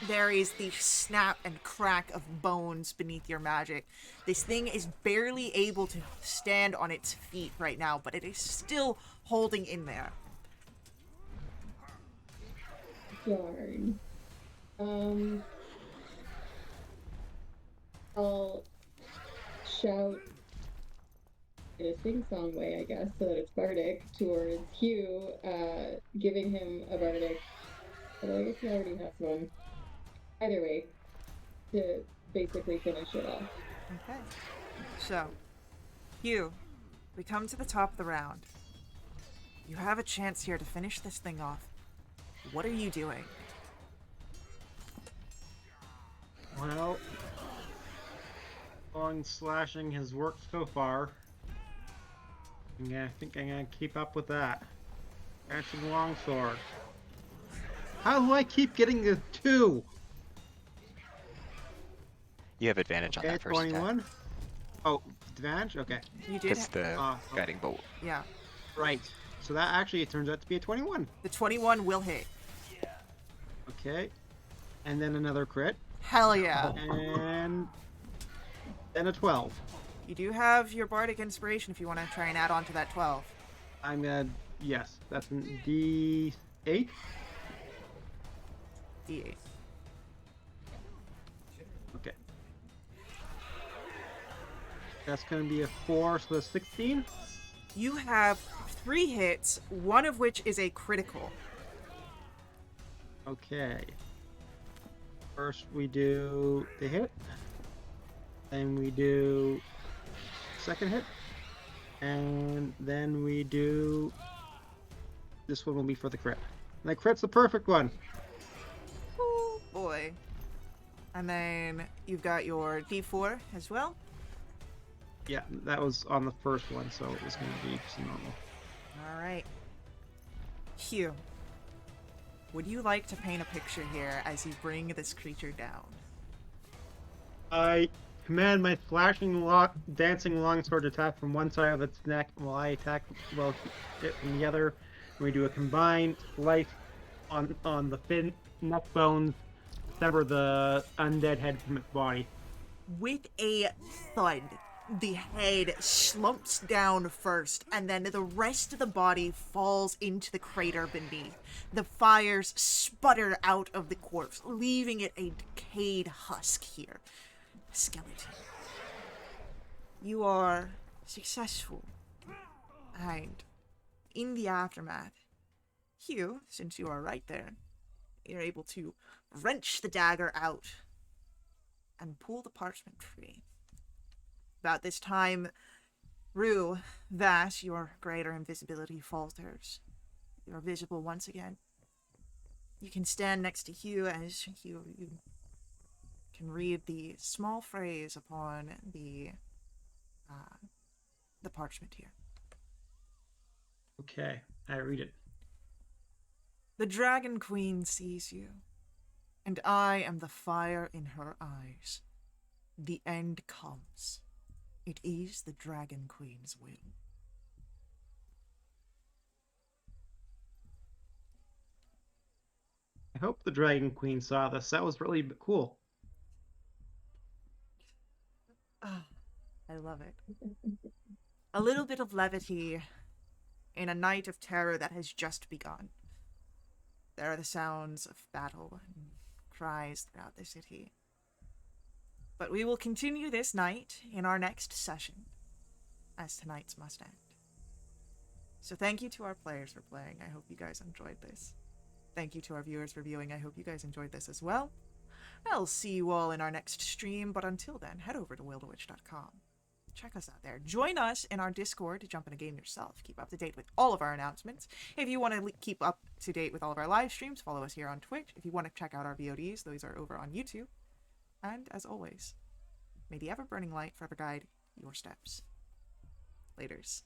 Speaker 1: there is the snap and crack of bones beneath your magic. This thing is barely able to stand on its feet right now, but it is still holding in there.
Speaker 2: Darn. I'll shout in a sing-song way, I guess, so that it's bardic, towards Hugh, giving him a bardic. Although I guess he already has one. Either way, to basically finish it off.
Speaker 1: Okay. So, Hugh, we come to the top of the round. You have a chance here to finish this thing off. What are you doing?
Speaker 6: Well, long slashing has worked so far. I think I'm gonna keep up with that. Catching longsword. How do I keep getting the 2?
Speaker 4: You have advantage on
Speaker 6: Okay,
Speaker 4: that first attack.
Speaker 6: 21. Oh, advantage? Okay.
Speaker 1: You did.
Speaker 4: Because the guiding bolt.
Speaker 1: Yeah.
Speaker 6: Right. So that actually turns out to be a 21.
Speaker 1: The 21 will hit.
Speaker 6: Okay. And then another crit.
Speaker 1: Hell yeah.
Speaker 6: And then a 12.
Speaker 1: You do have your bardic inspiration if you want to try and add on to that 12.
Speaker 6: I'm gonna, yes, that's an D8.
Speaker 1: D8.
Speaker 6: Okay. That's gonna be a 4, so that's 16.
Speaker 1: You have 3 hits, one of which is a critical.
Speaker 6: Okay. First we do the hit. Then we do second hit. And then we do... This one will be for the crit. And the crit's the perfect one.
Speaker 1: Oh boy. And then you've got your D4 as well.
Speaker 6: Yeah, that was on the first one, so it was going to be just normal.
Speaker 1: Alright. Hugh, would you like to paint a picture here as you bring this creature down?
Speaker 6: I command my dancing longsword attack from one side of its neck while I attack it from the other. We do a combined slice on the fin neck bones, sever the undead head from its body.
Speaker 1: With a thud, the head slumps down first, and then the rest of the body falls into the crater beneath. The fires sputter out of the corpse, leaving it a decayed husk here. Skeleton. You are successful. And in the aftermath, Hugh, since you are right there, you're able to wrench the dagger out and pull the parchment free. About this time, Rue, Vash, your greater invisibility falters. You are visible once again. You can stand next to Hugh as you can read the small phrase upon the parchment here.
Speaker 6: Okay, I read it.
Speaker 1: The Dragon Queen sees you, and I am the fire in her eyes. The end comes. It is the Dragon Queen's will.
Speaker 6: I hope the Dragon Queen saw this. That was really cool.
Speaker 1: Ah, I love it. A little bit of levity in a night of terror that has just begun. There are the sounds of battle and cries throughout the city. But we will continue this night in our next session, as tonight's must end. So thank you to our players for playing. I hope you guys enjoyed this. Thank you to our viewers for viewing. I hope you guys enjoyed this as well. I'll see you all in our next stream, but until then, head over to wildwitch.com. Check us out there. Join us in our Discord to jump in a game yourself. Keep up to date with all of our announcements. If you want to keep up to date with all of our live streams, follow us here on Twitch. If you want to check out our VODs, those are over on YouTube. And as always, may the ever-burning light forever guide your steps. Laters.